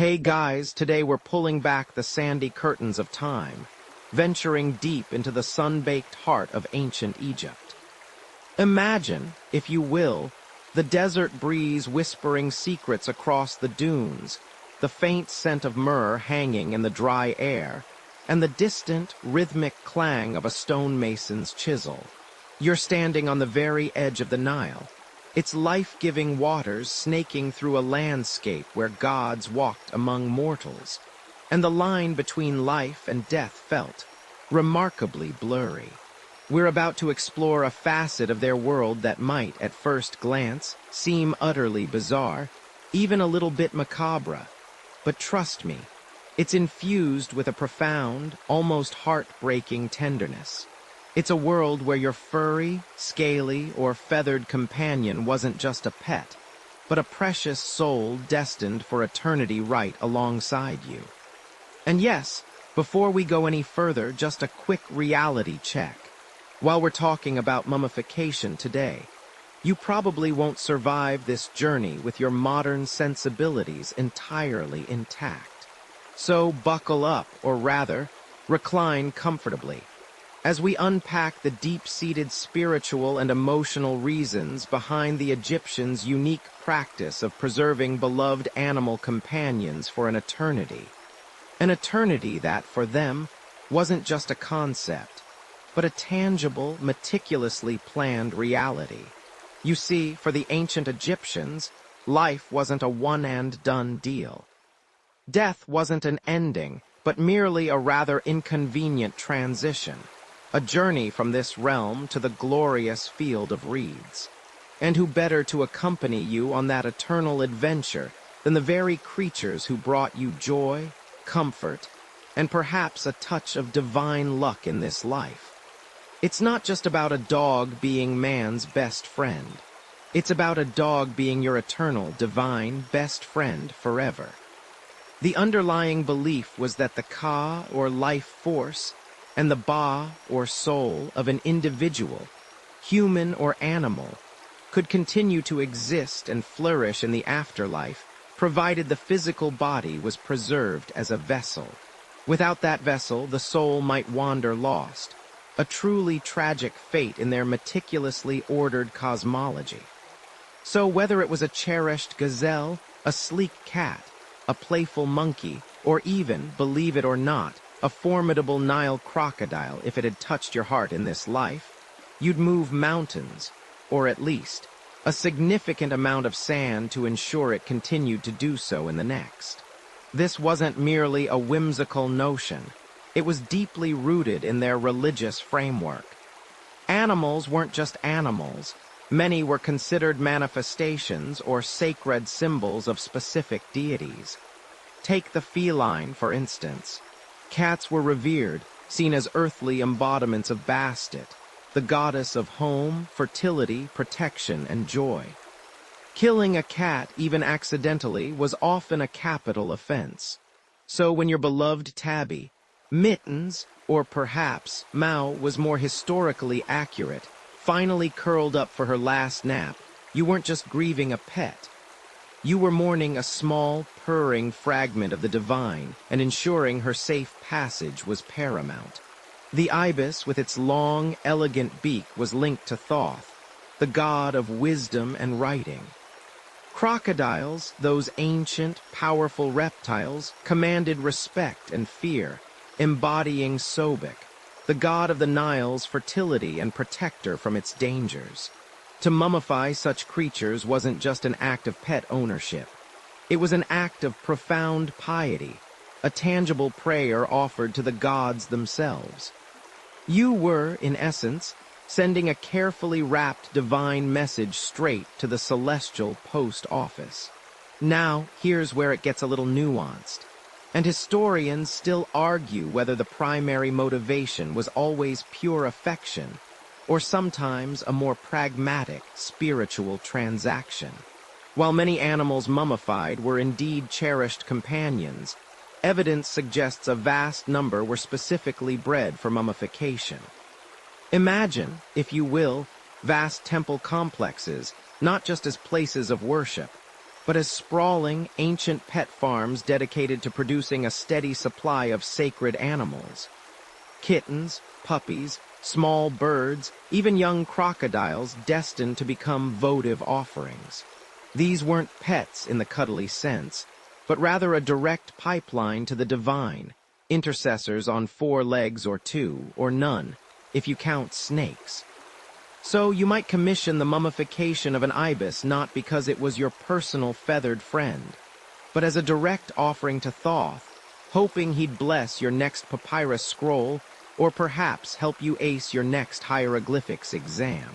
Hey guys, today we're pulling back the sandy curtains of time, venturing deep into the sun-baked heart of ancient Egypt. Imagine, if you will, the desert breeze whispering secrets across the dunes, the faint scent of myrrh hanging in the dry air, and the distant, rhythmic clang of a stonemason's chisel. You're standing on the very edge of the Nile, its life-giving waters snaking through a landscape where gods walked among mortals, and the line between life and death felt remarkably blurry. We're about to explore a facet of their world that might, at first glance, seem utterly bizarre, even a little bit macabre. But trust me, it's infused with a profound, almost heartbreaking tenderness. It's a world where your furry, scaly, or feathered companion wasn't just a pet, but a precious soul destined for eternity right alongside you. And yes, before we go any further, just a quick reality check. While we're talking about mummification today, you probably won't survive this journey with your modern sensibilities entirely intact. So buckle up, or rather, recline comfortably, as we unpack the deep-seated spiritual and emotional reasons behind the Egyptians' unique practice of preserving beloved animal companions for an eternity. An eternity that, for them, wasn't just a concept, but a tangible, meticulously planned reality. You see, for the ancient Egyptians, life wasn't a one-and-done deal. Death wasn't an ending, but merely a rather inconvenient transition. A journey from this realm to the glorious field of reeds. And who better to accompany you on that eternal adventure than the very creatures who brought you joy, comfort, and perhaps a touch of divine luck in this life. It's not just about a dog being man's best friend. It's about a dog being your eternal, divine best friend forever. The underlying belief was that the Ka, or life force, and the Ba, or soul, of an individual, human or animal, could continue to exist and flourish in the afterlife, provided the physical body was preserved as a vessel. Without that vessel, the soul might wander lost, a truly tragic fate in their meticulously ordered cosmology. So whether it was a cherished gazelle, a sleek cat, a playful monkey, or even, believe it or not, a formidable Nile crocodile, if it had touched your heart in this life, you'd move mountains, or at least, a significant amount of sand to ensure it continued to do so in the next. This wasn't merely a whimsical notion. It was deeply rooted in their religious framework. Animals weren't just animals. Many were considered manifestations or sacred symbols of specific deities. Take the feline, for instance. Cats were revered, seen as earthly embodiments of Bastet, the goddess of home, fertility, protection, and joy. Killing a cat, even accidentally, was often a capital offense. So when your beloved tabby, Mittens, or perhaps Mao was more historically accurate, finally curled up for her last nap, you weren't just grieving a pet. You were mourning a small, purring fragment of the divine, and ensuring her safe passage was paramount. The ibis, with its long, elegant beak, was linked to Thoth, the god of wisdom and writing. Crocodiles, those ancient, powerful reptiles, commanded respect and fear, embodying Sobek, the god of the Nile's fertility and protector from its dangers. To mummify such creatures wasn't just an act of pet ownership. It was an act of profound piety, a tangible prayer offered to the gods themselves. You were, in essence, sending a carefully wrapped divine message straight to the celestial post office. Now, here's where it gets a little nuanced, and historians still argue whether the primary motivation was always pure affection, or sometimes a more pragmatic, spiritual transaction. While many animals mummified were indeed cherished companions, evidence suggests a vast number were specifically bred for mummification. Imagine, if you will, vast temple complexes, not just as places of worship, but as sprawling, ancient pet farms dedicated to producing a steady supply of sacred animals. Kittens, puppies, small birds, even young crocodiles destined to become votive offerings. These weren't pets in the cuddly sense, but rather a direct pipeline to the divine, intercessors on 4 legs or 2, or none, if you count snakes. So you might commission the mummification of an ibis not because it was your personal feathered friend, but as a direct offering to Thoth, hoping he'd bless your next papyrus scroll or perhaps help you ace your next hieroglyphics exam.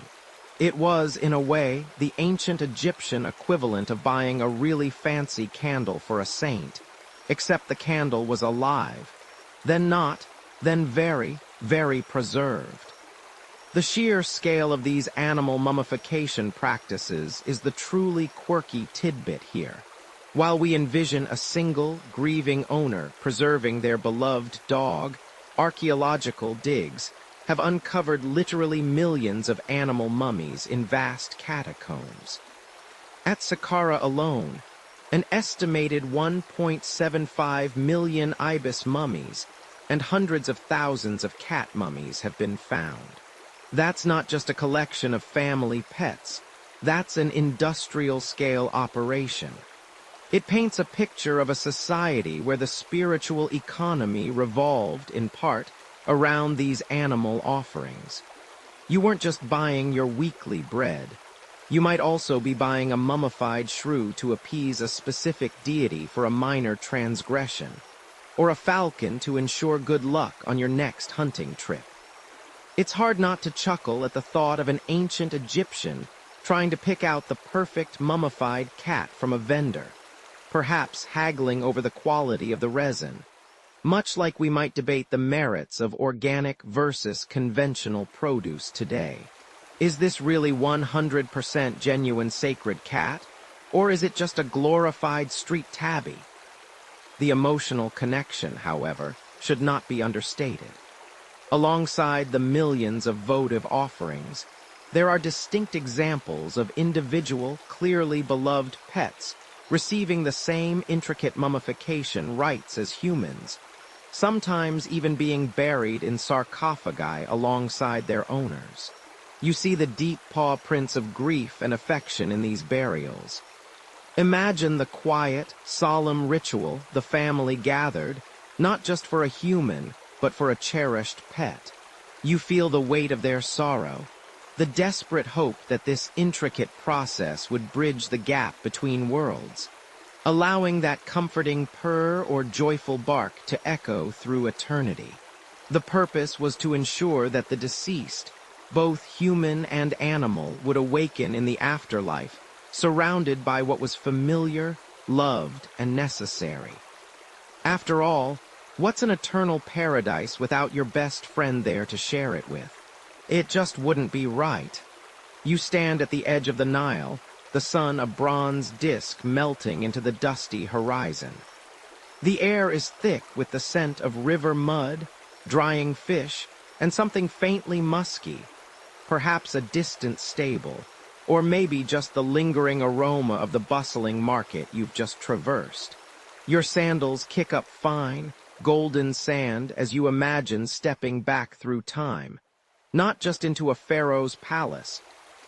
It was, in a way, the ancient Egyptian equivalent of buying a really fancy candle for a saint, except the candle was alive, then not, then very, very preserved. The sheer scale of these animal mummification practices is the truly quirky tidbit here. While we envision a single, grieving owner preserving their beloved dog, archaeological digs have uncovered literally millions of animal mummies in vast catacombs. At Saqqara alone, an estimated 1.75 million ibis mummies and hundreds of thousands of cat mummies have been found. That's not just a collection of family pets. That's an industrial-scale operation. It paints a picture of a society where the spiritual economy revolved, in part, around these animal offerings. You weren't just buying your weekly bread. You might also be buying a mummified shrew to appease a specific deity for a minor transgression, or a falcon to ensure good luck on your next hunting trip. It's hard not to chuckle at the thought of an ancient Egyptian trying to pick out the perfect mummified cat from a vendor, perhaps haggling over the quality of the resin, much like we might debate the merits of organic versus conventional produce today. Is this really 100% genuine sacred cat, or is it just a glorified street tabby? The emotional connection, however, should not be understated. Alongside the millions of votive offerings, there are distinct examples of individual, clearly beloved pets receiving the same intricate mummification rites as humans, sometimes even being buried in sarcophagi alongside their owners. You see the deep paw prints of grief and affection in these burials. Imagine the quiet, solemn ritual the family gathered, not just for a human, but for a cherished pet. You feel the weight of their sorrow, the desperate hope that this intricate process would bridge the gap between worlds, allowing that comforting purr or joyful bark to echo through eternity. The purpose was to ensure that the deceased, both human and animal, would awaken in the afterlife, surrounded by what was familiar, loved, and necessary. After all, what's an eternal paradise without your best friend there to share it with? It just wouldn't be right. You stand at the edge of the Nile, the sun a bronze disk melting into the dusty horizon. The air is thick with the scent of river mud, drying fish, and something faintly musky, perhaps a distant stable, or maybe just the lingering aroma of the bustling market you've just traversed. Your sandals kick up fine, golden sand as you imagine stepping back through time, not just into a pharaoh's palace,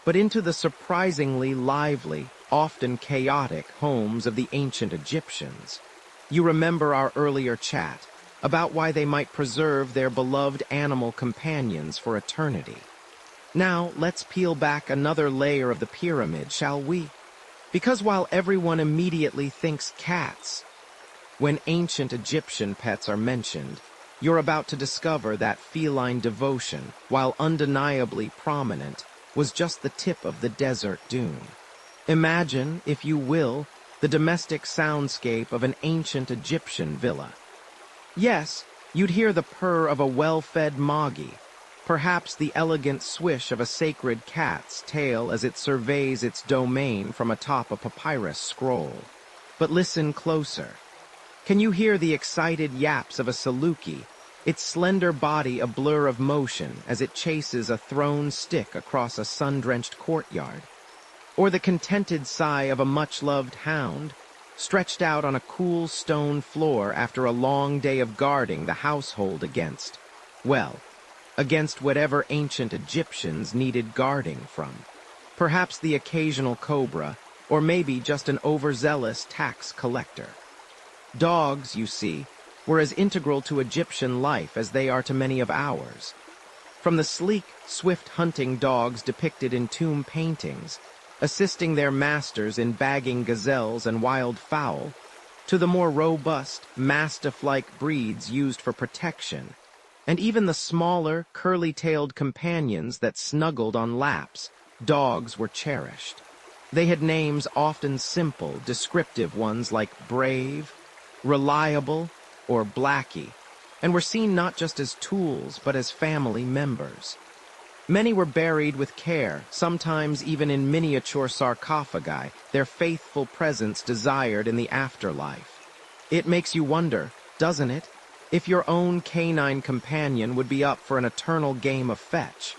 but into the surprisingly lively, often chaotic homes of the ancient Egyptians. You remember our earlier chat about why they might preserve their beloved animal companions for eternity. Now, let's peel back another layer of the pyramid, shall we? Because while everyone immediately thinks cats, when ancient Egyptian pets are mentioned, you're about to discover that feline devotion, while undeniably prominent, was just the tip of the desert dune. Imagine, if you will, the domestic soundscape of an ancient Egyptian villa. Yes, you'd hear the purr of a well-fed moggy, perhaps the elegant swish of a sacred cat's tail as it surveys its domain from atop a papyrus scroll. But listen closer. Can you hear the excited yaps of a saluki, its slender body a blur of motion as it chases a thrown stick across a sun-drenched courtyard? or the contented sigh of a much-loved hound, stretched out on a cool stone floor after a long day of guarding the household against, well, against whatever ancient Egyptians needed guarding from. Perhaps the occasional cobra, or maybe just an overzealous tax collector. Dogs, you see, were as integral to Egyptian life as they are to many of ours. From the sleek, swift hunting dogs depicted in tomb paintings, assisting their masters in bagging gazelles and wild fowl, to the more robust, mastiff-like breeds used for protection, and even the smaller, curly-tailed companions that snuggled on laps, dogs were cherished. They had names often simple, descriptive ones like Brave, Reliable, or Blackie, and were seen not just as tools but as family members. Many were buried with care, sometimes even in miniature sarcophagi, their faithful presence desired in the afterlife. It makes you wonder, doesn't it, if your own canine companion would be up for an eternal game of fetch.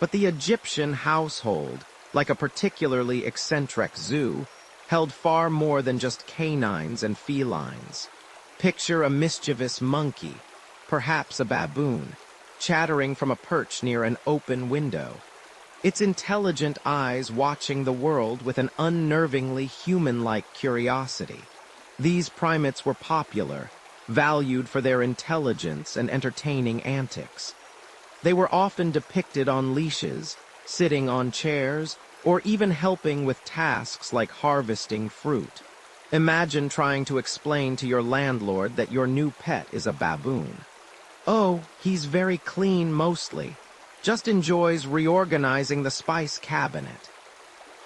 But the Egyptian household, like a particularly eccentric zoo, held far more than just canines and felines. Picture a mischievous monkey, perhaps a baboon, chattering from a perch near an open window, its intelligent eyes watching the world with an unnervingly human-like curiosity. These primates were popular, valued for their intelligence and entertaining antics. They were often depicted on leashes, sitting on chairs, or even helping with tasks like harvesting fruit. Imagine trying to explain to your landlord that your new pet is a baboon. Oh, he's very clean mostly. Just enjoys reorganizing the spice cabinet.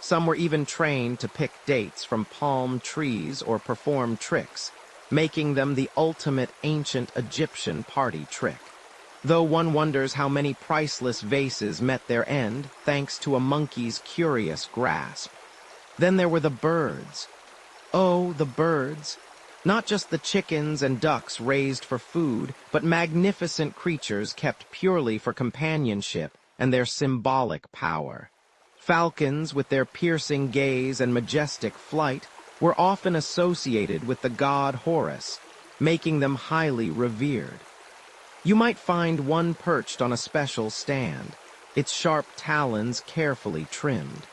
Some were even trained to pick dates from palm trees or perform tricks, making them the ultimate ancient Egyptian party trick. Though one wonders how many priceless vases met their end thanks to a monkey's curious grasp. Then there were the birds. Oh, the birds. Not just the chickens and ducks raised for food, but magnificent creatures kept purely for companionship and their symbolic power. Falcons, with their piercing gaze and majestic flight, were often associated with the god Horus, making them highly revered. You might find one perched on a special stand, its sharp talons carefully trimmed.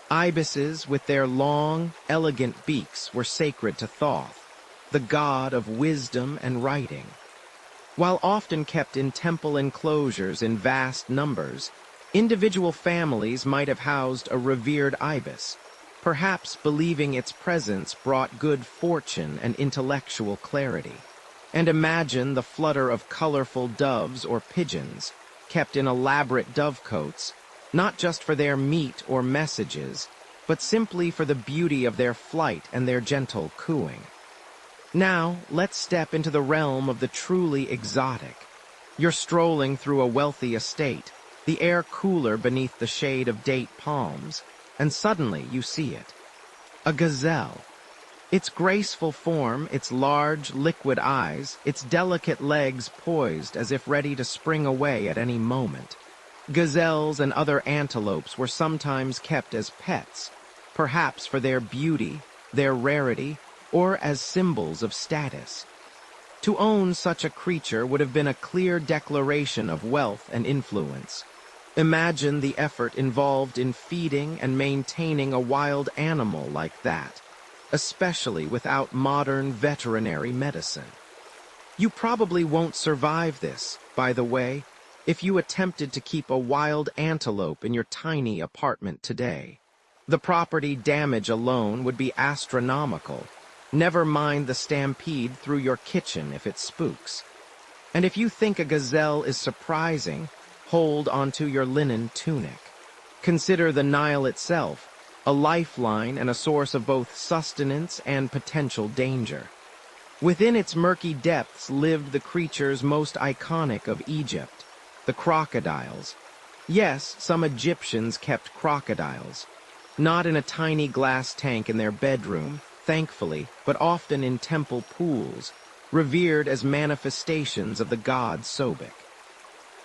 Ibises, with their long, elegant beaks, were sacred to Thoth, the god of wisdom and writing. While often kept in temple enclosures in vast numbers, individual families might have housed a revered ibis, perhaps believing its presence brought good fortune and intellectual clarity. And imagine the flutter of colorful doves or pigeons, kept in elaborate dovecotes, not just for their meat or messages, but simply for the beauty of their flight and their gentle cooing. Now, let's step into the realm of the truly exotic. You're strolling through a wealthy estate, the air cooler beneath the shade of date palms, and suddenly you see it. A gazelle. Its graceful form, its large, liquid eyes, its delicate legs poised as if ready to spring away at any moment. Gazelles and other antelopes were sometimes kept as pets, perhaps for their beauty, their rarity, or as symbols of status. To own such a creature would have been a clear declaration of wealth and influence. Imagine the effort involved in feeding and maintaining a wild animal like that, especially without modern veterinary medicine. You probably won't survive this, by the way, if you attempted to keep a wild antelope in your tiny apartment today. The property damage alone would be astronomical. Never mind the stampede through your kitchen if it spooks. And if you think a gazelle is surprising, hold onto your linen tunic. Consider the Nile itself, a lifeline and a source of both sustenance and potential danger. Within its murky depths lived the creatures most iconic of Egypt, the crocodiles. Yes, some Egyptians kept crocodiles, not in a tiny glass tank in their bedroom, thankfully, but often in temple pools, revered as manifestations of the god Sobek.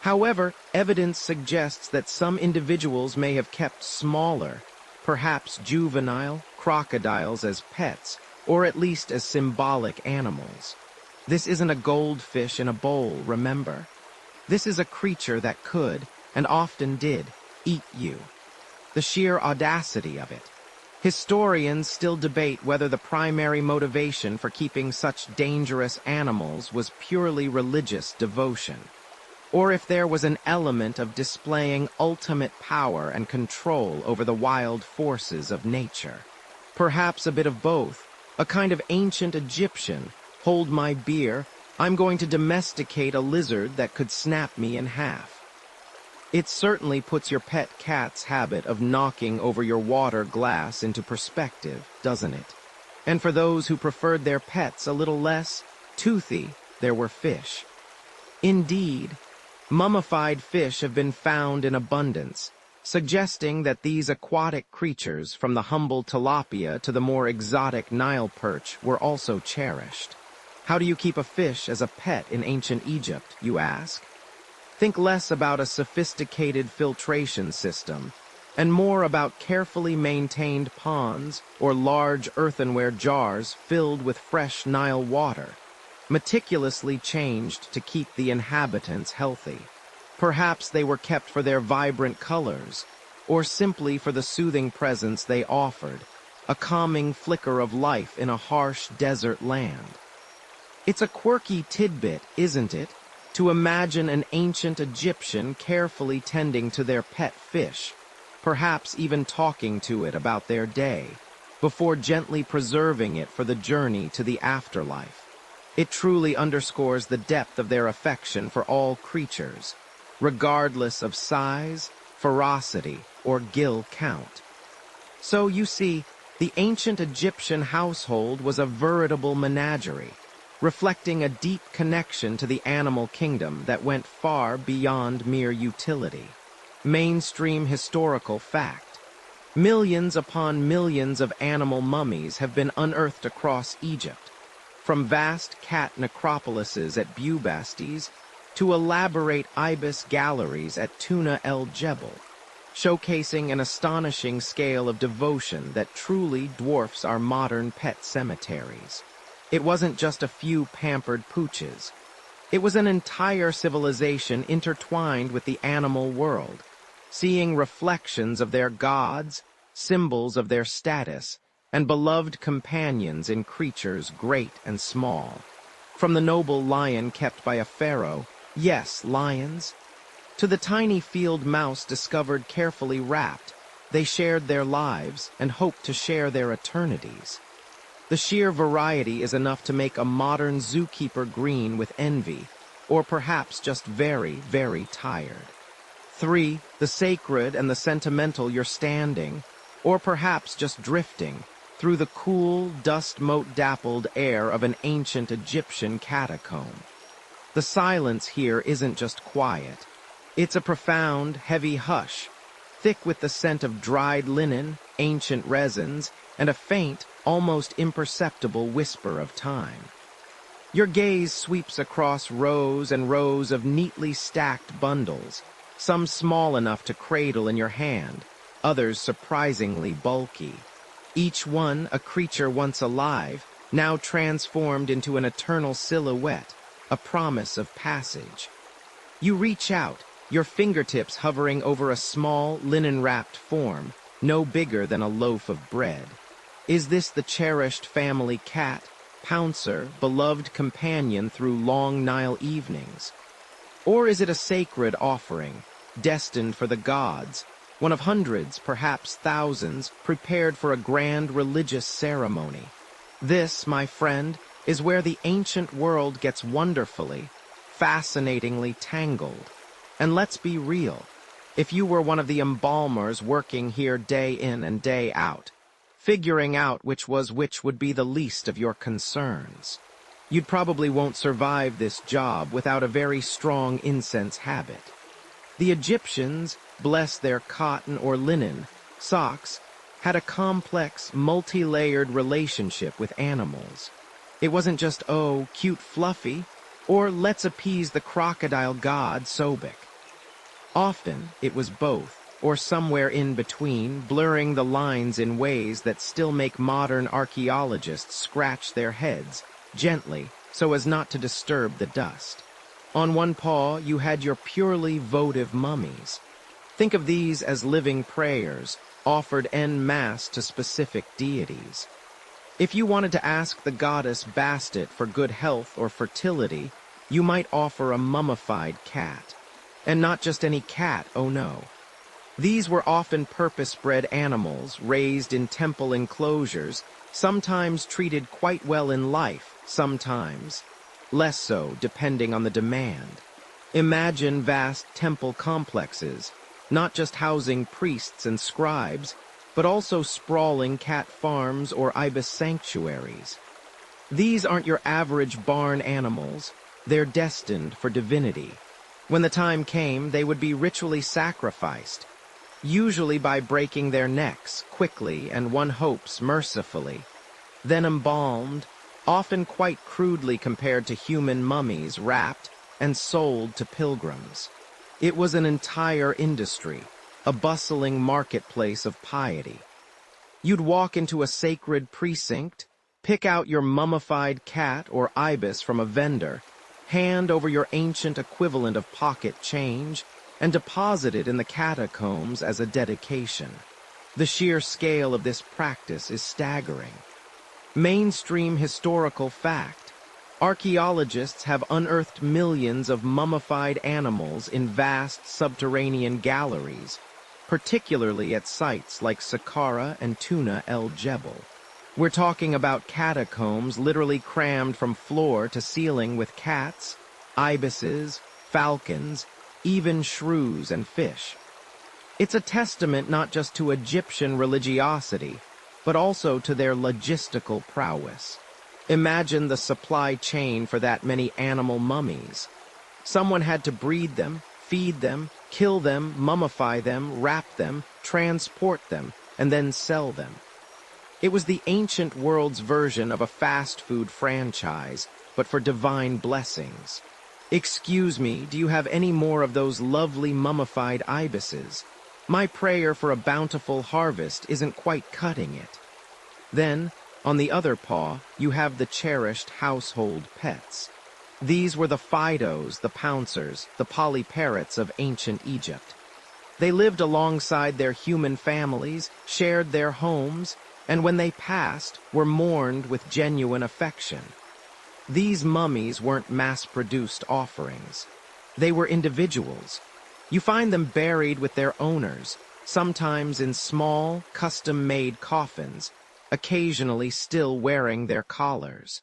However, evidence suggests that some individuals may have kept smaller, perhaps juvenile crocodiles as pets, or at least as symbolic animals. This isn't a goldfish in a bowl, remember? This is a creature that could, and often did, eat you. The sheer audacity of it. Historians still debate whether the primary motivation for keeping such dangerous animals was purely religious devotion, or if there was an element of displaying ultimate power and control over the wild forces of nature. Perhaps a bit of both, a kind of ancient Egyptian, hold my beer, I'm going to domesticate a lizard that could snap me in half. It certainly puts your pet cat's habit of knocking over your water glass into perspective, doesn't it? And for those who preferred their pets a little less toothy, there were fish. Indeed, mummified fish have been found in abundance, suggesting that these aquatic creatures, from the humble tilapia to the more exotic Nile perch, were also cherished. How do you keep a fish as a pet in ancient Egypt, you ask? Think less about a sophisticated filtration system, and more about carefully maintained ponds or large earthenware jars filled with fresh Nile water, meticulously changed to keep the inhabitants healthy. Perhaps they were kept for their vibrant colors, or simply for the soothing presence they offered, a calming flicker of life in a harsh desert land. It's a quirky tidbit, isn't it, to imagine an ancient Egyptian carefully tending to their pet fish, perhaps even talking to it about their day, before gently preserving it for the journey to the afterlife. It truly underscores the depth of their affection for all creatures, regardless of size, ferocity, or gill count. So, you see, the ancient Egyptian household was a veritable menagerie, reflecting a deep connection to the animal kingdom that went far beyond mere utility. Mainstream historical fact. Millions upon millions of animal mummies have been unearthed across Egypt, from vast cat necropolises at Bubastis to elaborate ibis galleries at Tuna el Jebel, showcasing an astonishing scale of devotion that truly dwarfs our modern pet cemeteries. It wasn't just a few pampered pooches. It was an entire civilization intertwined with the animal world, seeing reflections of their gods, symbols of their status, and beloved companions in creatures great and small. From the noble lion kept by a pharaoh, yes, lions, to the tiny field mouse discovered carefully wrapped, they shared their lives and hoped to share their eternities. The sheer variety is enough to make a modern zookeeper green with envy, or perhaps just very, very tired. 3. The sacred and the sentimental you're standing, or perhaps just drifting, through the cool, dust-mote-dappled air of an ancient Egyptian catacomb. The silence here isn't just quiet. It's a profound, heavy hush, thick with the scent of dried linen, ancient resins, and a faint, almost imperceptible whisper of time. Your gaze sweeps across rows and rows of neatly stacked bundles, some small enough to cradle in your hand, others surprisingly bulky. Each one a creature once alive, now transformed into an eternal silhouette, a promise of passage. You reach out, your fingertips hovering over a small, linen-wrapped form, no bigger than a loaf of bread. Is this the cherished family cat, pouncer, beloved companion through long Nile evenings? Or is it a sacred offering, destined for the gods, one of hundreds, perhaps thousands, prepared for a grand religious ceremony? This, my friend, is where the ancient world gets wonderfully, fascinatingly tangled. And let's be real, if you were one of the embalmers working here day in and day out, figuring out which would be the least of your concerns, you probably won't survive this job without a very strong incense habit. The Egyptians, bless their cotton or linen, socks, had a complex, multi-layered relationship with animals. It wasn't just, oh, cute fluffy, or let's appease the crocodile god Sobek. Often, it was both, or somewhere in between, blurring the lines in ways that still make modern archaeologists scratch their heads, gently, so as not to disturb the dust. On one paw, you had your purely votive mummies. Think of these as living prayers, offered en masse to specific deities. If you wanted to ask the goddess Bastet for good health or fertility, you might offer a mummified cat. And not just any cat, oh no. These were often purpose-bred animals, raised in temple enclosures, sometimes treated quite well in life, sometimes less so, depending on the demand. Imagine vast temple complexes, not just housing priests and scribes, but also sprawling cat farms or ibis sanctuaries. These aren't your average barn animals, they're destined for divinity. When the time came, they would be ritually sacrificed, usually by breaking their necks quickly and one hopes mercifully, then embalmed, often quite crudely compared to human mummies, wrapped and sold to pilgrims. It was an entire industry, a bustling marketplace of piety. You'd walk into a sacred precinct, pick out your mummified cat or ibis from a vendor, hand over your ancient equivalent of pocket change, and deposit it in the catacombs as a dedication. The sheer scale of this practice is staggering. Mainstream historical fact: archaeologists have unearthed millions of mummified animals in vast subterranean galleries, particularly at sites like Saqqara and Tuna el Jebel. We're talking about catacombs literally crammed from floor to ceiling with cats, ibises, falcons, even shrews and fish. It's a testament not just to Egyptian religiosity, but also to their logistical prowess. Imagine the supply chain for that many animal mummies. Someone had to breed them, feed them, kill them, mummify them, wrap them, transport them, and then sell them. It was the ancient world's version of a fast food franchise, but for divine blessings. Excuse me, do you have any more of those lovely mummified ibises? My prayer for a bountiful harvest isn't quite cutting it. Then, on the other paw, you have the cherished household pets. These were the Fidos, the pouncers, the polyparrots of ancient Egypt. They lived alongside their human families, shared their homes, and when they passed, were mourned with genuine affection. These mummies weren't mass-produced offerings. They were individuals. You find them buried with their owners, sometimes in small, custom-made coffins, occasionally still wearing their collars.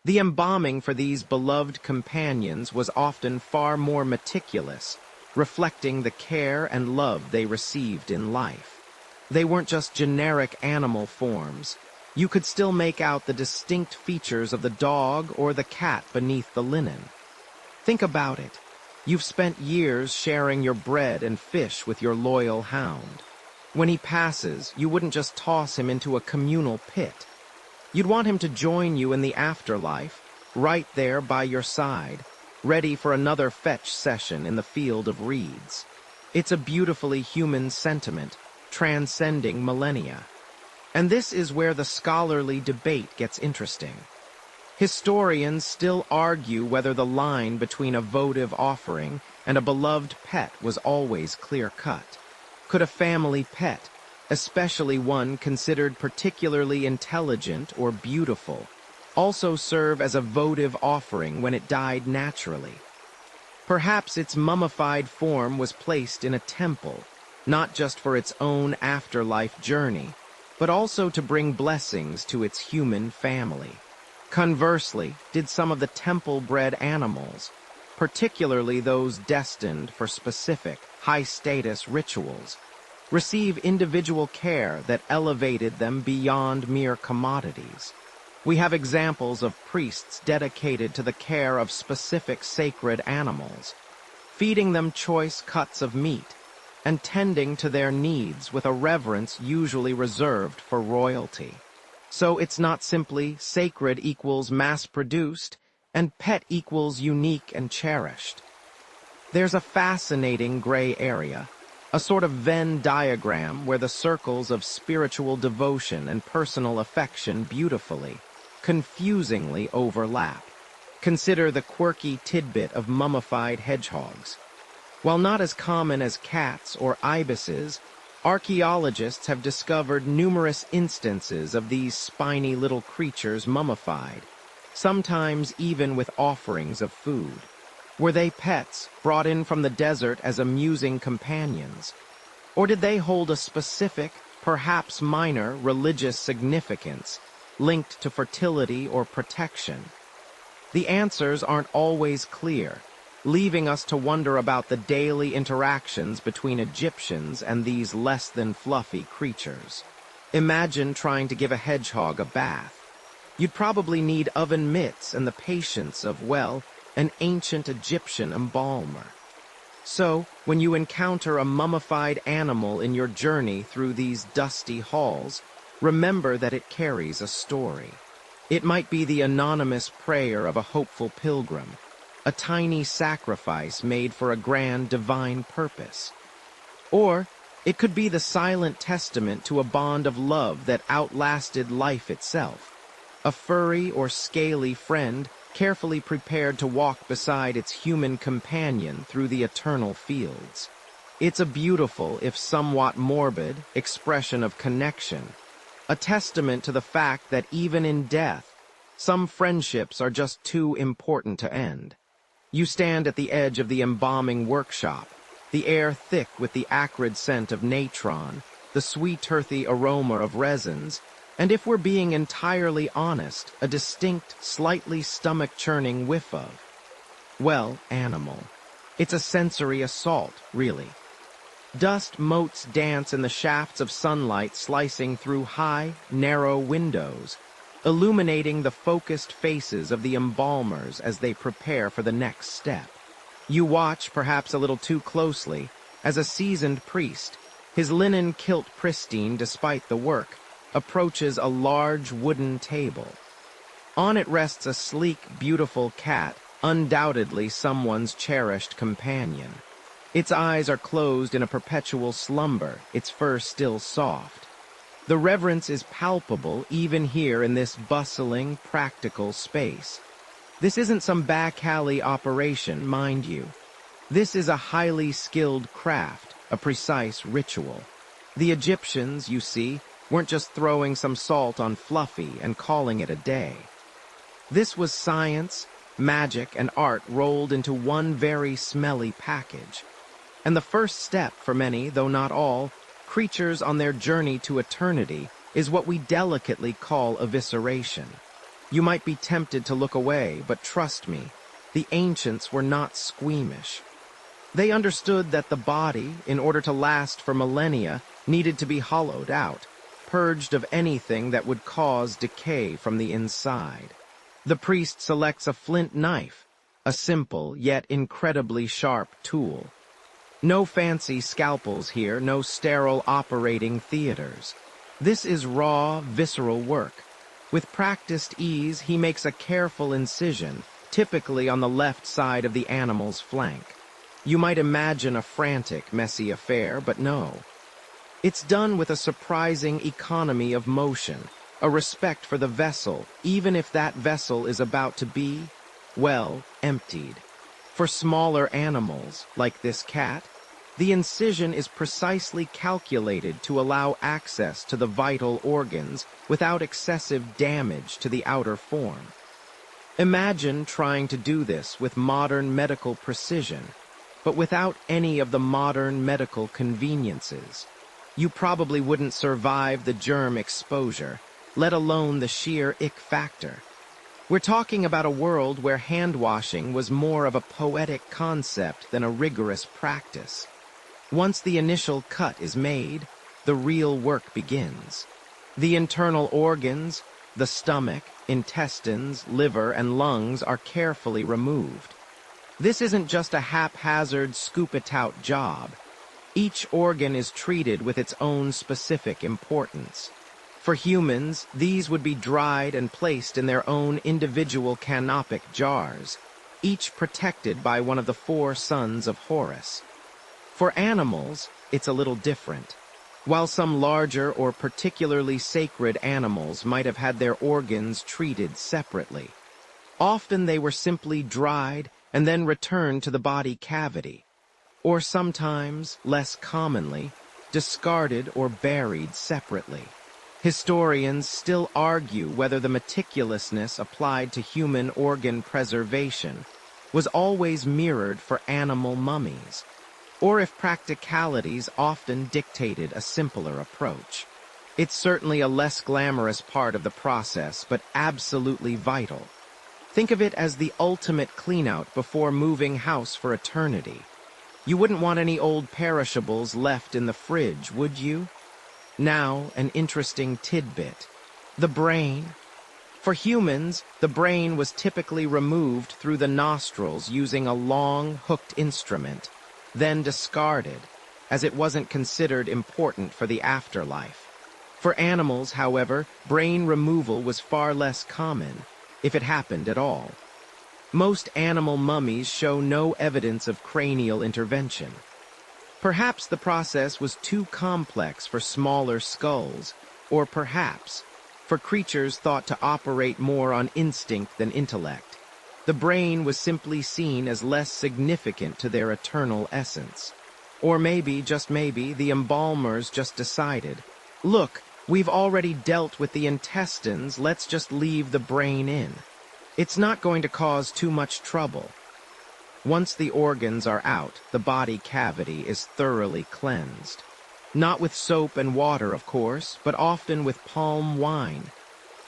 The embalming for these beloved companions was often far more meticulous, reflecting the care and love they received in life. They weren't just generic animal forms. You could still make out the distinct features of the dog or the cat beneath the linen. Think about it. You've spent years sharing your bread and fish with your loyal hound. When he passes, you wouldn't just toss him into a communal pit. You'd want him to join you in the afterlife, right there by your side, ready for another fetch session in the field of reeds. It's a beautifully human sentiment, transcending millennia. And this is where the scholarly debate gets interesting. Historians still argue whether the line between a votive offering and a beloved pet was always clear-cut. Could a family pet, especially one considered particularly intelligent or beautiful, also serve as a votive offering when it died naturally? Perhaps its mummified form was placed in a temple, not just for its own afterlife journey, but also to bring blessings to its human family. Conversely, did some of the temple-bred animals, particularly those destined for specific, high-status rituals, receive individual care that elevated them beyond mere commodities? We have examples of priests dedicated to the care of specific sacred animals, feeding them choice cuts of meat, and tending to their needs with a reverence usually reserved for royalty. So it's not simply sacred equals mass-produced, and pet equals unique and cherished. There's a fascinating gray area, a sort of Venn diagram where the circles of spiritual devotion and personal affection beautifully, confusingly overlap. Consider the quirky tidbit of mummified hedgehogs. While not as common as cats or ibises, archaeologists have discovered numerous instances of these spiny little creatures mummified, sometimes even with offerings of food. Were they pets brought in from the desert as amusing companions? Or did they hold a specific, perhaps minor, religious significance, linked to fertility or protection? The answers aren't always clear, leaving us to wonder about the daily interactions between Egyptians and these less-than-fluffy creatures. Imagine trying to give a hedgehog a bath. You'd probably need oven mitts and the patience of, well, an ancient Egyptian embalmer. So, when you encounter a mummified animal in your journey through these dusty halls, remember that it carries a story. It might be the anonymous prayer of a hopeful pilgrim, a tiny sacrifice made for a grand divine purpose. Or it could be the silent testament to a bond of love that outlasted life itself, a furry or scaly friend carefully prepared to walk beside its human companion through the eternal fields. It's a beautiful, if somewhat morbid, expression of connection, a testament to the fact that even in death, some friendships are just too important to end. You stand at the edge of the embalming workshop, the air thick with the acrid scent of natron, the sweet earthy aroma of resins, and if we're being entirely honest, a distinct, slightly stomach-churning whiff of, well, animal. It's a sensory assault, really. Dust motes dance in the shafts of sunlight slicing through high, narrow windows, illuminating the focused faces of the embalmers as they prepare for the next step. You watch, perhaps a little too closely, as a seasoned priest, his linen kilt pristine despite the work, approaches a large wooden table. On it rests a sleek, beautiful cat, undoubtedly someone's cherished companion. Its eyes are closed in a perpetual slumber, its fur still soft. The reverence is palpable even here in this bustling, practical space. This isn't some back-alley operation, mind you. This is a highly skilled craft, a precise ritual. The Egyptians, you see, weren't just throwing some salt on Fluffy and calling it a day. This was science, magic, and art rolled into one very smelly package. And the first step for many, though not all, creatures on their journey to eternity is what we delicately call evisceration. You might be tempted to look away, but trust me, the ancients were not squeamish. They understood that the body, in order to last for millennia, needed to be hollowed out, purged of anything that would cause decay from the inside. The priest selects a flint knife, a simple yet incredibly sharp tool. No fancy scalpels here, no sterile operating theaters. This is raw, visceral work. With practiced ease, he makes a careful incision, typically on the left side of the animal's flank. You might imagine a frantic, messy affair, but no. It's done with a surprising economy of motion, a respect for the vessel, even if that vessel is about to be, well, emptied. For smaller animals, like this cat, the incision is precisely calculated to allow access to the vital organs without excessive damage to the outer form. Imagine trying to do this with modern medical precision, but without any of the modern medical conveniences. You probably wouldn't survive the germ exposure, let alone the sheer ick factor. We're talking about a world where hand-washing was more of a poetic concept than a rigorous practice. Once the initial cut is made, the real work begins. The internal organs, the stomach, intestines, liver, and lungs are carefully removed. This isn't just a haphazard, scoop-it-out job. Each organ is treated with its own specific importance. For humans, these would be dried and placed in their own individual canopic jars, each protected by one of the 4 sons of Horus. For animals, it's a little different. While some larger or particularly sacred animals might have had their organs treated separately, often they were simply dried and then returned to the body cavity, or sometimes, less commonly, discarded or buried separately. Historians still argue whether the meticulousness applied to human organ preservation was always mirrored for animal mummies, or if practicalities often dictated a simpler approach. It's certainly a less glamorous part of the process, but absolutely vital. Think of it as the ultimate cleanout before moving house for eternity. You wouldn't want any old perishables left in the fridge, would you? Now, an interesting tidbit. The brain. For humans, the brain was typically removed through the nostrils using a long, hooked instrument, then discarded, as it wasn't considered important for the afterlife. For animals, however, brain removal was far less common, if it happened at all. Most animal mummies show no evidence of cranial intervention. Perhaps the process was too complex for smaller skulls, or perhaps, for creatures thought to operate more on instinct than intellect, the brain was simply seen as less significant to their eternal essence. Or maybe, just maybe, the embalmers just decided, look, we've already dealt with the intestines, let's just leave the brain in. It's not going to cause too much trouble. Once the organs are out, the body cavity is thoroughly cleansed. Not with soap and water, of course, but often with palm wine.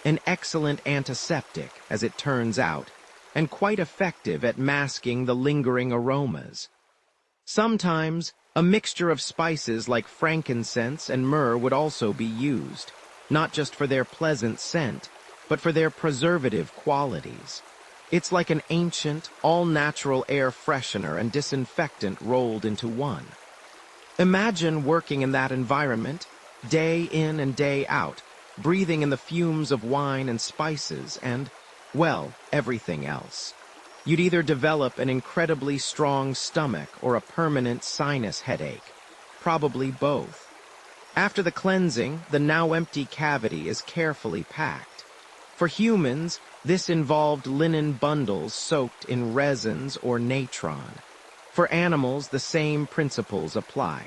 An excellent antiseptic, as it turns out, and quite effective at masking the lingering aromas. Sometimes, a mixture of spices like frankincense and myrrh would also be used, not just for their pleasant scent, but for their preservative qualities. It's like an ancient, all-natural air freshener and disinfectant rolled into one. Imagine working in that environment, day in and day out, breathing in the fumes of wine and spices and, well, everything else. You'd either develop an incredibly strong stomach or a permanent sinus headache. Probably both. After the cleansing, the now empty cavity is carefully packed. For humans, this involved linen bundles soaked in resins or natron. For animals, the same principles apply.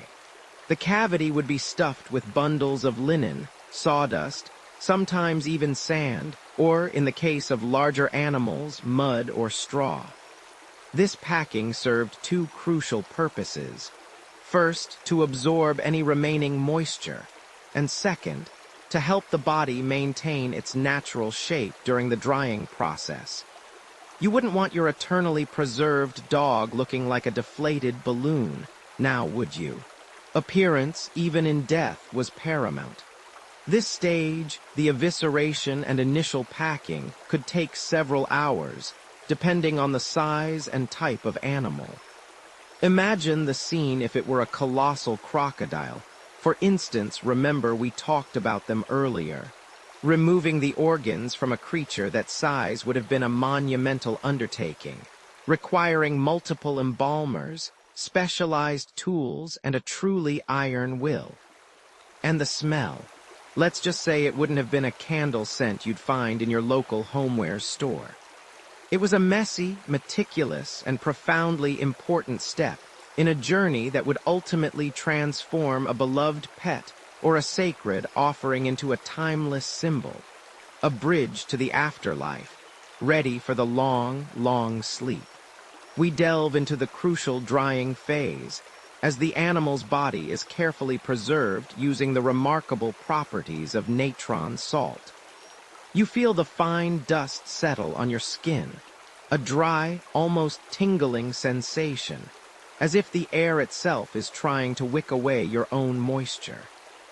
The cavity would be stuffed with bundles of linen, sawdust, sometimes even sand, or, in the case of larger animals, mud or straw. This packing served two crucial purposes. First, to absorb any remaining moisture, and second, to help the body maintain its natural shape during the drying process. You wouldn't want your eternally preserved dog looking like a deflated balloon, now would you? Appearance, even in death, was paramount. This stage, the evisceration and initial packing, could take several hours, depending on the size and type of animal. Imagine the scene if it were a colossal crocodile. For instance, remember we talked about them earlier. Removing the organs from a creature that size would have been a monumental undertaking, requiring multiple embalmers, specialized tools, and a truly iron will. And the smell. Let's just say it wouldn't have been a candle scent you'd find in your local homeware store. It was a messy, meticulous, and profoundly important step in a journey that would ultimately transform a beloved pet or a sacred offering into a timeless symbol, a bridge to the afterlife, ready for the long, long sleep. We delve into the crucial drying phase, as the animal's body is carefully preserved using the remarkable properties of natron salt. You feel the fine dust settle on your skin, a dry, almost tingling sensation, as if the air itself is trying to wick away your own moisture.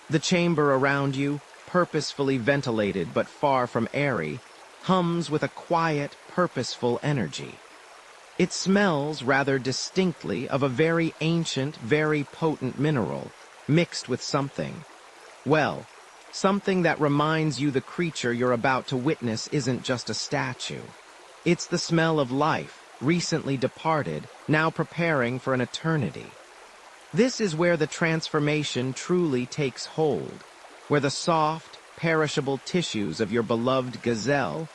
The chamber around you, purposefully ventilated but far from airy, hums with a quiet, purposeful energy. It smells rather distinctly of a very ancient, very potent mineral, mixed with something. Well, something that reminds you the creature you're about to witness isn't just a statue. It's the smell of life, recently departed, now preparing for an eternity. This is where the transformation truly takes hold, where the soft, perishable tissues of your beloved gazelle,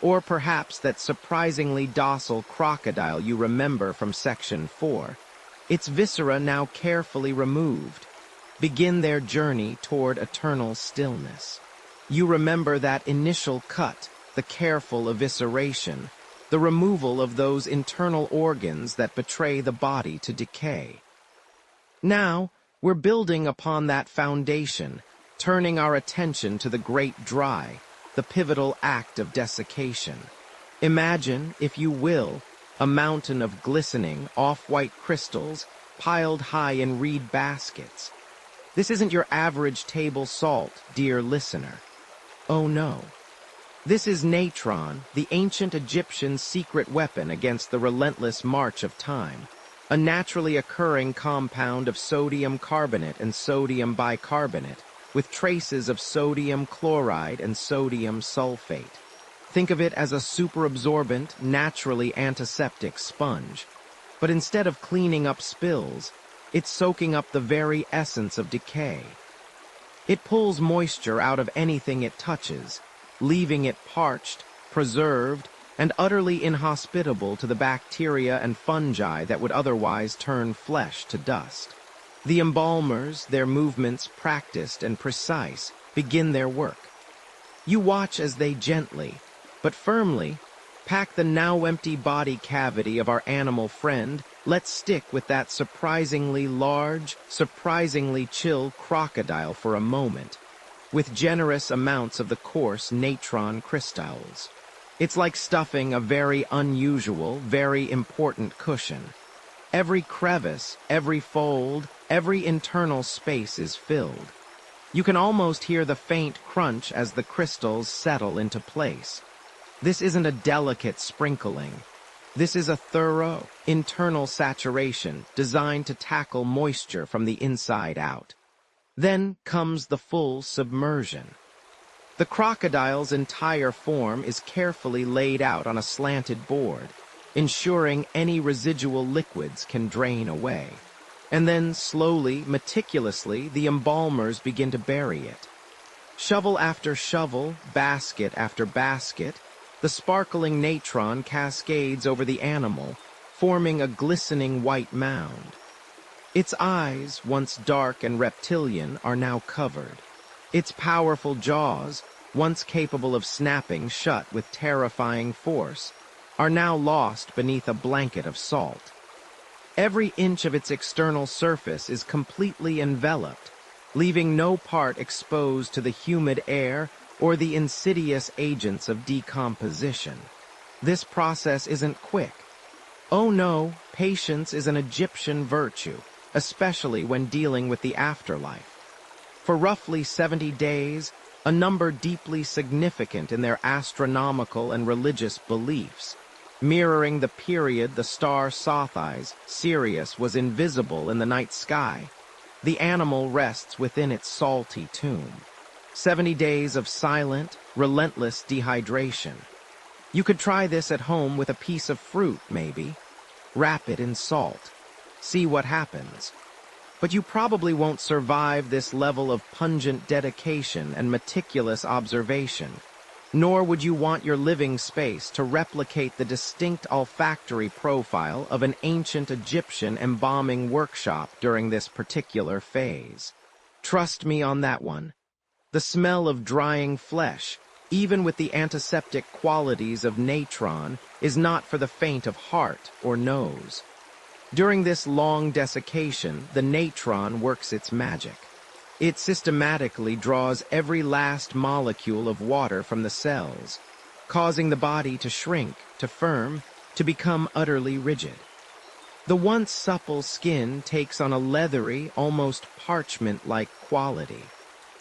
or perhaps that surprisingly docile crocodile you remember from Section 4, its viscera now carefully removed, begin their journey toward eternal stillness. You remember that initial cut, the careful evisceration, the removal of those internal organs that betray the body to decay. Now, we're building upon that foundation, turning our attention to the great dry, the pivotal act of desiccation. Imagine, if you will, a mountain of glistening, off-white crystals piled high in reed baskets. This isn't your average table salt, dear listener. Oh no. This is natron, the ancient Egyptian secret weapon against the relentless march of time, a naturally occurring compound of sodium carbonate and sodium bicarbonate, with traces of sodium chloride and sodium sulfate. Think of it as a superabsorbent, naturally antiseptic sponge. But instead of cleaning up spills, it's soaking up the very essence of decay. It pulls moisture out of anything it touches, leaving it parched, preserved, and utterly inhospitable to the bacteria and fungi that would otherwise turn flesh to dust. The embalmers, their movements practiced and precise, begin their work. You watch as they gently, but firmly, pack the now empty body cavity of our animal friend. Let's stick with that surprisingly large, surprisingly chill crocodile for a moment, with generous amounts of the coarse natron crystals. It's like stuffing a very unusual, very important cushion. Every crevice, every fold, every internal space is filled. You can almost hear the faint crunch as the crystals settle into place. This isn't a delicate sprinkling. This is a thorough, internal saturation designed to tackle moisture from the inside out. Then comes the full submersion. The crocodile's entire form is carefully laid out on a slanted board, ensuring any residual liquids can drain away. And then slowly, meticulously, the embalmers begin to bury it. Shovel after shovel, basket after basket, the sparkling natron cascades over the animal, forming a glistening white mound. Its eyes, once dark and reptilian, are now covered. Its powerful jaws, once capable of snapping shut with terrifying force, are now lost beneath a blanket of salt. Every inch of its external surface is completely enveloped, leaving no part exposed to the humid air or the insidious agents of decomposition. This process isn't quick. Oh no, patience is an Egyptian virtue, especially when dealing with the afterlife. For roughly 70 days, a number deeply significant in their astronomical and religious beliefs, mirroring the period the star Sothis, Sirius, was invisible in the night sky, the animal rests within its salty tomb. 70 days of silent, relentless dehydration. You could try this at home with a piece of fruit, maybe. Wrap it in salt. See what happens. But you probably won't survive this level of pungent dedication and meticulous observation, nor would you want your living space to replicate the distinct olfactory profile of an ancient Egyptian embalming workshop during this particular phase. Trust me on that one. The smell of drying flesh, even with the antiseptic qualities of natron, is not for the faint of heart or nose. During this long desiccation, the natron works its magic. It systematically draws every last molecule of water from the cells, causing the body to shrink, to firm, to become utterly rigid. The once supple skin takes on a leathery, almost parchment-like quality.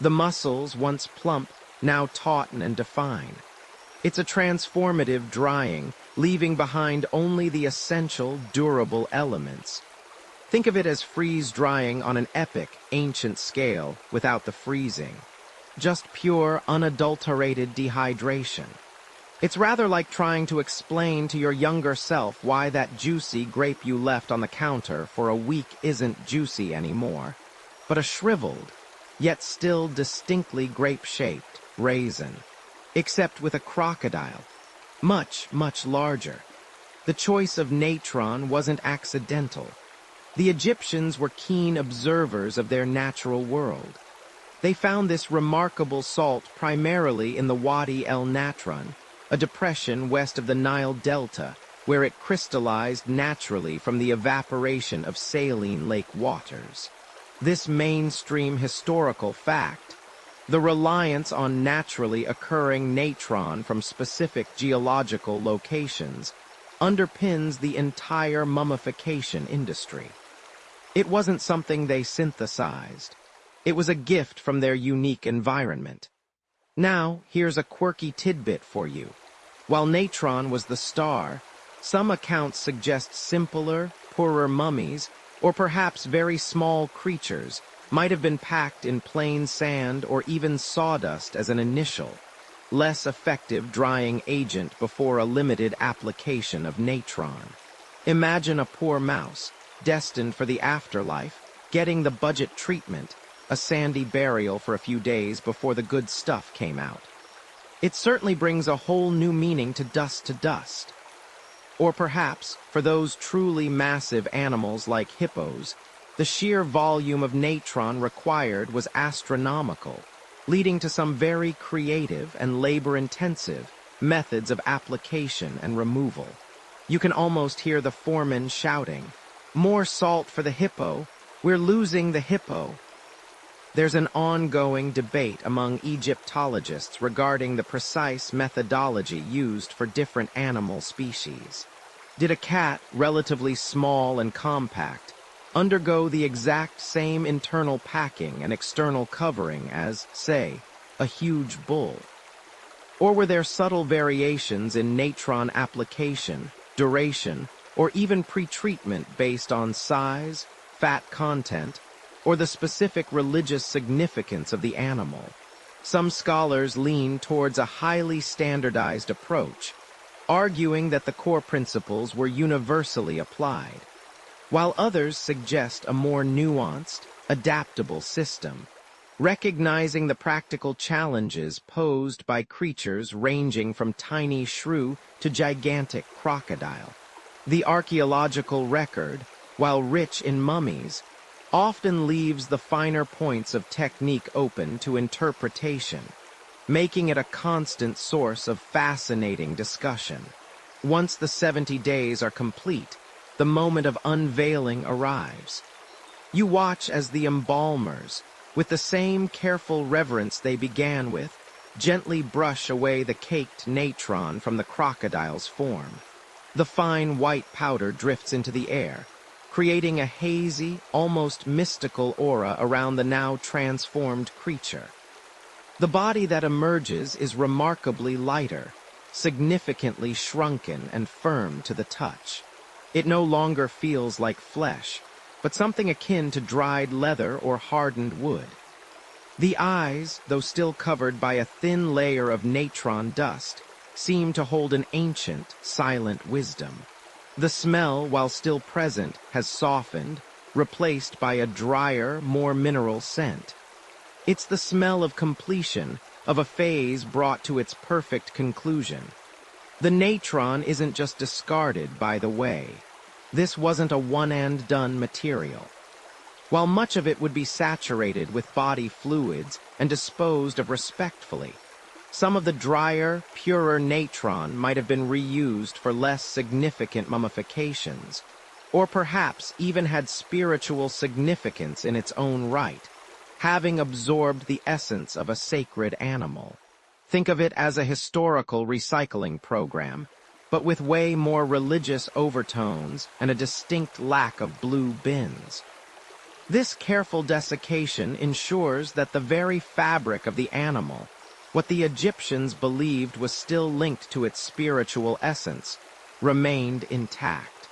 The muscles, once plump, now tauten and defined. It's a transformative drying, leaving behind only the essential, durable elements. Think of it as freeze-drying on an epic, ancient scale without the freezing. Just pure, unadulterated dehydration. It's rather like trying to explain to your younger self why that juicy grape you left on the counter for a week isn't juicy anymore, but a shriveled, yet still distinctly grape-shaped raisin, except with a crocodile, much, much larger. The choice of natron wasn't accidental. The Egyptians were keen observers of their natural world. They found this remarkable salt primarily in the Wadi el Natron, a depression west of the Nile Delta, where it crystallized naturally from the evaporation of saline lake waters. This mainstream historical fact, the reliance on naturally occurring natron from specific geological locations, underpins the entire mummification industry. It wasn't something they synthesized. It was a gift from their unique environment. Now, here's a quirky tidbit for you. While natron was the star, some accounts suggest simpler, poorer mummies, or perhaps very small creatures, might have been packed in plain sand or even sawdust as an initial, less effective drying agent before a limited application of natron. Imagine a poor mouse, destined for the afterlife, getting the budget treatment, a sandy burial for a few days before the good stuff came out. It certainly brings a whole new meaning to dust. Or perhaps, for those truly massive animals like hippos, the sheer volume of natron required was astronomical, leading to some very creative and labor-intensive methods of application and removal. You can almost hear the foreman shouting, "More salt for the hippo! We're losing the hippo!" There's an ongoing debate among Egyptologists regarding the precise methodology used for different animal species. Did a cat, relatively small and compact, undergo the exact same internal packing and external covering as, say, a huge bull? Or were there subtle variations in natron application, duration, or even pretreatment based on size, fat content, or the specific religious significance of the animal? Some scholars lean towards a highly standardized approach, arguing that the core principles were universally applied, while others suggest a more nuanced, adaptable system, recognizing the practical challenges posed by creatures ranging from tiny shrew to gigantic crocodile. The archaeological record, while rich in mummies, often leaves the finer points of technique open to interpretation, making it a constant source of fascinating discussion. Once the 70 days are complete, the moment of unveiling arrives. You watch as the embalmers, with the same careful reverence they began with, gently brush away the caked natron from the crocodile's form. The fine white powder drifts into the air, creating a hazy, almost mystical aura around the now transformed creature. The body that emerges is remarkably lighter, significantly shrunken and firm to the touch. It no longer feels like flesh, but something akin to dried leather or hardened wood. The eyes, though still covered by a thin layer of natron dust, seem to hold an ancient, silent wisdom. The smell, while still present, has softened, replaced by a drier, more mineral scent. It's the smell of completion, of a phase brought to its perfect conclusion. The natron isn't just discarded by the way. This wasn't a one-and-done material. While much of it would be saturated with body fluids and disposed of respectfully, some of the drier, purer natron might have been reused for less significant mummifications, or perhaps even had spiritual significance in its own right, having absorbed the essence of a sacred animal. Think of it as a historical recycling program, but with way more religious overtones and a distinct lack of blue bins. This careful desiccation ensures that the very fabric of the animal, what the Egyptians believed was still linked to its spiritual essence, remained intact.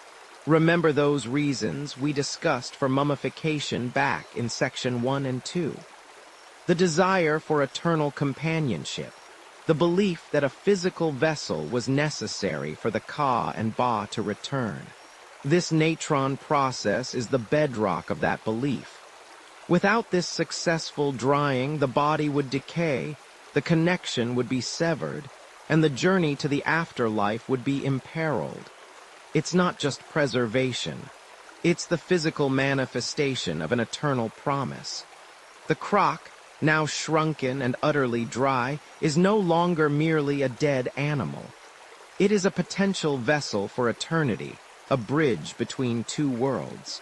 Remember those reasons we discussed for mummification back in Section 1 and 2. The desire for eternal companionship, the belief that a physical vessel was necessary for the Ka and Ba to return. This natron process is the bedrock of that belief. Without this successful drying, the body would decay, the connection would be severed, and the journey to the afterlife would be imperiled. It's not just preservation. It's the physical manifestation of an eternal promise. The croc, now shrunken and utterly dry, is no longer merely a dead animal. It is a potential vessel for eternity, a bridge between two worlds.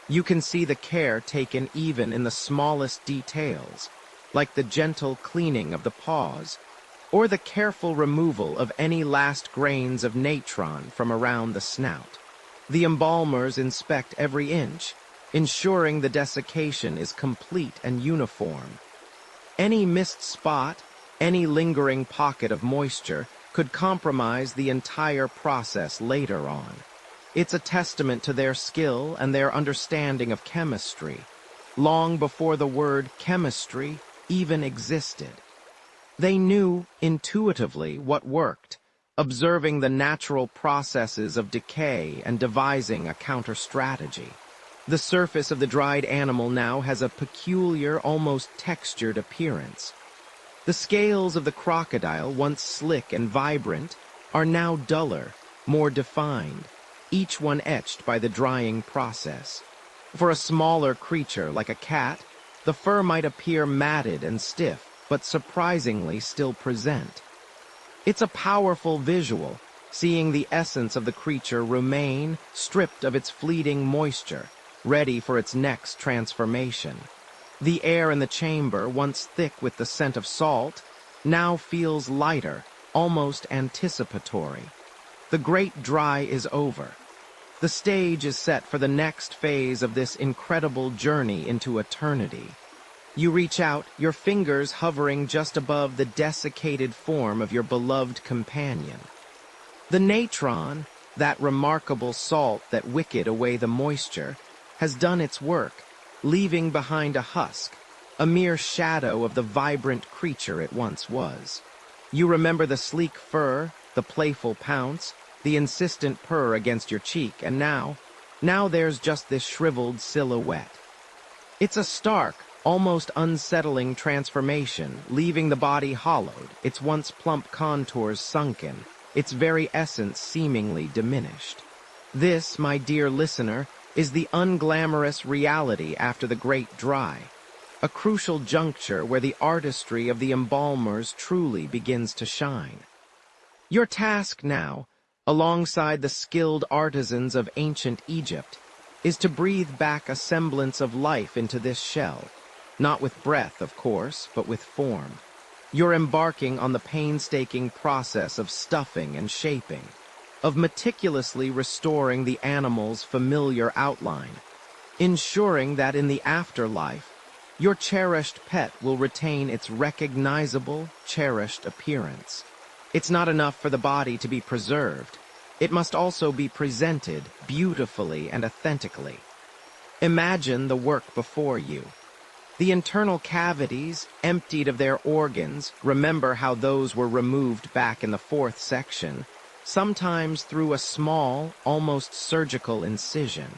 You can see the care taken even in the smallest details, like the gentle cleaning of the paws, or the careful removal of any last grains of natron from around the snout. The embalmers inspect every inch, ensuring the desiccation is complete and uniform. Any missed spot, any lingering pocket of moisture, could compromise the entire process later on. It's a testament to their skill and their understanding of chemistry, long before the word chemistry even existed. They knew intuitively what worked, observing the natural processes of decay and devising a counter-strategy. The surface of the dried animal now has a peculiar, almost textured appearance. The scales of the crocodile, once slick and vibrant, are now duller, more defined, each one etched by the drying process. For a smaller creature like a cat, the fur might appear matted and stiff, but surprisingly still present. It's a powerful visual, seeing the essence of the creature remain, stripped of its fleeting moisture, ready for its next transformation. The air in the chamber, once thick with the scent of salt, now feels lighter, almost anticipatory. The great dry is over. The stage is set for the next phase of this incredible journey into eternity. You reach out, your fingers hovering just above the desiccated form of your beloved companion. The natron, that remarkable salt that wicked away the moisture, has done its work, leaving behind a husk, a mere shadow of the vibrant creature it once was. You remember the sleek fur, the playful pounce, the insistent purr against your cheek, and now there's just this shriveled silhouette. It's a stark, almost unsettling transformation, leaving the body hollowed, its once plump contours sunken, its very essence seemingly diminished. This, my dear listener, is the unglamorous reality after the great dry, a crucial juncture where the artistry of the embalmers truly begins to shine. Your task now, alongside the skilled artisans of ancient Egypt, is to breathe back a semblance of life into this shell, not with breath, of course, but with form. You're embarking on the painstaking process of stuffing and shaping, of meticulously restoring the animal's familiar outline, ensuring that in the afterlife, your cherished pet will retain its recognizable, cherished appearance. It's not enough for the body to be preserved. It must also be presented beautifully and authentically. Imagine the work before you. The internal cavities, emptied of their organs, remember how those were removed back in the fourth section, sometimes through a small, almost surgical incision.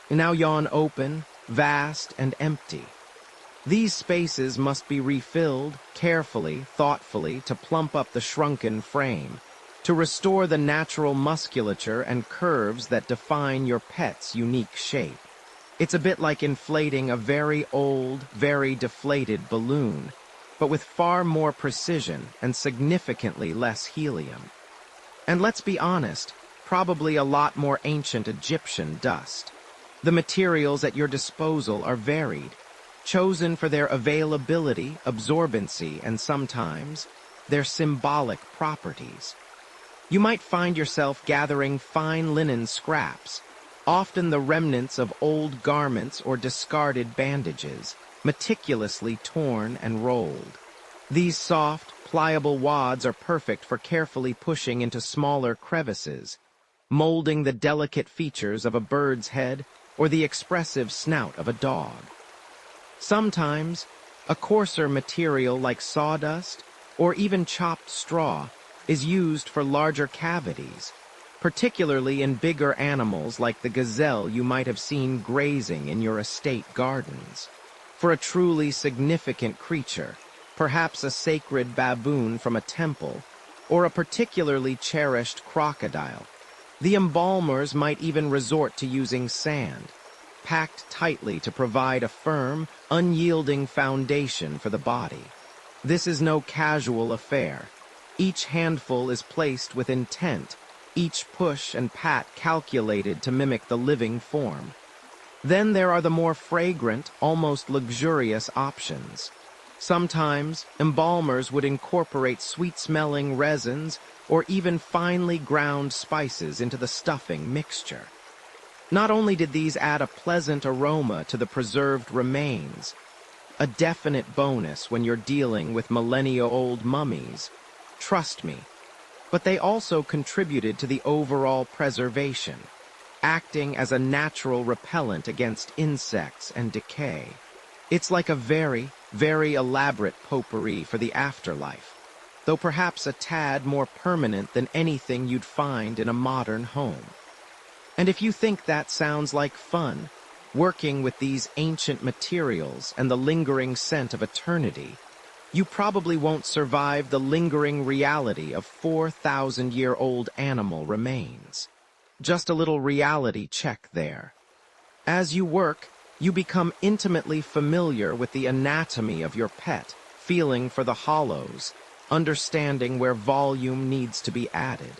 Now yawn open, vast and empty. These spaces must be refilled, carefully, thoughtfully, to plump up the shrunken frame, to restore the natural musculature and curves that define your pet's unique shape. It's a bit like inflating a very old, very deflated balloon, but with far more precision and significantly less helium. And let's be honest, probably a lot more ancient Egyptian dust. The materials at your disposal are varied, chosen for their availability, absorbency, and sometimes their symbolic properties. You might find yourself gathering fine linen scraps, often the remnants of old garments or discarded bandages, meticulously torn and rolled. These soft, pliable wads are perfect for carefully pushing into smaller crevices, molding the delicate features of a bird's head or the expressive snout of a dog. Sometimes, a coarser material like sawdust, or even chopped straw, is used for larger cavities, particularly in bigger animals like the gazelle you might have seen grazing in your estate gardens. For a truly significant creature, perhaps a sacred baboon from a temple, or a particularly cherished crocodile, the embalmers might even resort to using sand, packed tightly to provide a firm, unyielding foundation for the body. This is no casual affair. Each handful is placed with intent, each push and pat calculated to mimic the living form. Then there are the more fragrant, almost luxurious options. Sometimes, embalmers would incorporate sweet-smelling resins or even finely ground spices into the stuffing mixture. Not only did these add a pleasant aroma to the preserved remains, a definite bonus when you're dealing with millennia-old mummies, trust me, but they also contributed to the overall preservation, acting as a natural repellent against insects and decay. It's like a very, very elaborate potpourri for the afterlife, though perhaps a tad more permanent than anything you'd find in a modern home. And if you think that sounds like fun, working with these ancient materials and the lingering scent of eternity, you probably won't survive the lingering reality of 4,000-year-old animal remains. Just a little reality check there. As you work, you become intimately familiar with the anatomy of your pet, feeling for the hollows, understanding where volume needs to be added.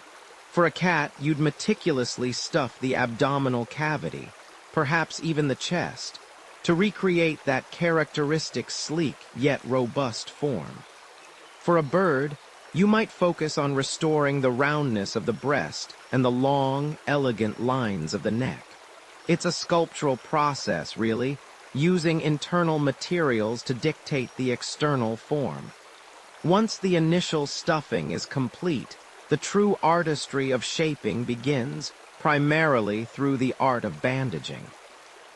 For a cat, you'd meticulously stuff the abdominal cavity, perhaps even the chest, to recreate that characteristic sleek yet robust form. For a bird, you might focus on restoring the roundness of the breast and the long, elegant lines of the neck. It's a sculptural process, really, using internal materials to dictate the external form. Once the initial stuffing is complete, the true artistry of shaping begins, primarily through the art of bandaging.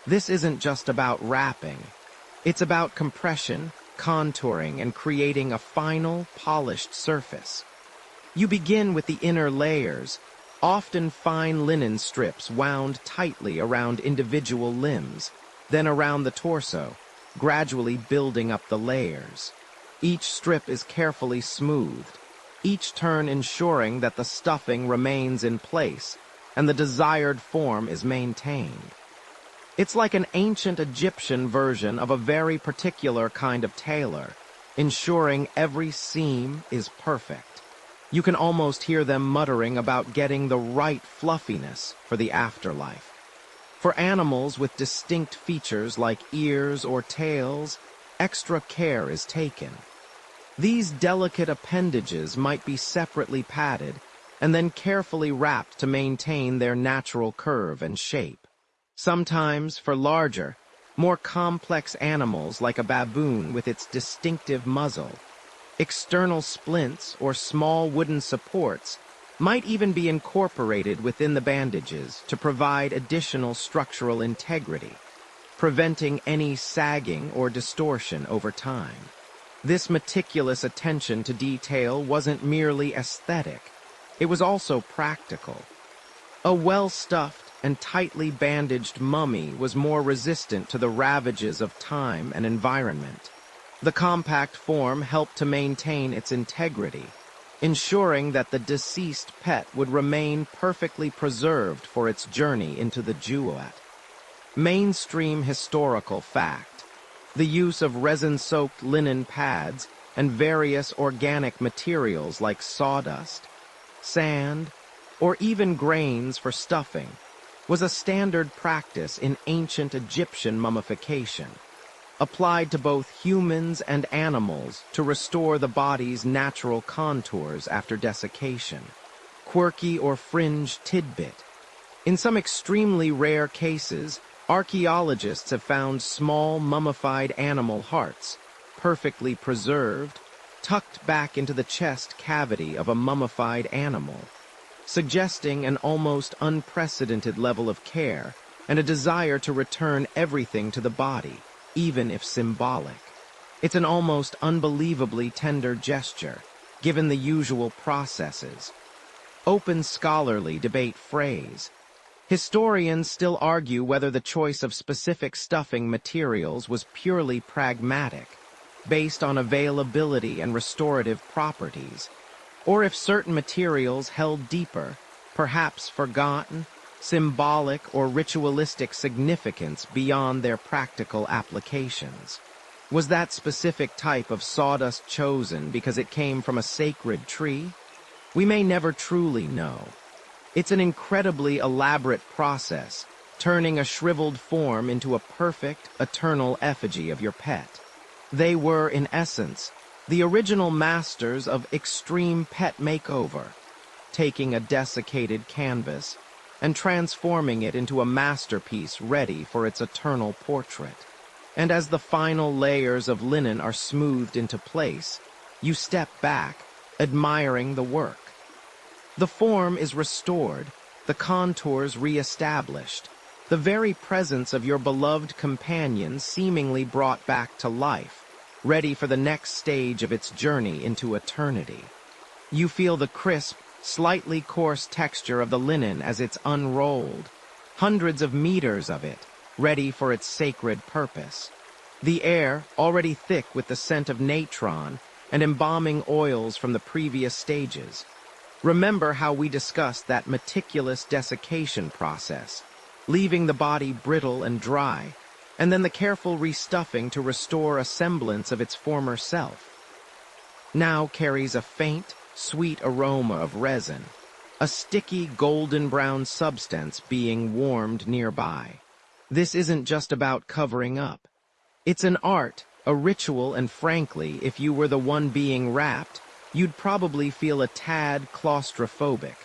This isn't just about wrapping. It's about compression, contouring, and creating a final, polished surface. You begin with the inner layers, often fine linen strips wound tightly around individual limbs, then around the torso, gradually building up the layers. Each strip is carefully smoothed, each turn ensuring that the stuffing remains in place and the desired form is maintained. It's like an ancient Egyptian version of a very particular kind of tailor, ensuring every seam is perfect. You can almost hear them muttering about getting the right fluffiness for the afterlife. For animals with distinct features like ears or tails, extra care is taken. These delicate appendages might be separately padded and then carefully wrapped to maintain their natural curve and shape. Sometimes, for larger, more complex animals like a baboon with its distinctive muzzle, external splints or small wooden supports might even be incorporated within the bandages to provide additional structural integrity, preventing any sagging or distortion over time. This meticulous attention to detail wasn't merely aesthetic, it was also practical. A well-stuffed and tightly bandaged mummy was more resistant to the ravages of time and environment. The compact form helped to maintain its integrity, ensuring that the deceased pet would remain perfectly preserved for its journey into the Jewett. Mainstream historical fact: the use of resin-soaked linen pads and various organic materials like sawdust, sand, or even grains for stuffing was a standard practice in ancient Egyptian mummification, applied to both humans and animals to restore the body's natural contours after desiccation. Quirky or fringe tidbit: in some extremely rare cases, archaeologists have found small mummified animal hearts, perfectly preserved, tucked back into the chest cavity of a mummified animal, suggesting an almost unprecedented level of care and a desire to return everything to the body, even if symbolic. It's an almost unbelievably tender gesture, given the usual processes. Open scholarly debate phrase. Historians still argue whether the choice of specific stuffing materials was purely pragmatic, based on availability and restorative properties, or if certain materials held deeper, perhaps forgotten, symbolic or ritualistic significance beyond their practical applications. Was that specific type of sawdust chosen because it came from a sacred tree? We may never truly know. It's an incredibly elaborate process, turning a shriveled form into a perfect, eternal effigy of your pet. They were, in essence, the original masters of extreme pet makeover, taking a desiccated canvas and transforming it into a masterpiece ready for its eternal portrait. And as the final layers of linen are smoothed into place, you step back, admiring the work. The form is restored, the contours re-established, the very presence of your beloved companion seemingly brought back to life, ready for the next stage of its journey into eternity. You feel the crisp, slightly coarse texture of the linen as it's unrolled, hundreds of meters of it, ready for its sacred purpose. The air, already thick with the scent of natron and embalming oils from the previous stages. Remember how we discussed that meticulous desiccation process, leaving the body brittle and dry, and then the careful restuffing to restore a semblance of its former self. Now carries a faint, sweet aroma of resin, a sticky golden-brown substance being warmed nearby. This isn't just about covering up. It's an art, a ritual, and frankly, if you were the one being wrapped, you'd probably feel a tad claustrophobic,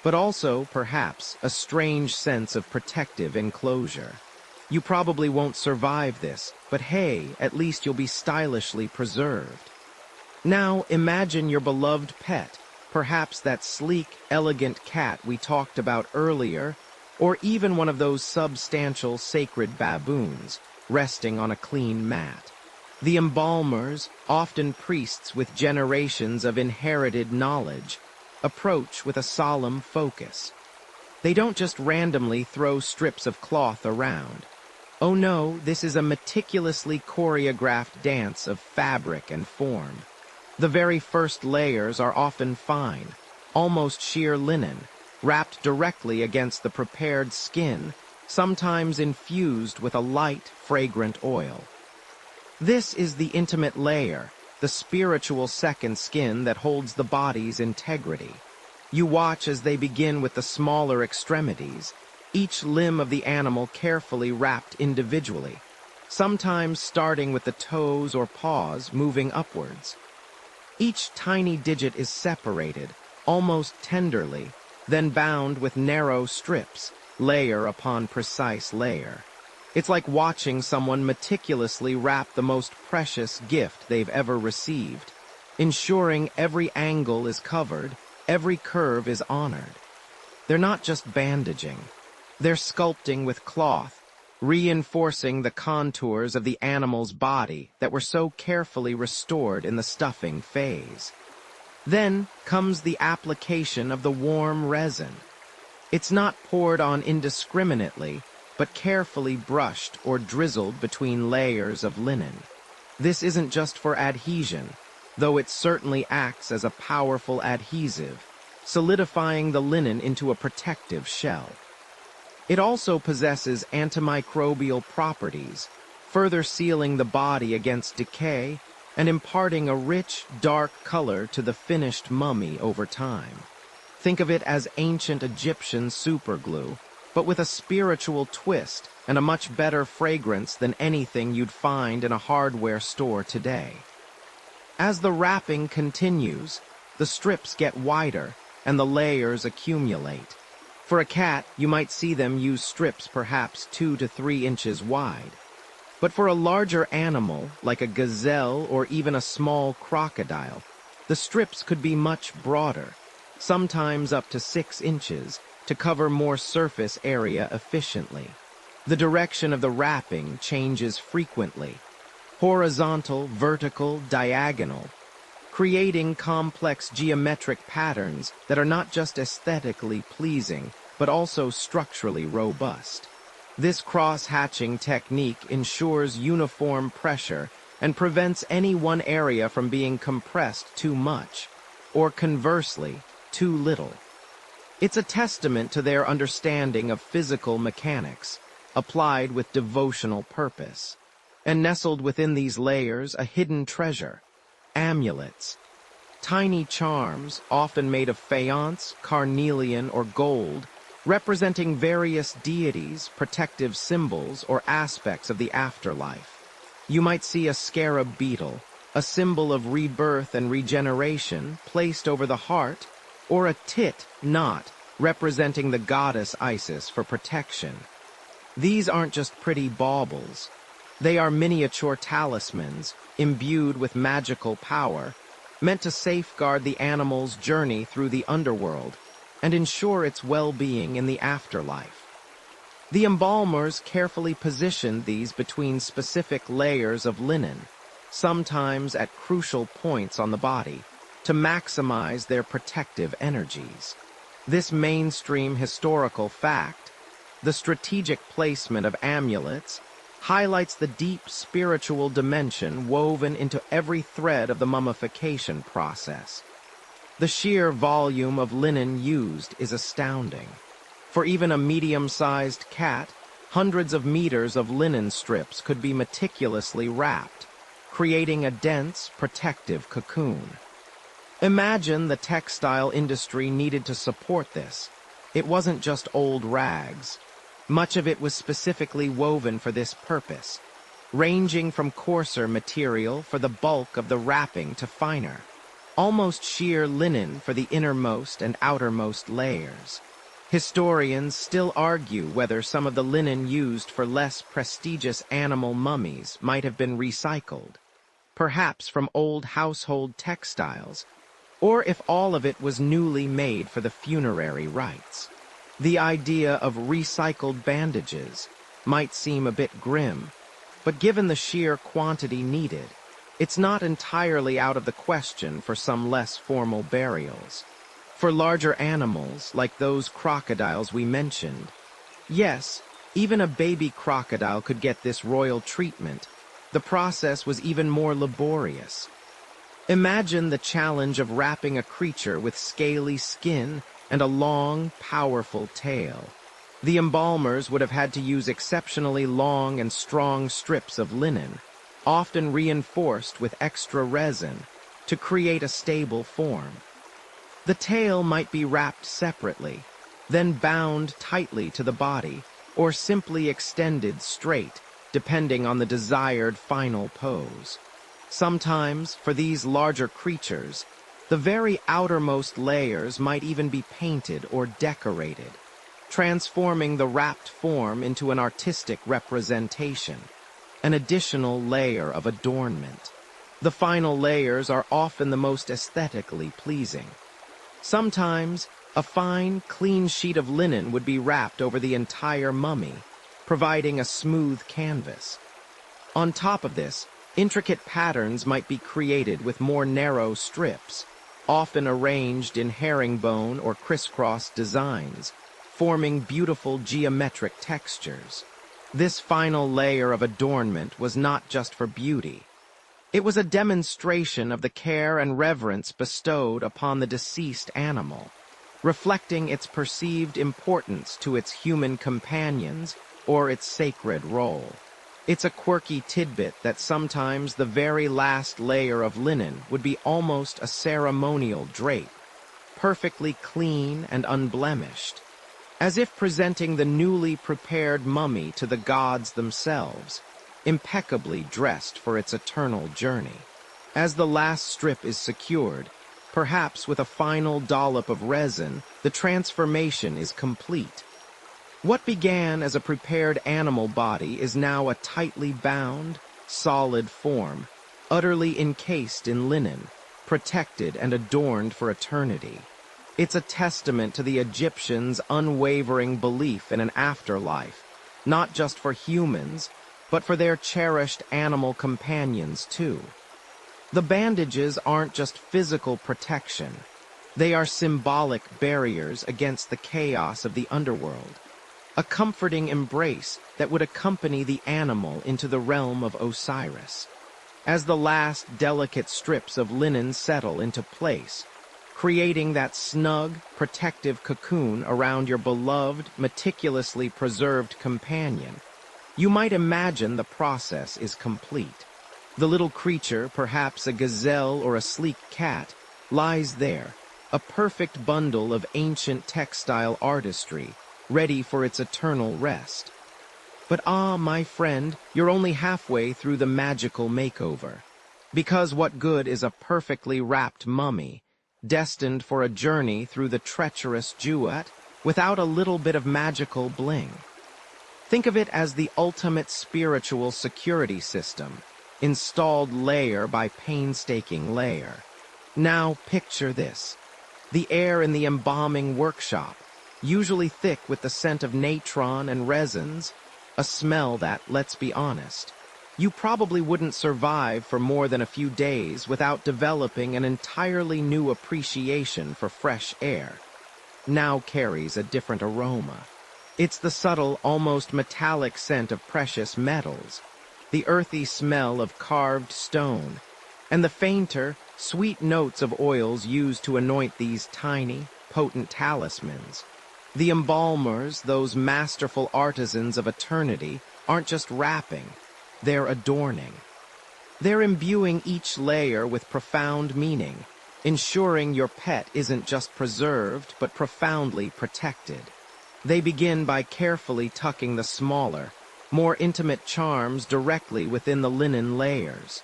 but also, perhaps, a strange sense of protective enclosure. You probably won't survive this, but hey, at least you'll be stylishly preserved. Now imagine your beloved pet, perhaps that sleek, elegant cat we talked about earlier, or even one of those substantial sacred baboons, resting on a clean mat. The embalmers, often priests with generations of inherited knowledge, approach with a solemn focus. They don't just randomly throw strips of cloth around. Oh no, this is a meticulously choreographed dance of fabric and form. The very first layers are often fine, almost sheer linen, wrapped directly against the prepared skin, sometimes infused with a light, fragrant oil. This is the intimate layer, the spiritual second skin that holds the body's integrity. You watch as they begin with the smaller extremities, each limb of the animal carefully wrapped individually, sometimes starting with the toes or paws moving upwards. Each tiny digit is separated, almost tenderly, then bound with narrow strips, layer upon precise layer. It's like watching someone meticulously wrap the most precious gift they've ever received, ensuring every angle is covered, every curve is honored. They're not just bandaging. They're sculpting with cloth, reinforcing the contours of the animal's body that were so carefully restored in the stuffing phase. Then comes the application of the warm resin. It's not poured on indiscriminately, but carefully brushed or drizzled between layers of linen. This isn't just for adhesion, though it certainly acts as a powerful adhesive, solidifying the linen into a protective shell. It also possesses antimicrobial properties, further sealing the body against decay and imparting a rich, dark color to the finished mummy over time. Think of it as ancient Egyptian superglue, but with a spiritual twist and a much better fragrance than anything you'd find in a hardware store today. As the wrapping continues, the strips get wider and the layers accumulate. For a cat, you might see them use strips perhaps 2 to 3 inches wide. But for a larger animal, like a gazelle or even a small crocodile, the strips could be much broader, sometimes up to 6 inches, to cover more surface area efficiently. The direction of the wrapping changes frequently. Horizontal, vertical, diagonal. creating complex geometric patterns that are not just aesthetically pleasing, but also structurally robust. This cross-hatching technique ensures uniform pressure and prevents any one area from being compressed too much, or conversely, too little. It's a testament to their understanding of physical mechanics, applied with devotional purpose. And nestled within these layers, a hidden treasure: amulets. Tiny charms, often made of faience, carnelian, or gold, representing various deities, protective symbols, or aspects of the afterlife. You might see a scarab beetle, a symbol of rebirth and regeneration, placed over the heart, or a tit knot, representing the goddess Isis for protection. These aren't just pretty baubles. They are miniature talismans, imbued with magical power, meant to safeguard the animal's journey through the underworld and ensure its well-being in the afterlife. The embalmers carefully positioned these between specific layers of linen, sometimes at crucial points on the body, to maximize their protective energies. This mainstream historical fact, the strategic placement of amulets, highlights the deep spiritual dimension woven into every thread of the mummification process. The sheer volume of linen used is astounding. For even a medium-sized cat, hundreds of meters of linen strips could be meticulously wrapped, creating a dense, protective cocoon. Imagine the textile industry needed to support this. It wasn't just old rags. Much of it was specifically woven for this purpose, ranging from coarser material for the bulk of the wrapping to finer, almost sheer linen for the innermost and outermost layers. Historians still argue whether some of the linen used for less prestigious animal mummies might have been recycled, perhaps from old household textiles, or if all of it was newly made for the funerary rites. The idea of recycled bandages might seem a bit grim, but given the sheer quantity needed, it's not entirely out of the question for some less formal burials. For larger animals, like those crocodiles we mentioned, yes, even a baby crocodile could get this royal treatment. The process was even more laborious. Imagine the challenge of wrapping a creature with scaly skin and a long, powerful tail. The embalmers would have had to use exceptionally long and strong strips of linen, often reinforced with extra resin, to create a stable form. The tail might be wrapped separately, then bound tightly to the body, or simply extended straight, depending on the desired final pose. Sometimes, for these larger creatures, the very outermost layers might even be painted or decorated, transforming the wrapped form into an artistic representation, an additional layer of adornment. The final layers are often the most aesthetically pleasing. Sometimes, a fine, clean sheet of linen would be wrapped over the entire mummy, providing a smooth canvas. On top of this, intricate patterns might be created with more narrow strips, often arranged in herringbone or crisscross designs, forming beautiful geometric textures. This final layer of adornment was not just for beauty. It was a demonstration of the care and reverence bestowed upon the deceased animal, reflecting its perceived importance to its human companions or its sacred role. It's a quirky tidbit that sometimes the very last layer of linen would be almost a ceremonial drape, perfectly clean and unblemished, as if presenting the newly prepared mummy to the gods themselves, impeccably dressed for its eternal journey. As the last strip is secured, perhaps with a final dollop of resin, the transformation is complete. What began as a prepared animal body is now a tightly bound, solid form, utterly encased in linen, protected and adorned for eternity. It's a testament to the Egyptians' unwavering belief in an afterlife, not just for humans, but for their cherished animal companions too. The bandages aren't just physical protection. They are symbolic barriers against the chaos of the underworld. A comforting embrace that would accompany the animal into the realm of Osiris. As the last delicate strips of linen settle into place, creating that snug, protective cocoon around your beloved, meticulously preserved companion, you might imagine the process is complete. The little creature, perhaps a gazelle or a sleek cat, lies there, a perfect bundle of ancient textile artistry, ready for its eternal rest. But my friend, you're only halfway through the magical makeover. Because what good is a perfectly wrapped mummy, destined for a journey through the treacherous Jewett, without a little bit of magical bling? Think of it as the ultimate spiritual security system, installed layer by painstaking layer. Now picture this. The air in the embalming workshop, usually thick with the scent of natron and resins, a smell that, let's be honest, you probably wouldn't survive for more than a few days without developing an entirely new appreciation for fresh air, now carries a different aroma. It's the subtle, almost metallic scent of precious metals, the earthy smell of carved stone, and the fainter, sweet notes of oils used to anoint these tiny, potent talismans. The embalmers, those masterful artisans of eternity, aren't just wrapping, they're adorning. They're imbuing each layer with profound meaning, ensuring your pet isn't just preserved, but profoundly protected. They begin by carefully tucking the smaller, more intimate charms directly within the linen layers.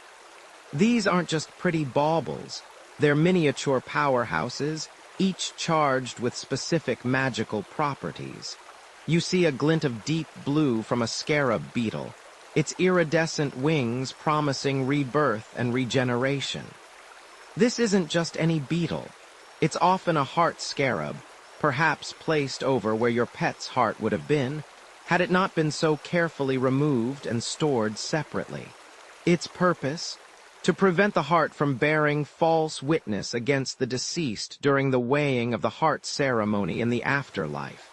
These aren't just pretty baubles, they're miniature powerhouses, each charged with specific magical properties. You see a glint of deep blue from a scarab beetle, its iridescent wings promising rebirth and regeneration. This isn't just any beetle. It's often a heart scarab, perhaps placed over where your pet's heart would have been, had it not been so carefully removed and stored separately. Its purpose? To prevent the heart from bearing false witness against the deceased during the weighing of the heart ceremony in the afterlife.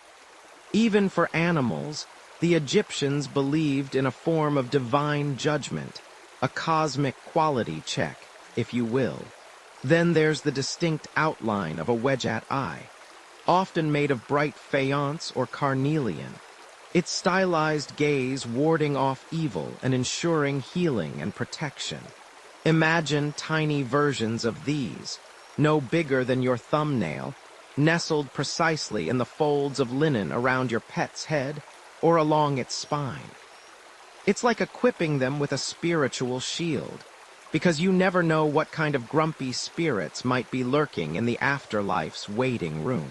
Even for animals, the Egyptians believed in a form of divine judgment, a cosmic quality check, if you will. Then there's the distinct outline of a wedge-at eye, often made of bright faience or carnelian, its stylized gaze warding off evil and ensuring healing and protection. Imagine tiny versions of these, no bigger than your thumbnail, nestled precisely in the folds of linen around your pet's head or along its spine. It's like equipping them with a spiritual shield, because you never know what kind of grumpy spirits might be lurking in the afterlife's waiting room.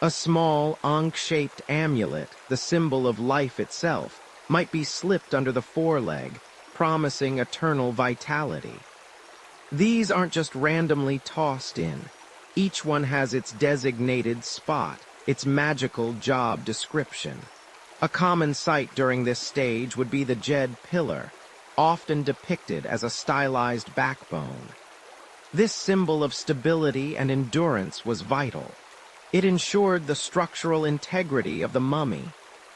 A small, ankh-shaped amulet, the symbol of life itself, might be slipped under the foreleg, promising eternal vitality. These aren't just randomly tossed in. Each one has its designated spot, its magical job description. A common sight during this stage would be the Jed pillar, often depicted as a stylized backbone. This symbol of stability and endurance was vital. It ensured the structural integrity of the mummy.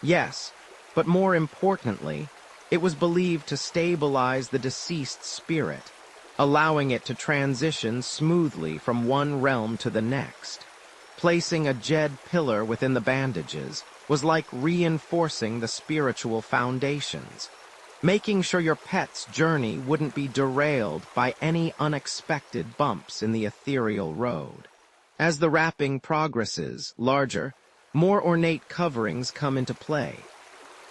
Yes, but more importantly, it was believed to stabilize the deceased's spirit, allowing it to transition smoothly from one realm to the next. Placing a Jed pillar within the bandages was like reinforcing the spiritual foundations, making sure your pet's journey wouldn't be derailed by any unexpected bumps in the ethereal road. As the wrapping progresses, larger, more ornate coverings come into play.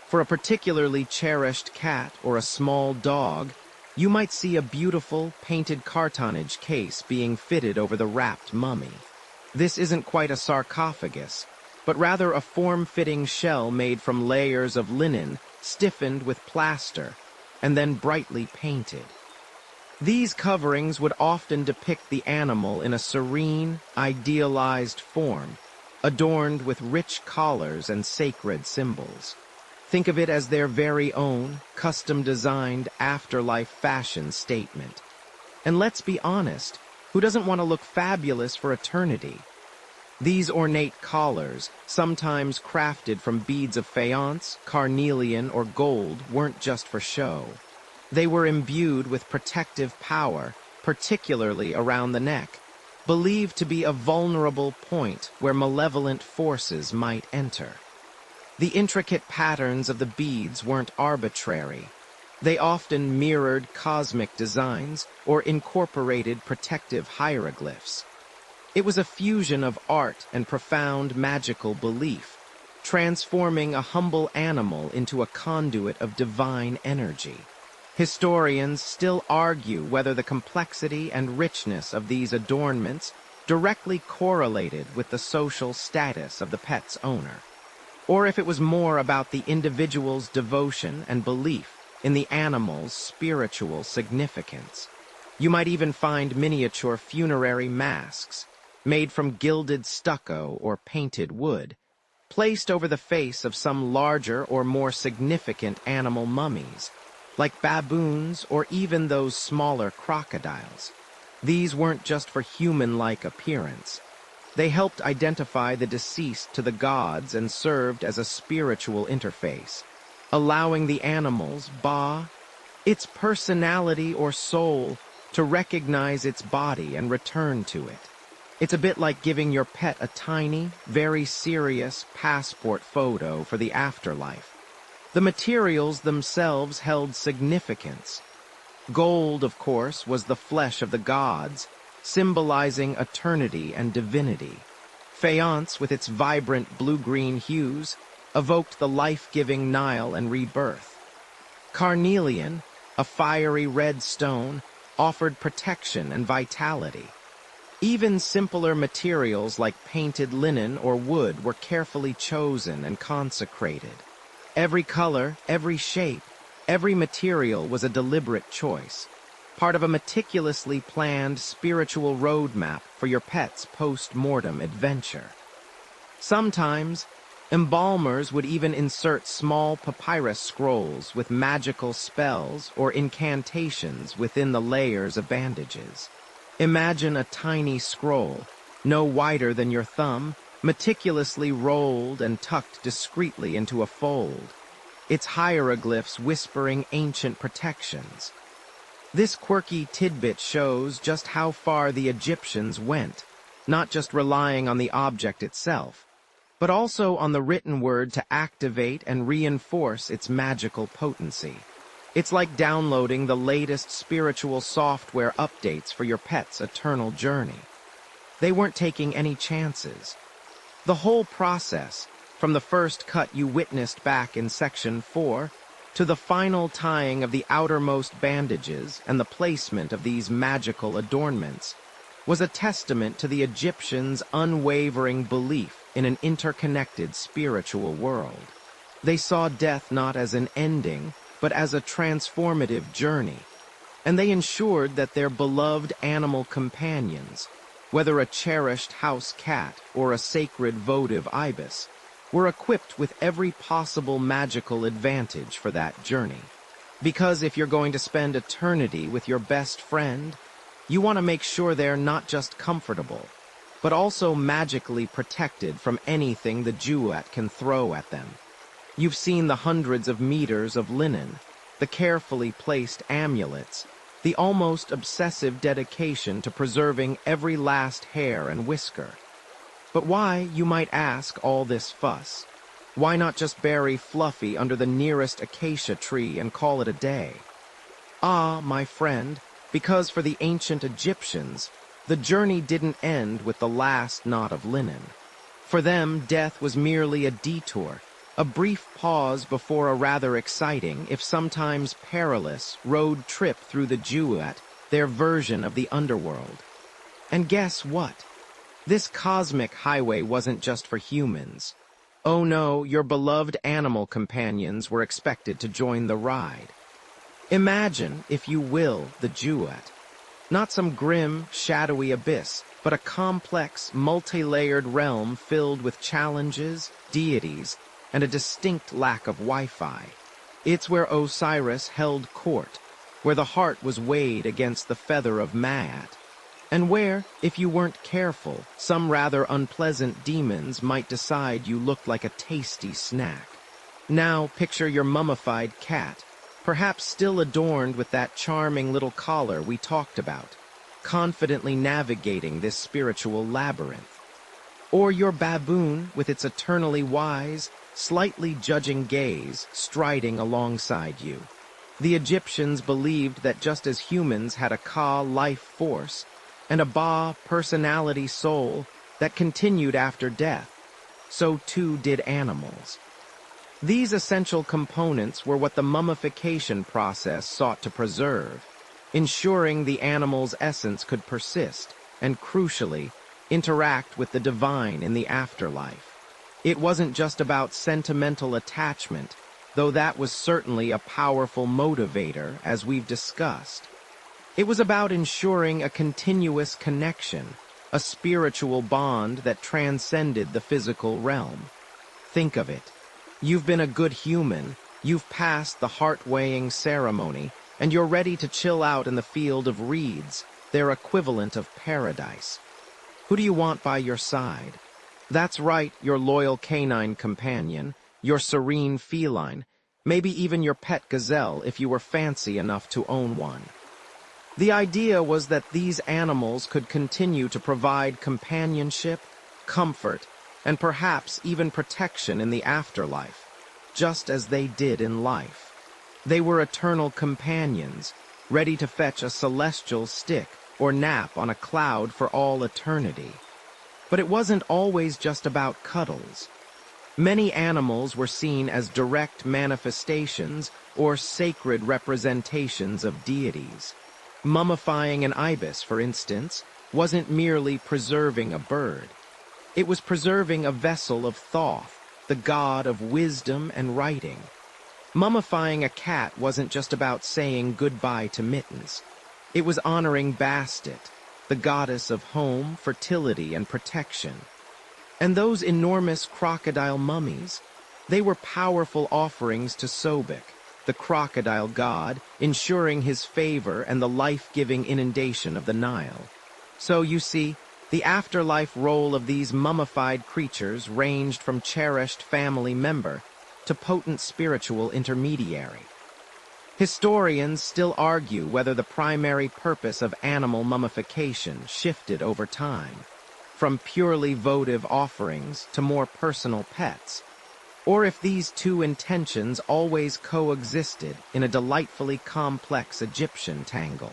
For a particularly cherished cat or a small dog, you might see a beautiful, painted cartonnage case being fitted over the wrapped mummy. This isn't quite a sarcophagus, but rather a form-fitting shell made from layers of linen stiffened with plaster and then brightly painted. These coverings would often depict the animal in a serene, idealized form, adorned with rich collars and sacred symbols. Think of it as their very own, custom-designed afterlife fashion statement. And let's be honest, who doesn't want to look fabulous for eternity? These ornate collars, sometimes crafted from beads of faience, carnelian, or gold, weren't just for show. They were imbued with protective power, particularly around the neck, believed to be a vulnerable point where malevolent forces might enter. The intricate patterns of the beads weren't arbitrary. They often mirrored cosmic designs or incorporated protective hieroglyphs. It was a fusion of art and profound magical belief, transforming a humble animal into a conduit of divine energy. Historians still argue whether the complexity and richness of these adornments directly correlated with the social status of the pet's owner, or if it was more about the individual's devotion and belief in the animal's spiritual significance. You might even find miniature funerary masks, made from gilded stucco or painted wood, placed over the face of some larger or more significant animal mummies, like baboons or even those smaller crocodiles. These weren't just for human-like appearance. They helped identify the deceased to the gods and served as a spiritual interface, allowing the animal's its personality or soul, to recognize its body and return to it. It's a bit like giving your pet a tiny, very serious passport photo for the afterlife. The materials themselves held significance. Gold, of course, was the flesh of the gods, symbolizing eternity and divinity. Faience, with its vibrant blue-green hues, evoked the life-giving Nile and rebirth. Carnelian, a fiery red stone, offered protection and vitality. Even simpler materials like painted linen or wood were carefully chosen and consecrated. Every color, every shape, every material was a deliberate choice, part of a meticulously planned spiritual roadmap for your pet's post-mortem adventure. Sometimes, embalmers would even insert small papyrus scrolls with magical spells or incantations within the layers of bandages. Imagine a tiny scroll, no wider than your thumb, meticulously rolled and tucked discreetly into a fold, its hieroglyphs whispering ancient protections. This quirky tidbit shows just how far the Egyptians went, not just relying on the object itself, but also on the written word to activate and reinforce its magical potency. It's like downloading the latest spiritual software updates for your pet's eternal journey. They weren't taking any chances. The whole process, from the first cut you witnessed back in Section 4, to the final tying of the outermost bandages and the placement of these magical adornments, was a testament to the Egyptians' unwavering belief in an interconnected spiritual world. They saw death not as an ending, but as a transformative journey, and they ensured that their beloved animal companions, whether a cherished house cat or a sacred votive ibis, were equipped with every possible magical advantage for that journey. Because if you're going to spend eternity with your best friend, you want to make sure they're not just comfortable, but also magically protected from anything the Jewett can throw at them. You've seen the hundreds of meters of linen, the carefully placed amulets, the almost obsessive dedication to preserving every last hair and whisker. But why, you might ask, all this fuss? Why not just bury Fluffy under the nearest acacia tree and call it a day? Ah, my friend, because for the ancient Egyptians, the journey didn't end with the last knot of linen. For them, death was merely a detour, a brief pause before a rather exciting, if sometimes perilous, road trip through the Jewett, their version of the underworld. And guess what? This cosmic highway wasn't just for humans. Oh no, your beloved animal companions were expected to join the ride. Imagine, if you will, the Jewett. Not some grim, shadowy abyss, but a complex, multi-layered realm filled with challenges, deities, and a distinct lack of Wi-Fi. It's where Osiris held court, where the heart was weighed against the feather of Maat, and where, if you weren't careful, some rather unpleasant demons might decide you looked like a tasty snack. Now picture your mummified cat, perhaps still adorned with that charming little collar we talked about, confidently navigating this spiritual labyrinth. Or your baboon with its eternally wise, slightly judging gaze striding alongside you. The Egyptians believed that just as humans had a Ka life force and a Ba personality soul that continued after death, so too did animals. These essential components were what the mummification process sought to preserve, ensuring the animal's essence could persist and, crucially, interact with the divine in the afterlife. It wasn't just about sentimental attachment, though that was certainly a powerful motivator, as we've discussed. It was about ensuring a continuous connection, a spiritual bond that transcended the physical realm. Think of it. You've been a good human, you've passed the heart-weighing ceremony, and you're ready to chill out in the field of reeds, their equivalent of paradise. Who do you want by your side? That's right, your loyal canine companion, your serene feline, maybe even your pet gazelle if you were fancy enough to own one. The idea was that these animals could continue to provide companionship, comfort, and perhaps even protection in the afterlife, just as they did in life. They were eternal companions, ready to fetch a celestial stick or nap on a cloud for all eternity. But it wasn't always just about cuddles. Many animals were seen as direct manifestations or sacred representations of deities. Mummifying an ibis, for instance, wasn't merely preserving a bird. It was preserving a vessel of Thoth, the god of wisdom and writing. Mummifying a cat wasn't just about saying goodbye to Mittens. It was honoring Bastet, the goddess of home, fertility, and protection. And those enormous crocodile mummies, they were powerful offerings to Sobek, the crocodile god, ensuring his favor and the life-giving inundation of the Nile. So, you see, the afterlife role of these mummified creatures ranged from cherished family member to potent spiritual intermediary. Historians still argue whether the primary purpose of animal mummification shifted over time, from purely votive offerings to more personal pets, or if these two intentions always coexisted in a delightfully complex Egyptian tangle.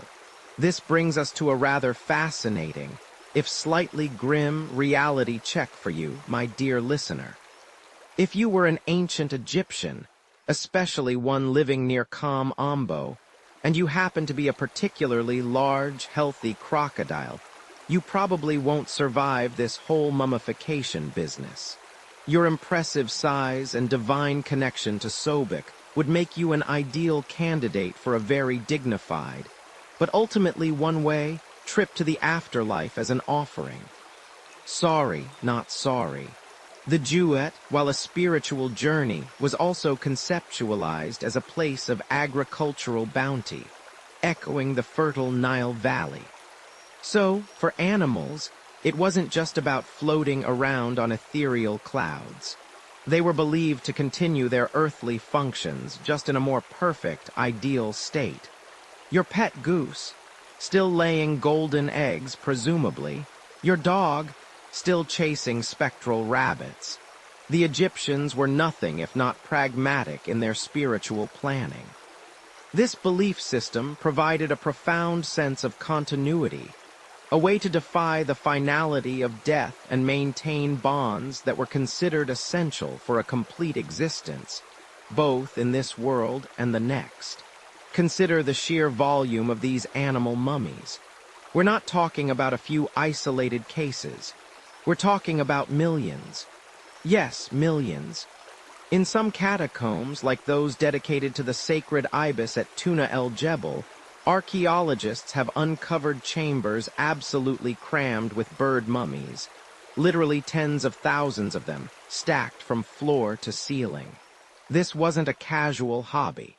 This brings us to a rather fascinating, if slightly grim, reality check for you, my dear listener. If you were an ancient Egyptian, especially one living near Kam Ombo, and you happen to be a particularly large, healthy crocodile, you probably won't survive this whole mummification business. Your impressive size and divine connection to Sobek would make you an ideal candidate for a very dignified, but ultimately one-way, trip to the afterlife as an offering. Sorry, not sorry. The duet, while a spiritual journey, was also conceptualized as a place of agricultural bounty, echoing the fertile Nile Valley. So, for animals, it wasn't just about floating around on ethereal clouds. They were believed to continue their earthly functions, just in a more perfect, ideal state. Your pet goose, still laying golden eggs, presumably. Your dog, still chasing spectral rabbits. The Egyptians were nothing if not pragmatic in their spiritual planning. This belief system provided a profound sense of continuity, a way to defy the finality of death and maintain bonds that were considered essential for a complete existence, both in this world and the next. Consider the sheer volume of these animal mummies. We're not talking about a few isolated cases. We're talking about millions. Yes, millions. In some catacombs, like those dedicated to the sacred ibis at Tuna el Jebel, archaeologists have uncovered chambers absolutely crammed with bird mummies, literally tens of thousands of them, stacked from floor to ceiling. This wasn't a casual hobby.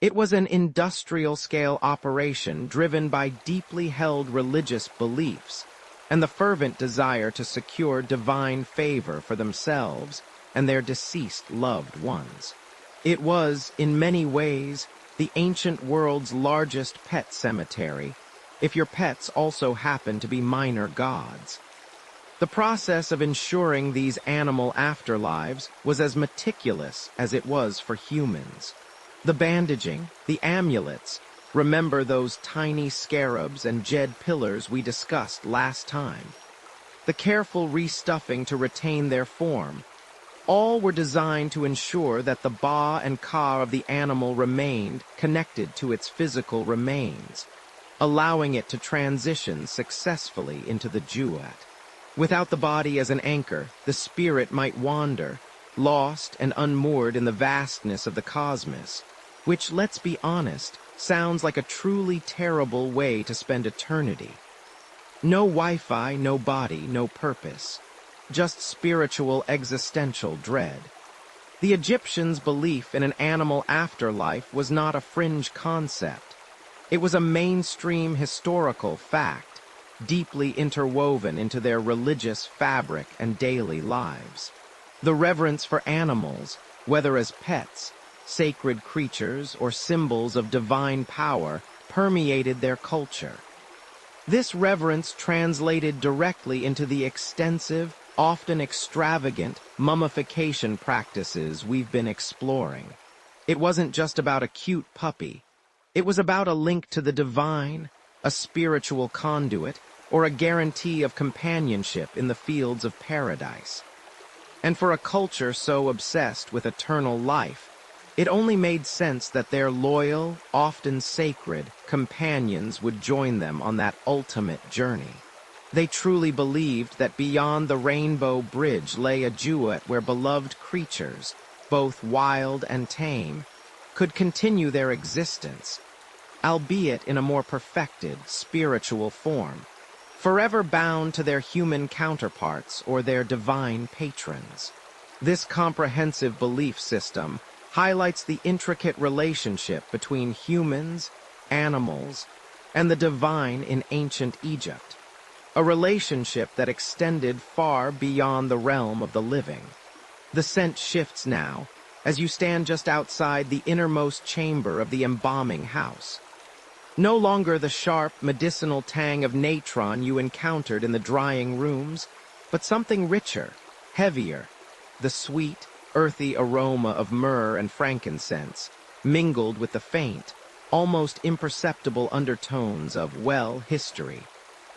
It was an industrial-scale operation driven by deeply held religious beliefs and the fervent desire to secure divine favor for themselves and their deceased loved ones. It was, in many ways, the ancient world's largest pet cemetery, if your pets also happen to be minor gods. The process of ensuring these animal afterlives was as meticulous as it was for humans. The bandaging, the amulets, remember those tiny scarabs and jade pillars we discussed last time. The careful restuffing to retain their form. All were designed to ensure that the ba and ka of the animal remained connected to its physical remains, allowing it to transition successfully into the duat. Without the body as an anchor, the spirit might wander, lost and unmoored in the vastness of the cosmos, which, let's be honest, sounds like a truly terrible way to spend eternity. No Wi-Fi, no body, no purpose. Just spiritual existential dread. The Egyptians' belief in an animal afterlife was not a fringe concept. It was a mainstream historical fact, deeply interwoven into their religious fabric and daily lives. The reverence for animals, whether as pets, sacred creatures, or symbols of divine power, permeated their culture. This reverence translated directly into the extensive, often extravagant, mummification practices we've been exploring. It wasn't just about a cute puppy. It was about a link to the divine, a spiritual conduit, or a guarantee of companionship in the fields of paradise. And for a culture so obsessed with eternal life, it only made sense that their loyal, often sacred, companions would join them on that ultimate journey. They truly believed that beyond the rainbow bridge lay a duat where beloved creatures, both wild and tame, could continue their existence, albeit in a more perfected, spiritual form, forever bound to their human counterparts or their divine patrons. This comprehensive belief system highlights the intricate relationship between humans, animals, and the divine in ancient Egypt, a relationship that extended far beyond the realm of the living. The scent shifts now, as you stand just outside the innermost chamber of the embalming house. No longer the sharp, medicinal tang of natron you encountered in the drying rooms, but something richer, heavier, the sweet, earthy aroma of myrrh and frankincense, mingled with the faint, almost imperceptible undertones of, well, history.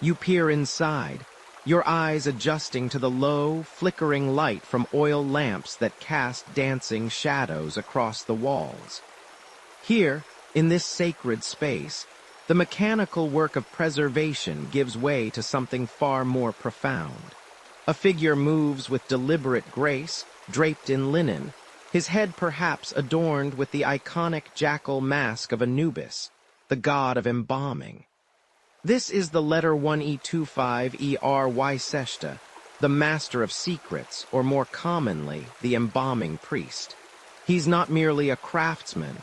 You peer inside, your eyes adjusting to the low, flickering light from oil lamps that cast dancing shadows across the walls. Here, in this sacred space, the mechanical work of preservation gives way to something far more profound. A figure moves with deliberate grace, draped in linen, his head perhaps adorned with the iconic jackal mask of Anubis, the god of embalming. This is the letter 1E25ER Seshta, the master of secrets, or more commonly, the embalming priest. He's not merely a craftsman,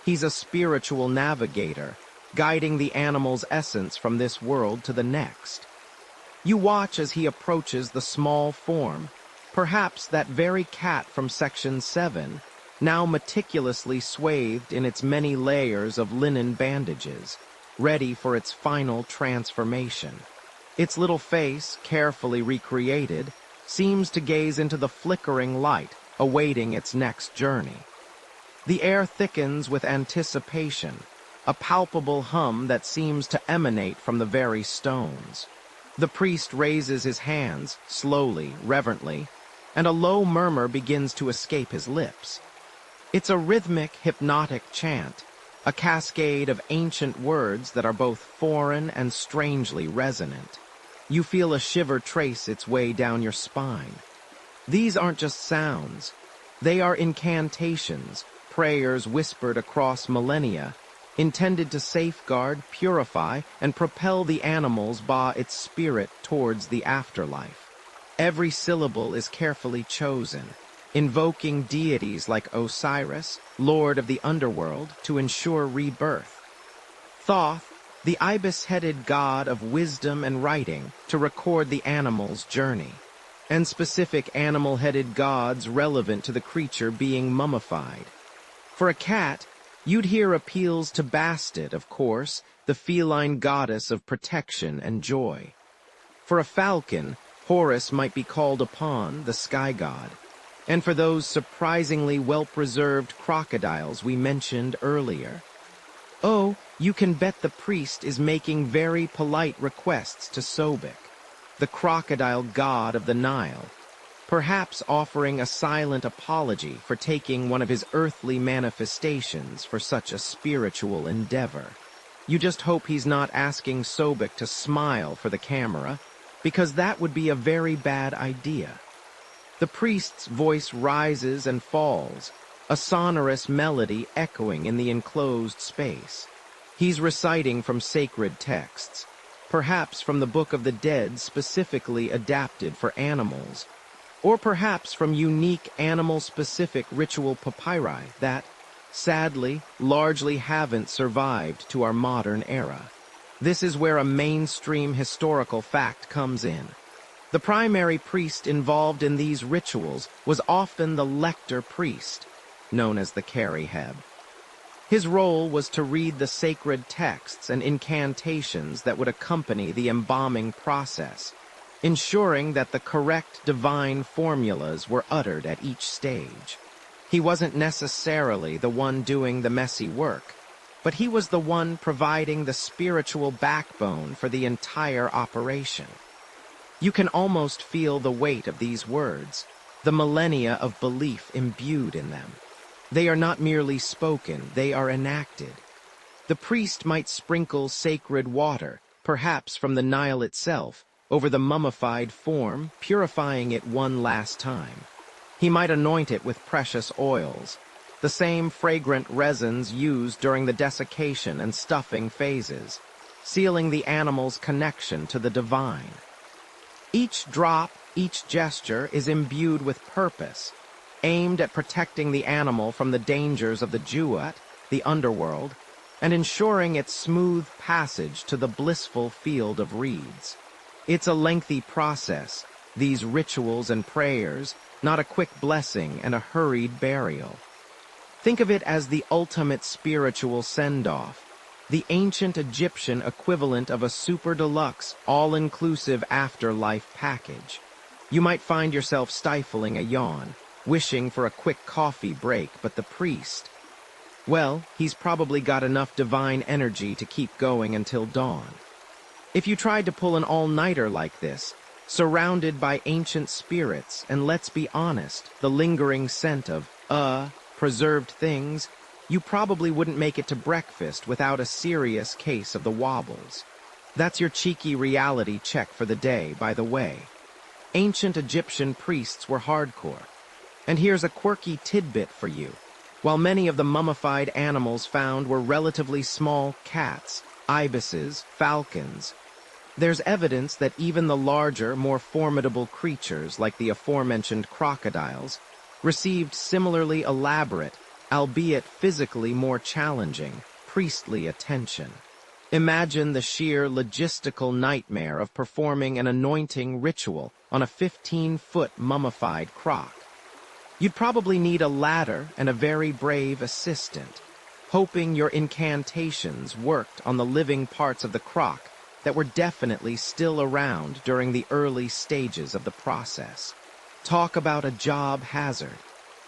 he's a spiritual navigator, guiding the animal's essence from this world to the next. You watch as he approaches the small form, perhaps that very cat from Section 7, now meticulously swathed in its many layers of linen bandages, ready for its final transformation. Its little face, carefully recreated, seems to gaze into the flickering light, awaiting its next journey. The air thickens with anticipation, a palpable hum that seems to emanate from the very stones. The priest raises his hands, slowly, reverently, and a low murmur begins to escape his lips. It's a rhythmic, hypnotic chant, a cascade of ancient words that are both foreign and strangely resonant. You feel a shiver trace its way down your spine. These aren't just sounds. They are incantations, prayers whispered across millennia, intended to safeguard, purify, and propel the animals by its spirit towards the afterlife. Every syllable is carefully chosen, invoking deities like Osiris, lord of the underworld, to ensure rebirth. Thoth, the ibis-headed god of wisdom and writing, to record the animal's journey, and specific animal-headed gods relevant to the creature being mummified. For a cat, you'd hear appeals to Bastet, of course, the feline goddess of protection and joy. For a falcon, Horus might be called upon, the sky god. And for those surprisingly well-preserved crocodiles we mentioned earlier. Oh, you can bet the priest is making very polite requests to Sobek, the crocodile god of the Nile, perhaps offering a silent apology for taking one of his earthly manifestations for such a spiritual endeavor. You just hope he's not asking Sobek to smile for the camera, because that would be a very bad idea. The priest's voice rises and falls, a sonorous melody echoing in the enclosed space. He's reciting from sacred texts, perhaps from the Book of the Dead specifically adapted for animals, or perhaps from unique animal-specific ritual papyri that, sadly, largely haven't survived to our modern era. This is where a mainstream historical fact comes in. The primary priest involved in these rituals was often the lector priest, known as the Cariheb. His role was to read the sacred texts and incantations that would accompany the embalming process, ensuring that the correct divine formulas were uttered at each stage. He wasn't necessarily the one doing the messy work, but he was the one providing the spiritual backbone for the entire operation. You can almost feel the weight of these words, the millennia of belief imbued in them. They are not merely spoken, they are enacted. The priest might sprinkle sacred water, perhaps from the Nile itself, over the mummified form, purifying it one last time. He might anoint it with precious oils, the same fragrant resins used during the desiccation and stuffing phases, sealing the animal's connection to the divine. Each drop, each gesture is imbued with purpose, aimed at protecting the animal from the dangers of the Juat, the underworld, and ensuring its smooth passage to the blissful field of reeds. It's a lengthy process, these rituals and prayers, not a quick blessing and a hurried burial. Think of it as the ultimate spiritual send-off, the ancient Egyptian equivalent of a super deluxe, all-inclusive afterlife package. You might find yourself stifling a yawn, wishing for a quick coffee break, but the priest, well, he's probably got enough divine energy to keep going until dawn. If you tried to pull an all-nighter like this, surrounded by ancient spirits, and let's be honest, the lingering scent of, preserved things, you probably wouldn't make it to breakfast without a serious case of the wobbles. That's your cheeky reality check for the day, by the way. Ancient Egyptian priests were hardcore. And here's a quirky tidbit for you. While many of the mummified animals found were relatively small cats, ibises, falcons, there's evidence that even the larger, more formidable creatures like the aforementioned crocodiles received similarly elaborate, albeit physically more challenging, priestly attention. Imagine the sheer logistical nightmare of performing an anointing ritual on a 15-foot mummified croc. You'd probably need a ladder and a very brave assistant, hoping your incantations worked on the living parts of the croc that were definitely still around during the early stages of the process. Talk about a job hazard.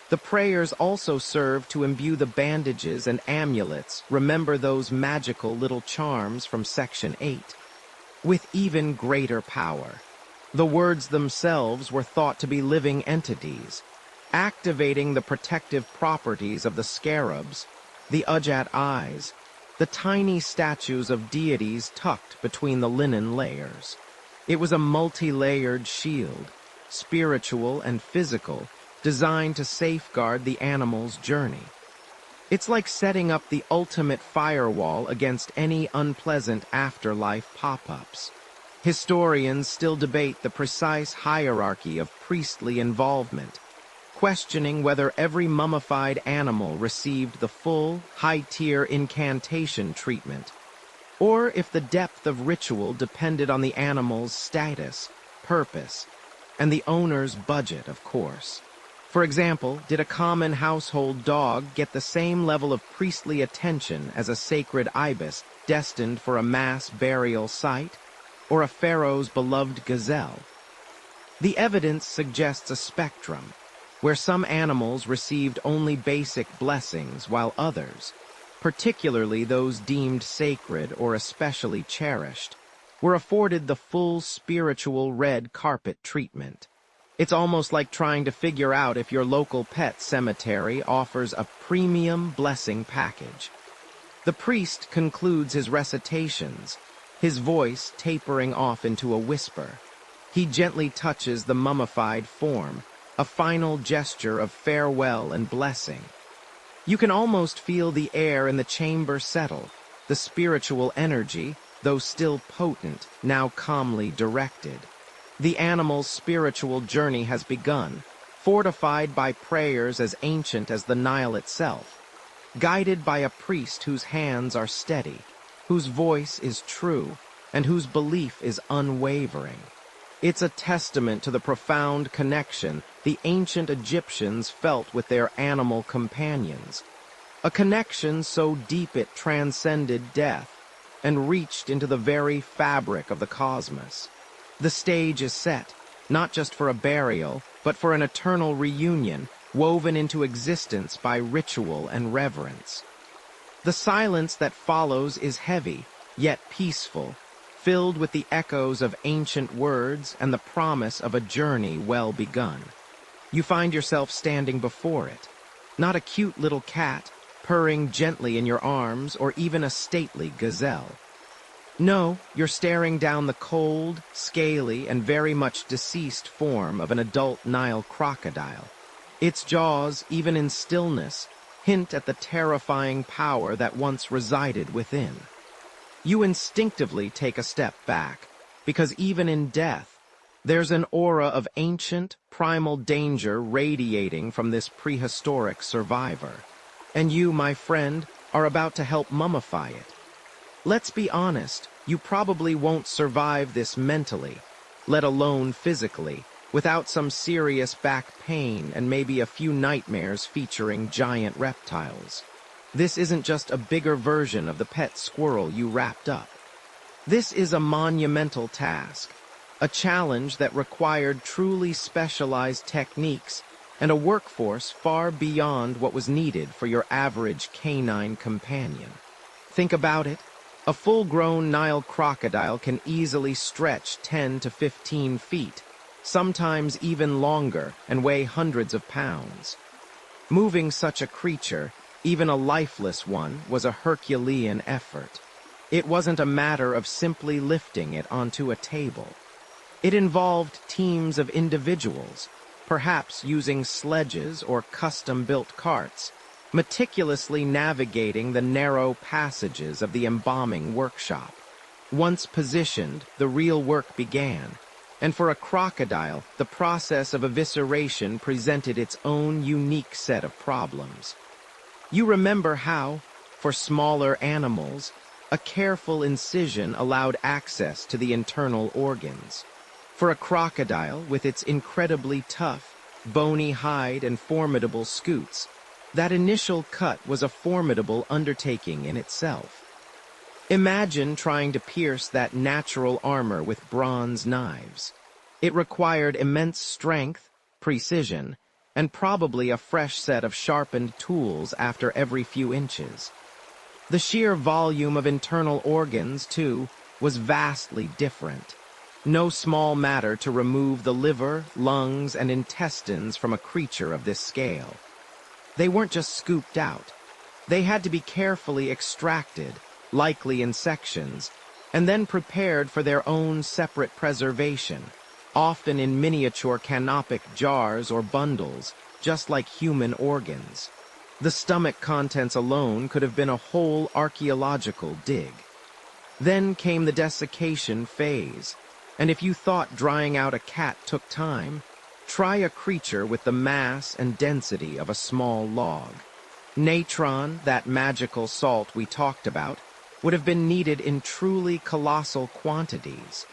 The prayers also serve to imbue the bandages and amulets, remember those magical little charms from Section 8, with even greater power. The words themselves were thought to be living entities, activating the protective properties of the scarabs, the Ujat eyes, the tiny statues of deities tucked between the linen layers. It was a multi-layered shield, spiritual and physical, designed to safeguard the animal's journey. It's like setting up the ultimate firewall against any unpleasant afterlife pop-ups. Historians still debate the precise hierarchy of priestly involvement, questioning whether every mummified animal received the full, high-tier incantation treatment, or if the depth of ritual depended on the animal's status, purpose, and the owner's budget, of course. For example, did a common household dog get the same level of priestly attention as a sacred ibis destined for a mass burial site, or a pharaoh's beloved gazelle? The evidence suggests a spectrum, where some animals received only basic blessings while others, particularly those deemed sacred or especially cherished, were afforded the full spiritual red carpet treatment. It's almost like trying to figure out if your local pet cemetery offers a premium blessing package. The priest concludes his recitations, his voice tapering off into a whisper. He gently touches the mummified form, a final gesture of farewell and blessing. You can almost feel the air in the chamber settle, the spiritual energy, though still potent, now calmly directed. The animal's spiritual journey has begun, fortified by prayers as ancient as the Nile itself, guided by a priest whose hands are steady, whose voice is true, and whose belief is unwavering. It's a testament to the profound connection the ancient Egyptians felt with their animal companions, a connection so deep it transcended death and reached into the very fabric of the cosmos. The stage is set, not just for a burial, but for an eternal reunion woven into existence by ritual and reverence. The silence that follows is heavy, yet peaceful, filled with the echoes of ancient words and the promise of a journey well begun. You find yourself standing before it, not a cute little cat purring gently in your arms or even a stately gazelle. No, you're staring down the cold, scaly, and very much deceased form of an adult Nile crocodile. Its jaws, even in stillness, hint at the terrifying power that once resided within. You instinctively take a step back, because even in death, there's an aura of ancient, primal danger radiating from this prehistoric survivor. And you, my friend, are about to help mummify it. Let's be honest, you probably won't survive this mentally, let alone physically, without some serious back pain and maybe a few nightmares featuring giant reptiles. This isn't just a bigger version of the pet squirrel you wrapped up. This is a monumental task, a challenge that required truly specialized techniques and a workforce far beyond what was needed for your average canine companion. Think about it. A full-grown Nile crocodile can easily stretch 10 to 15 feet, sometimes even longer, and weigh hundreds of pounds. Moving such a creature, even a lifeless one, was a Herculean effort. It wasn't a matter of simply lifting it onto a table. It involved teams of individuals, perhaps using sledges or custom-built carts, meticulously navigating the narrow passages of the embalming workshop. Once positioned, the real work began, and for a crocodile, the process of evisceration presented its own unique set of problems. You remember how, for smaller animals, a careful incision allowed access to the internal organs. For a crocodile, with its incredibly tough, bony hide and formidable scutes, that initial cut was a formidable undertaking in itself. Imagine trying to pierce that natural armor with bronze knives. It required immense strength, precision, and probably a fresh set of sharpened tools after every few inches. The sheer volume of internal organs, too, was vastly different. No small matter to remove the liver, lungs, and intestines from a creature of this scale. They weren't just scooped out. They had to be carefully extracted, likely in sections, and then prepared for their own separate preservation, often in miniature canopic jars or bundles, just like human organs. The stomach contents alone could have been a whole archaeological dig. Then came the desiccation phase, and if you thought drying out a cat took time, Try a creature with the mass and density of a small log. Natron, that magical salt we talked about, would have been needed in truly colossal quantities.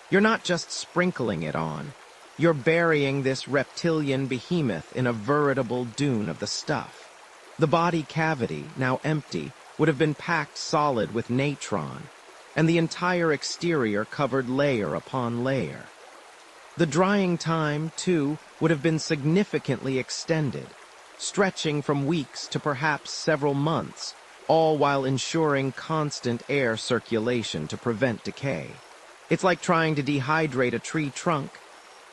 You're not just sprinkling it on, you're burying this reptilian behemoth in a veritable dune of the stuff. The body cavity, now empty, would have been packed solid with natron, and the entire exterior covered layer upon layer. The drying time, too, would have been significantly extended, stretching from weeks to perhaps several months, all while ensuring constant air circulation to prevent decay. It's like trying to dehydrate a tree trunk.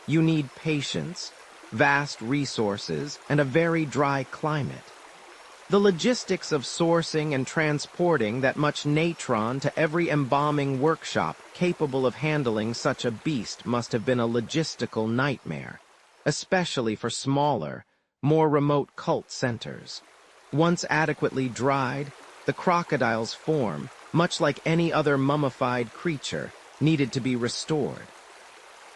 You need patience, vast resources, and a very dry climate. The logistics of sourcing and transporting that much natron to every embalming workshop capable of handling such a beast must have been a logistical nightmare, especially for smaller, more remote cult centers. Once adequately dried, the crocodile's form, much like any other mummified creature, needed to be restored.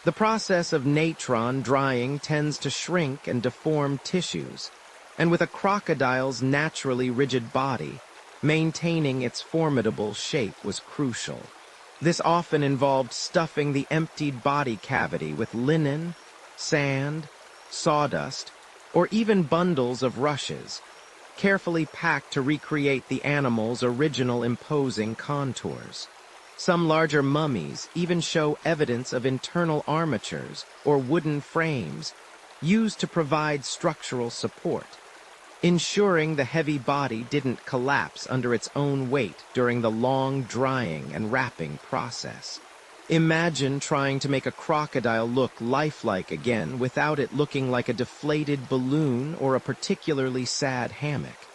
The process of natron drying tends to shrink and deform tissues, and with a crocodile's naturally rigid body, maintaining its formidable shape was crucial. This often involved stuffing the emptied body cavity with linen, sand, sawdust, or even bundles of rushes, carefully packed to recreate the animal's original imposing contours. Some larger mummies even show evidence of internal armatures or wooden frames used to provide structural support, ensuring the heavy body didn't collapse under its own weight during the long drying and wrapping process. Imagine trying to make a crocodile look lifelike again without it looking like a deflated balloon or a particularly sad hammock.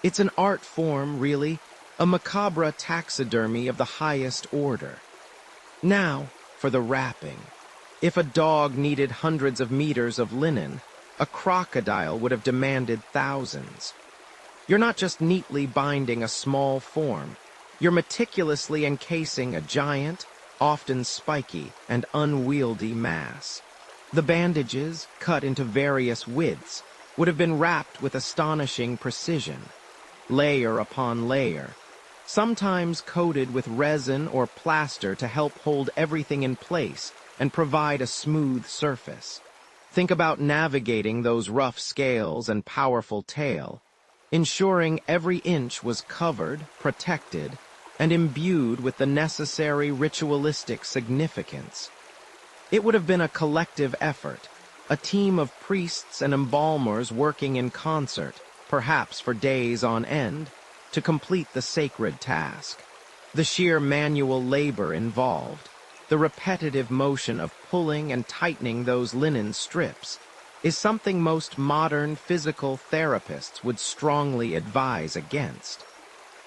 It's an art form, really, a macabre taxidermy of the highest order. Now, for the wrapping. If a dog needed hundreds of meters of linen, a crocodile would have demanded thousands. You're not just neatly binding a small form, you're meticulously encasing a giant, often spiky and unwieldy mass. The bandages, cut into various widths, would have been wrapped with astonishing precision, layer upon layer, sometimes coated with resin or plaster to help hold everything in place and provide a smooth surface. Think about navigating those rough scales and powerful tail, ensuring every inch was covered, protected, and imbued with the necessary ritualistic significance. It would have been a collective effort, a team of priests and embalmers working in concert, perhaps for days on end, to complete the sacred task. The sheer manual labor involved, the repetitive motion of pulling and tightening those linen strips, is something most modern physical therapists would strongly advise against.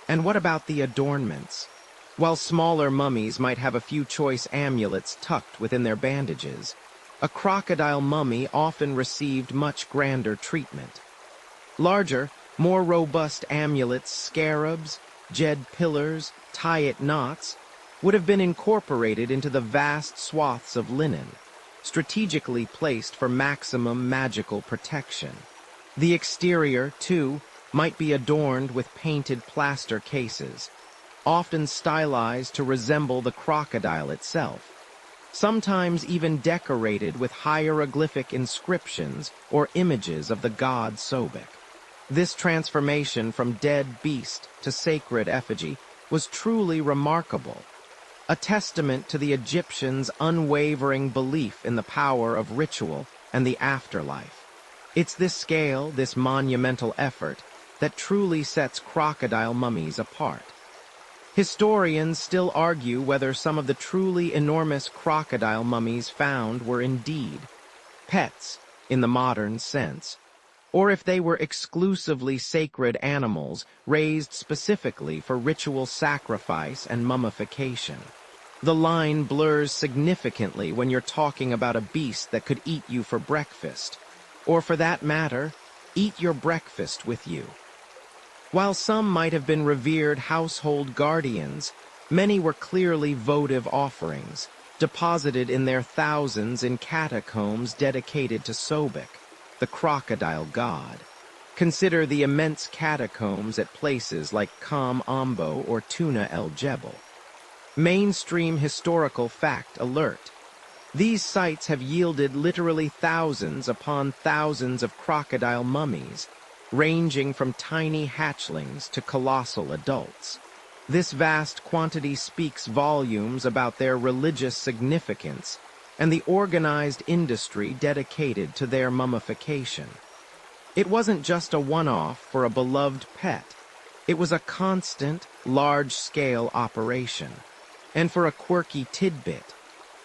And what about the adornments? While smaller mummies might have a few choice amulets tucked within their bandages, a crocodile mummy often received much grander treatment. Larger, more robust amulets, scarabs, jed pillars, tie-it knots, would have been incorporated into the vast swaths of linen, strategically placed for maximum magical protection. The exterior, too, might be adorned with painted plaster cases, often stylized to resemble the crocodile itself, sometimes even decorated with hieroglyphic inscriptions or images of the god Sobek. This transformation from dead beast to sacred effigy was truly remarkable, a testament to the Egyptians' unwavering belief in the power of ritual and the afterlife. It's this scale, this monumental effort, that truly sets crocodile mummies apart. Historians still argue whether some of the truly enormous crocodile mummies found were indeed pets in the modern sense, or if they were exclusively sacred animals raised specifically for ritual sacrifice and mummification. The line blurs significantly when you're talking about a beast that could eat you for breakfast, or for that matter, eat your breakfast with you. While some might have been revered household guardians, many were clearly votive offerings, deposited in their thousands in catacombs dedicated to Sobek, the crocodile god. Consider the immense catacombs at places like Kam Ambo or Tuna El Jebel. Mainstream historical fact alert. These sites have yielded literally thousands upon thousands of crocodile mummies, ranging from tiny hatchlings to colossal adults. This vast quantity speaks volumes about their religious significance and the organized industry dedicated to their mummification. It wasn't just a one-off for a beloved pet. It was a constant, large-scale operation. And for a quirky tidbit,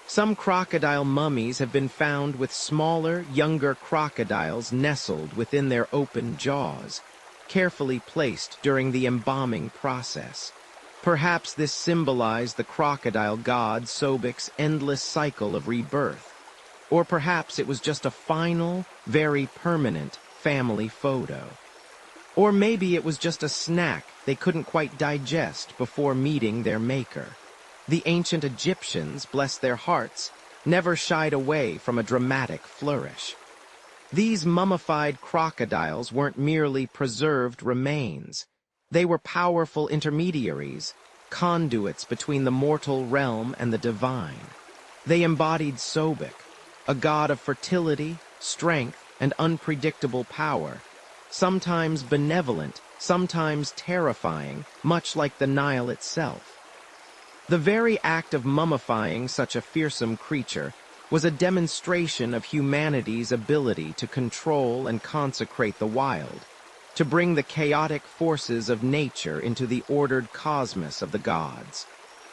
some crocodile mummies have been found with smaller, younger crocodiles nestled within their open jaws, carefully placed during the embalming process. Perhaps this symbolized the crocodile god Sobek's endless cycle of rebirth. Or perhaps it was just a final, very permanent family photo. Or maybe it was just a snack they couldn't quite digest before meeting their maker. The ancient Egyptians, bless their hearts, never shied away from a dramatic flourish. These mummified crocodiles weren't merely preserved remains. They were powerful intermediaries, conduits between the mortal realm and the divine. They embodied Sobek, a god of fertility, strength, and unpredictable power, sometimes benevolent, sometimes terrifying, much like the Nile itself. The very act of mummifying such a fearsome creature was a demonstration of humanity's ability to control and consecrate the wild, to bring the chaotic forces of nature into the ordered cosmos of the gods.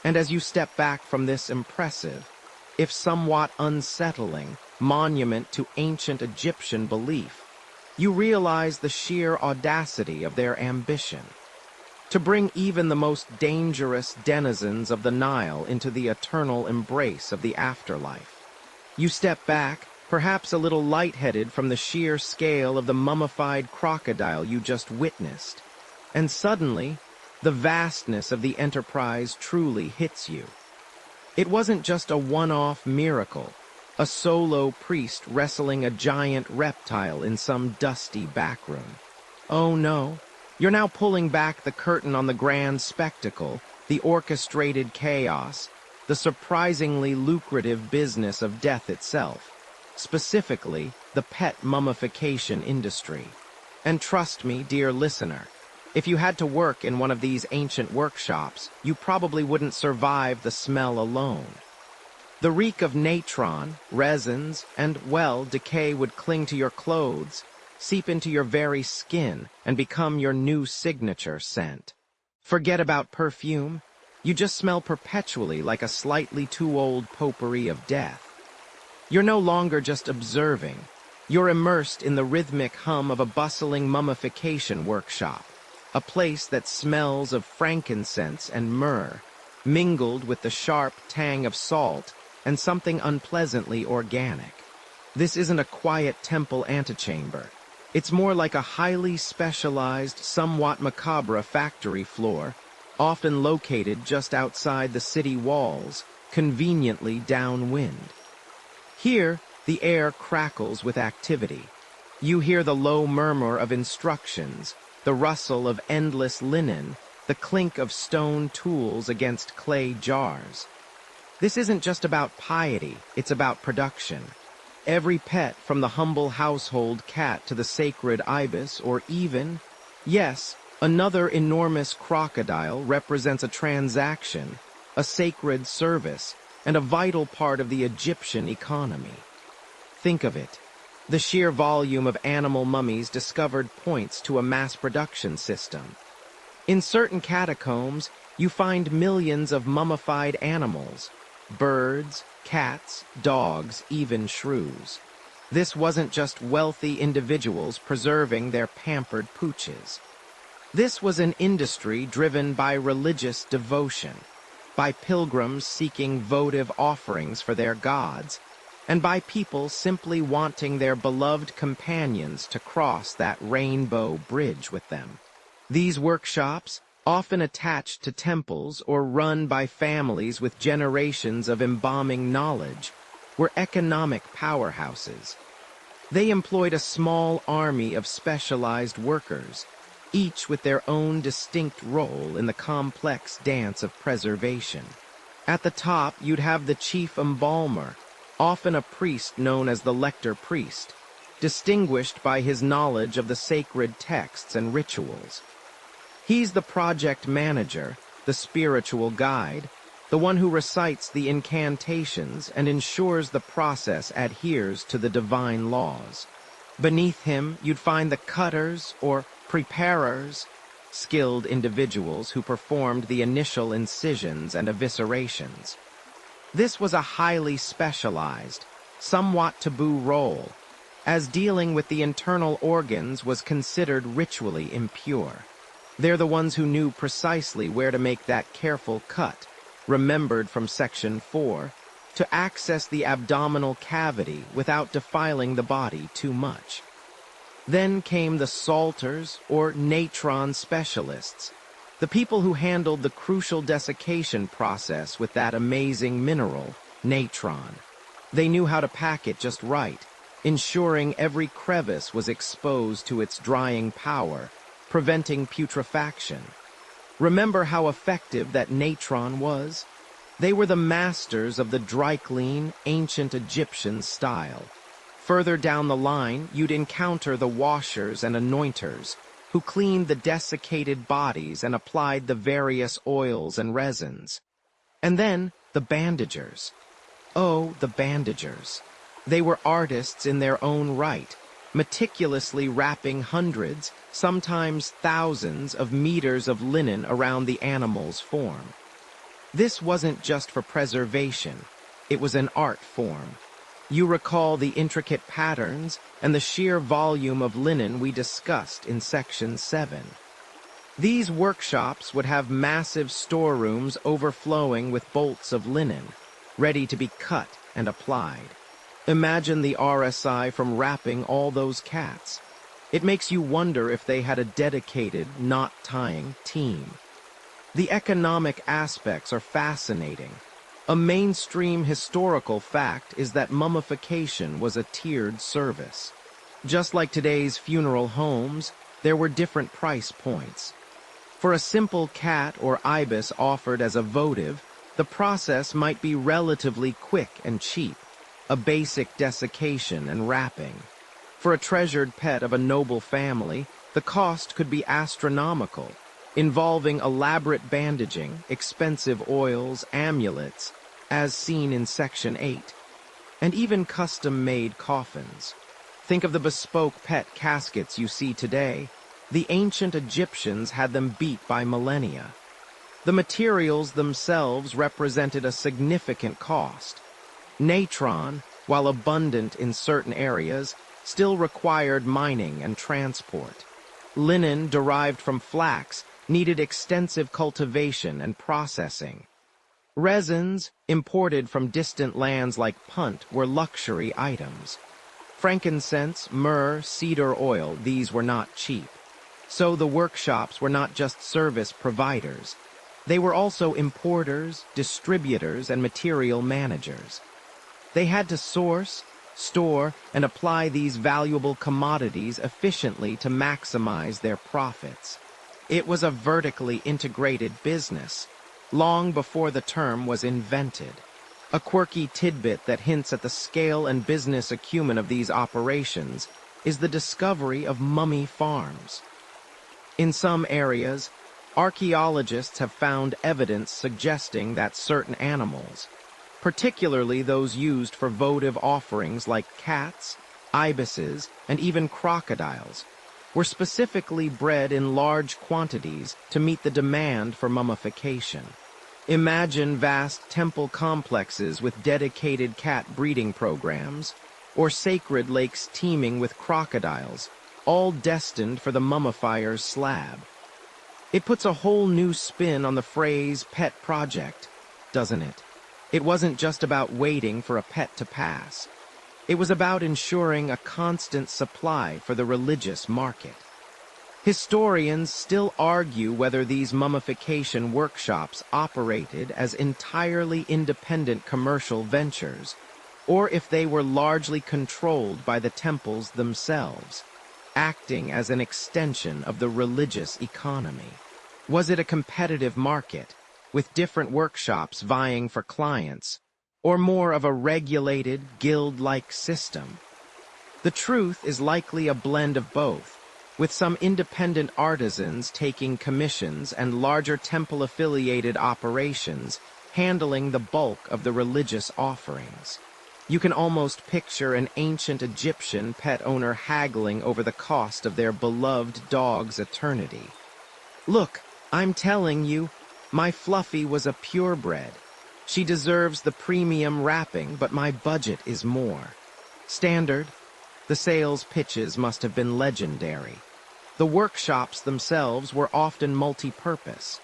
And as you step back from this impressive, if somewhat unsettling, monument to ancient Egyptian belief, you realize the sheer audacity of their ambition. To bring even the most dangerous denizens of the Nile into the eternal embrace of the afterlife. You step back, perhaps a little lightheaded from the sheer scale of the mummified crocodile you just witnessed, and suddenly, the vastness of the enterprise truly hits you. It wasn't just a one-off miracle, a solo priest wrestling a giant reptile in some dusty backroom. Oh no, you're now pulling back the curtain on the grand spectacle, the orchestrated chaos, the surprisingly lucrative business of death itself. Specifically, the pet mummification industry. And trust me, dear listener, if you had to work in one of these ancient workshops, you probably wouldn't survive the smell alone. The reek of natron, resins, and, well, decay would cling to your clothes, seep into your very skin, and become your new signature scent. Forget about perfume. You just smell perpetually like a slightly too old potpourri of death. You're no longer just observing. You're immersed in the rhythmic hum of a bustling mummification workshop, a place that smells of frankincense and myrrh, mingled with the sharp tang of salt and something unpleasantly organic. This isn't a quiet temple antechamber. It's more like a highly specialized, somewhat macabre factory floor, often located just outside the city walls, conveniently downwind. Here, the air crackles with activity. You hear the low murmur of instructions, the rustle of endless linen, the clink of stone tools against clay jars. This isn't just about piety, it's about production. Every pet, from the humble household cat to the sacred ibis, or even, yes, another enormous crocodile, represents a transaction, a sacred service, and a vital part of the Egyptian economy. Think of it. The sheer volume of animal mummies discovered points to a mass production system. In certain catacombs, you find millions of mummified animals, birds, cats, dogs, even shrews. This wasn't just wealthy individuals preserving their pampered pooches. This was an industry driven by religious devotion, by pilgrims seeking votive offerings for their gods, and by people simply wanting their beloved companions to cross that rainbow bridge with them. These workshops, often attached to temples or run by families with generations of embalming knowledge, were economic powerhouses. They employed a small army of specialized workers, each with their own distinct role in the complex dance of preservation. At the top, you'd have the chief embalmer, often a priest known as the lector priest, distinguished by his knowledge of the sacred texts and rituals. He's the project manager, the spiritual guide, the one who recites the incantations and ensures the process adheres to the divine laws. Beneath him, you'd find the cutters or preparers, skilled individuals who performed the initial incisions and eviscerations. This was a highly specialized, somewhat taboo role, as dealing with the internal organs was considered ritually impure. They're the ones who knew precisely where to make that careful cut, remembered from Section 4, to access the abdominal cavity without defiling the body too much. Then came the salters or natron specialists, the people who handled the crucial desiccation process with that amazing mineral, natron. They knew how to pack it just right, ensuring every crevice was exposed to its drying power, preventing putrefaction. Remember how effective that natron was? They were the masters of the dry clean, ancient Egyptian style. Further down the line, you'd encounter the washers and anointers, who cleaned the desiccated bodies and applied the various oils and resins. And then, the bandagers. Oh, the bandagers. They were artists in their own right, meticulously wrapping hundreds, sometimes thousands of meters of linen around the animal's form. This wasn't just for preservation, it was an art form. You recall the intricate patterns and the sheer volume of linen we discussed in Section 7. These workshops would have massive storerooms overflowing with bolts of linen, ready to be cut and applied. Imagine the RSI from wrapping all those cats. It makes you wonder if they had a dedicated, knot-tying team. The economic aspects are fascinating. A mainstream historical fact is that mummification was a tiered service. Just like today's funeral homes, there were different price points. For a simple cat or ibis offered as a votive, the process might be relatively quick and cheap, a basic desiccation and wrapping. For a treasured pet of a noble family, the cost could be astronomical, involving elaborate bandaging, expensive oils, amulets, as seen in Section 8, and even custom-made coffins. Think of the bespoke pet caskets you see today. The ancient Egyptians had them beat by millennia. The materials themselves represented a significant cost. Natron, while abundant in certain areas, still required mining and transport. Linen derived from flax needed extensive cultivation and processing. Resins, imported from distant lands like Punt, were luxury items. Frankincense, myrrh, cedar oil, these were not cheap. So the workshops were not just service providers. They were also importers, distributors, and material managers. They had to source, store, and apply these valuable commodities efficiently to maximize their profits. It was a vertically integrated business, long before the term was invented. A quirky tidbit that hints at the scale and business acumen of these operations is the discovery of mummy farms. In some areas, archaeologists have found evidence suggesting that certain animals, particularly those used for votive offerings like cats, ibises, and even crocodiles, were specifically bred in large quantities to meet the demand for mummification. Imagine vast temple complexes with dedicated cat breeding programs, or sacred lakes teeming with crocodiles, all destined for the mummifier's slab. It puts a whole new spin on the phrase pet project, doesn't it? It wasn't just about waiting for a pet to pass. It was about ensuring a constant supply for the religious market. Historians still argue whether these mummification workshops operated as entirely independent commercial ventures, or if they were largely controlled by the temples themselves, acting as an extension of the religious economy. Was it a competitive market, with different workshops vying for clients, or more of a regulated, guild-like system? The truth is likely a blend of both, with some independent artisans taking commissions and larger temple-affiliated operations handling the bulk of the religious offerings. You can almost picture an ancient Egyptian pet owner haggling over the cost of their beloved dog's eternity. "Look, I'm telling you, my Fluffy was a purebred. She deserves the premium wrapping, but my budget is more." Standard. The sales pitches must have been legendary. The workshops themselves were often multi-purpose.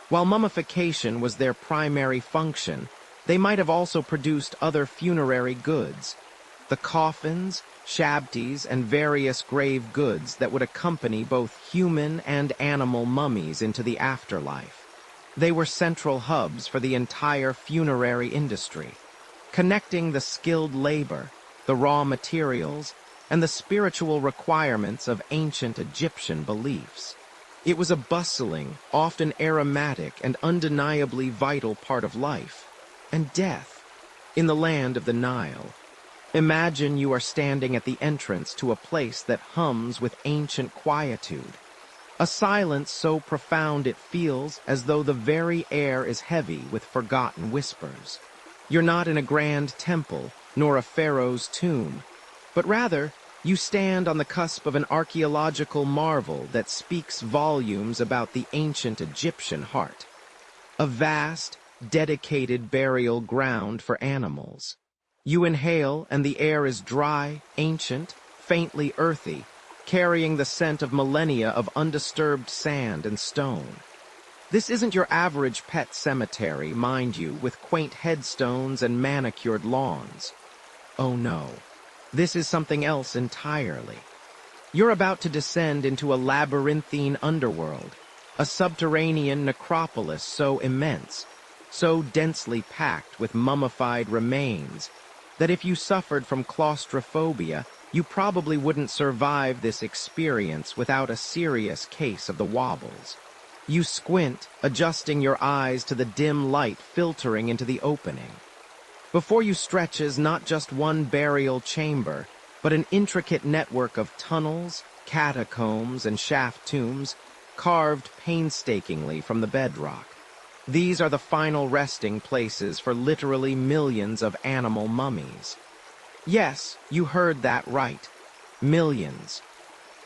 While mummification was their primary function, they might have also produced other funerary goods. The coffins, shabties, and various grave goods that would accompany both human and animal mummies into the afterlife. They were central hubs for the entire funerary industry, connecting the skilled labor, the raw materials, and the spiritual requirements of ancient Egyptian beliefs. It was a bustling, often aromatic, and undeniably vital part of life and death in the land of the Nile. Imagine you are standing at the entrance to a place that hums with ancient quietude, a silence so profound it feels as though the very air is heavy with forgotten whispers. You're not in a grand temple, nor a pharaoh's tomb, but rather, you stand on the cusp of an archaeological marvel that speaks volumes about the ancient Egyptian heart. A vast, dedicated burial ground for animals. You inhale, and the air is dry, ancient, faintly earthy, carrying the scent of millennia of undisturbed sand and stone. This isn't your average pet cemetery, mind you, with quaint headstones and manicured lawns. Oh no. This is something else entirely. You're about to descend into a labyrinthine underworld, a subterranean necropolis so immense, so densely packed with mummified remains, that if you suffered from claustrophobia, you probably wouldn't survive this experience without a serious case of the wobbles. You squint, adjusting your eyes to the dim light filtering into the opening. Before you stretches not just one burial chamber, but an intricate network of tunnels, catacombs, and shaft tombs, carved painstakingly from the bedrock. These are the final resting places for literally millions of animal mummies. Yes, you heard that right. Millions.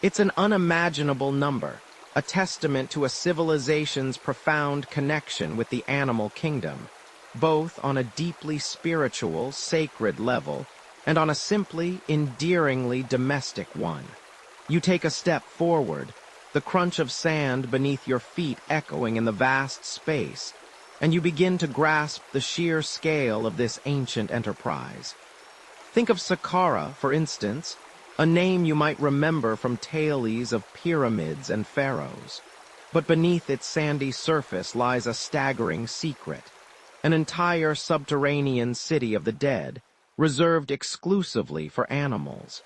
It's an unimaginable number, a testament to a civilization's profound connection with the animal kingdom, both on a deeply spiritual, sacred level, and on a simply, endearingly domestic one. You take a step forward, the crunch of sand beneath your feet echoing in the vast space, and you begin to grasp the sheer scale of this ancient enterprise. Think of Saqqara, for instance, a name you might remember from tales of pyramids and pharaohs. But beneath its sandy surface lies a staggering secret. An entire subterranean city of the dead, reserved exclusively for animals.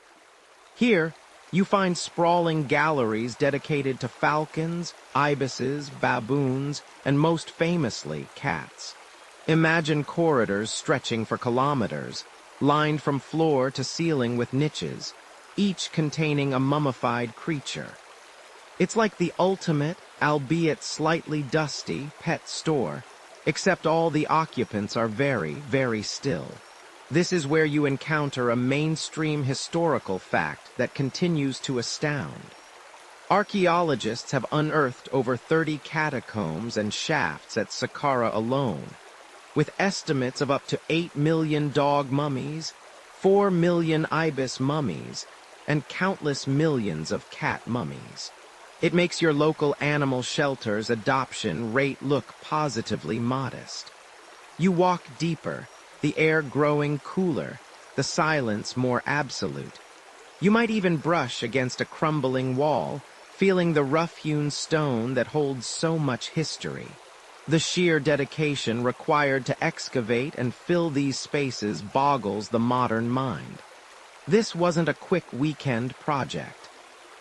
Here, you find sprawling galleries dedicated to falcons, ibises, baboons, and most famously, cats. Imagine corridors stretching for kilometers, lined from floor to ceiling with niches, each containing a mummified creature. It's like the ultimate, albeit slightly dusty, pet store, except all the occupants are very, very still. This is where you encounter a mainstream historical fact that continues to astound. Archaeologists have unearthed over 30 catacombs and shafts at Saqqara alone, with estimates of up to 8 million dog mummies, 4 million ibis mummies, and countless millions of cat mummies. It makes your local animal shelter's adoption rate look positively modest. You walk deeper, the air growing cooler, the silence more absolute. You might even brush against a crumbling wall, feeling the rough-hewn stone that holds so much history. The sheer dedication required to excavate and fill these spaces boggles the modern mind. This wasn't a quick weekend project.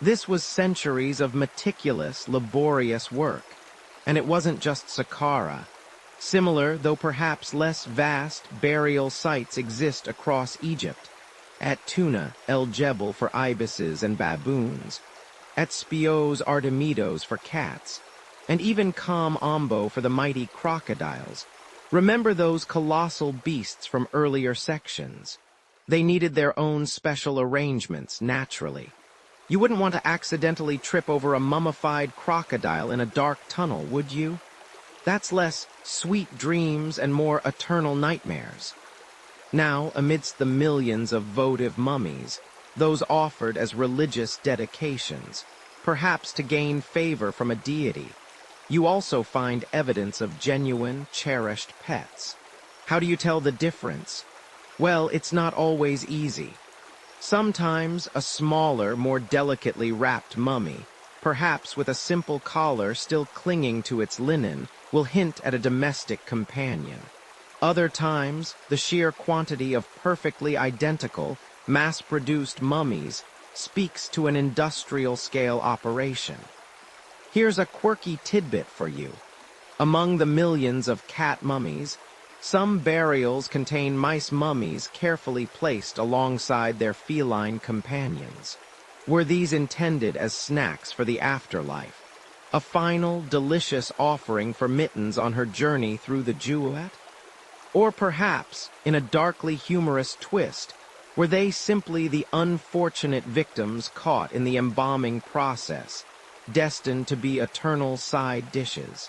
This was centuries of meticulous, laborious work. And it wasn't just Saqqara. Similar, though perhaps less vast, burial sites exist across Egypt. At Tuna, El Jebel for ibises and baboons. At Spios Artemidos for cats. And even Kam Ombo for the mighty crocodiles. Remember those colossal beasts from earlier sections. They needed their own special arrangements, naturally. You wouldn't want to accidentally trip over a mummified crocodile in a dark tunnel, would you? That's less sweet dreams and more eternal nightmares. Now, amidst the millions of votive mummies, those offered as religious dedications, perhaps to gain favor from a deity, you also find evidence of genuine, cherished pets. How do you tell the difference? Well, it's not always easy. Sometimes a smaller, more delicately wrapped mummy, perhaps with a simple collar still clinging to its linen, will hint at a domestic companion. Other times, the sheer quantity of perfectly identical, mass-produced mummies speaks to an industrial-scale operation. Here's a quirky tidbit for you. Among the millions of cat mummies, some burials contain mice mummies carefully placed alongside their feline companions. Were these intended as snacks for the afterlife? A final, delicious offering for Mittens on her journey through the Jewett? Or perhaps, in a darkly humorous twist, were they simply the unfortunate victims caught in the embalming process, destined to be eternal side dishes?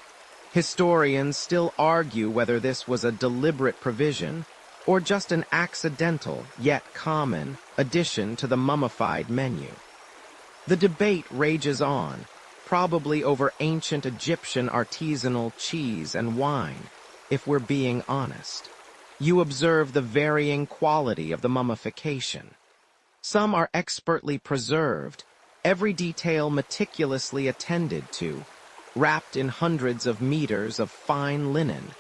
Historians still argue whether this was a deliberate provision or just an accidental, yet common, addition to the mummified menu. The debate rages on, probably over ancient Egyptian artisanal cheese and wine, if we're being honest. You observe the varying quality of the mummification. Some are expertly preserved, every detail meticulously attended to, wrapped in hundreds of meters of fine linen,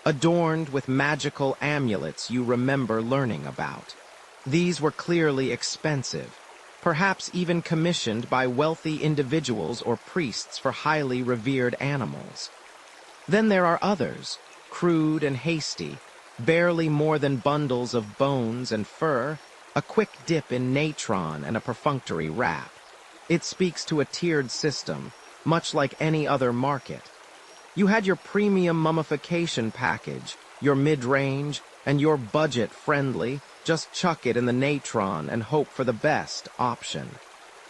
adorned with magical amulets you remember learning about. These were clearly expensive, perhaps even commissioned by wealthy individuals or priests for highly revered animals. Then there are others, crude and hasty, barely more than bundles of bones and fur, a quick dip in natron and a perfunctory wrap. It speaks to a tiered system, much like any other market. You had your premium mummification package, your mid-range, and your budget-friendly, just chuck it in the natron and hope for the best option.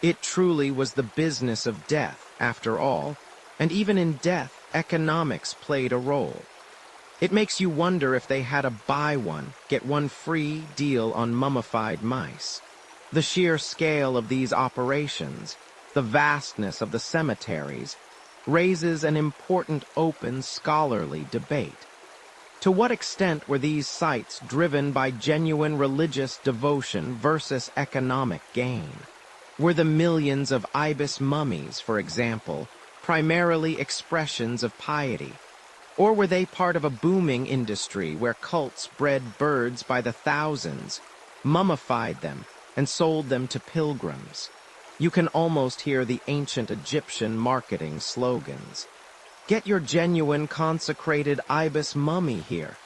It truly was the business of death, after all, and even in death, economics played a role. It makes you wonder if they had a buy one, get one free deal on mummified mice. The sheer scale of these operations, the vastness of the cemeteries, raises an important open scholarly debate. To what extent were these sites driven by genuine religious devotion versus economic gain? Were the millions of ibis mummies, for example, primarily expressions of piety? Or were they part of a booming industry where cults bred birds by the thousands, mummified them, and sold them to pilgrims? You can almost hear the ancient Egyptian marketing slogans. Get your genuine consecrated ibis mummy here.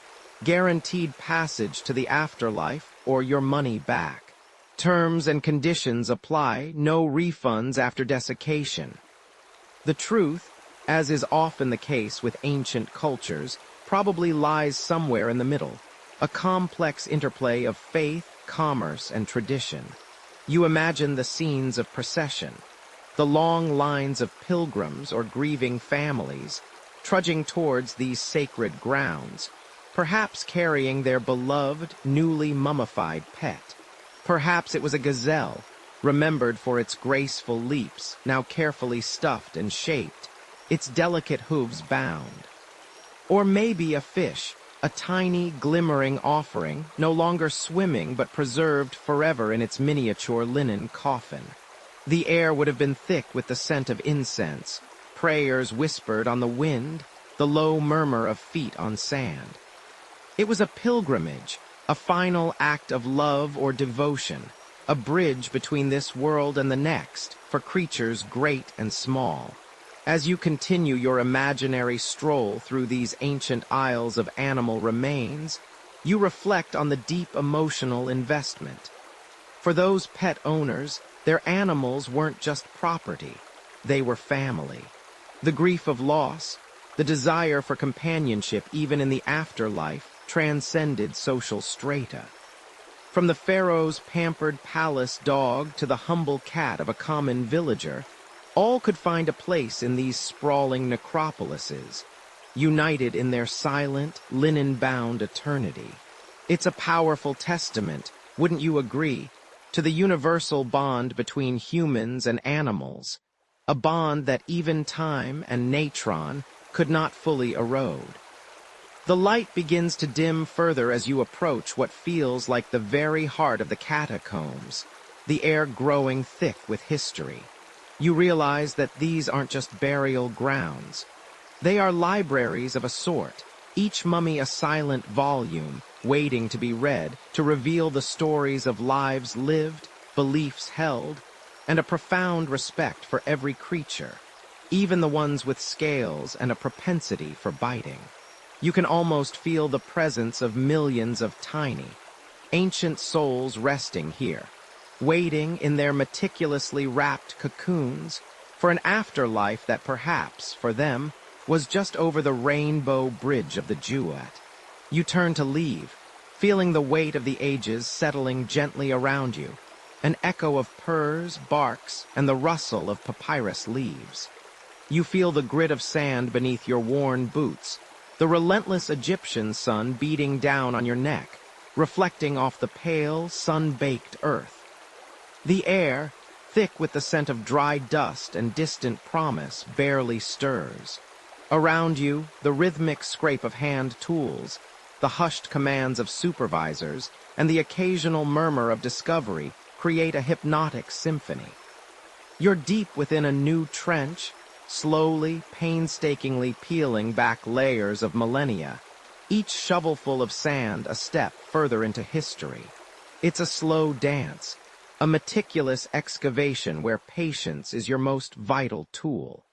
Guaranteed passage to the afterlife or your money back. Terms and conditions apply, no refunds after desiccation. The truth, as is often the case with ancient cultures, probably lies somewhere in the middle, a complex interplay of faith, commerce, and tradition. You imagine the scenes of procession, the long lines of pilgrims or grieving families, trudging towards these sacred grounds, perhaps carrying their beloved, newly mummified pet. Perhaps it was a gazelle, remembered for its graceful leaps, now carefully stuffed and shaped, its delicate hooves bound. Or maybe a fish, a tiny, glimmering offering, no longer swimming but preserved forever in its miniature linen coffin. The air would have been thick with the scent of incense, prayers whispered on the wind, the low murmur of feet on sand. It was a pilgrimage, a final act of love or devotion, a bridge between this world and the next, for creatures great and small. As you continue your imaginary stroll through these ancient aisles of animal remains, you reflect on the deep emotional investment. For those pet owners, their animals weren't just property, they were family. The grief of loss, the desire for companionship even in the afterlife, transcended social strata. From the pharaoh's pampered palace dog to the humble cat of a common villager, all could find a place in these sprawling necropolises, united in their silent, linen-bound eternity. It's a powerful testament, wouldn't you agree, to the universal bond between humans and animals, a bond that even time and natron could not fully erode. The light begins to dim further as you approach what feels like the very heart of the catacombs, the air growing thick with history. You realize that these aren't just burial grounds. They are libraries of a sort, each mummy a silent volume, waiting to be read, to reveal the stories of lives lived, beliefs held, and a profound respect for every creature, even the ones with scales and a propensity for biting. You can almost feel the presence of millions of tiny, ancient souls resting here, waiting in their meticulously wrapped cocoons for an afterlife that perhaps, for them, was just over the rainbow bridge of the Jewett. You turn to leave, feeling the weight of the ages settling gently around you, an echo of purrs, barks, and the rustle of papyrus leaves. You feel the grit of sand beneath your worn boots, the relentless Egyptian sun beating down on your neck, reflecting off the pale, sun-baked earth. The air, thick with the scent of dry dust and distant promise, barely stirs. Around you, the rhythmic scrape of hand tools, the hushed commands of supervisors, and the occasional murmur of discovery create a hypnotic symphony. You're deep within a new trench, slowly, painstakingly peeling back layers of millennia, each shovelful of sand a step further into history. It's a slow dance, a meticulous excavation where patience is your most vital tool.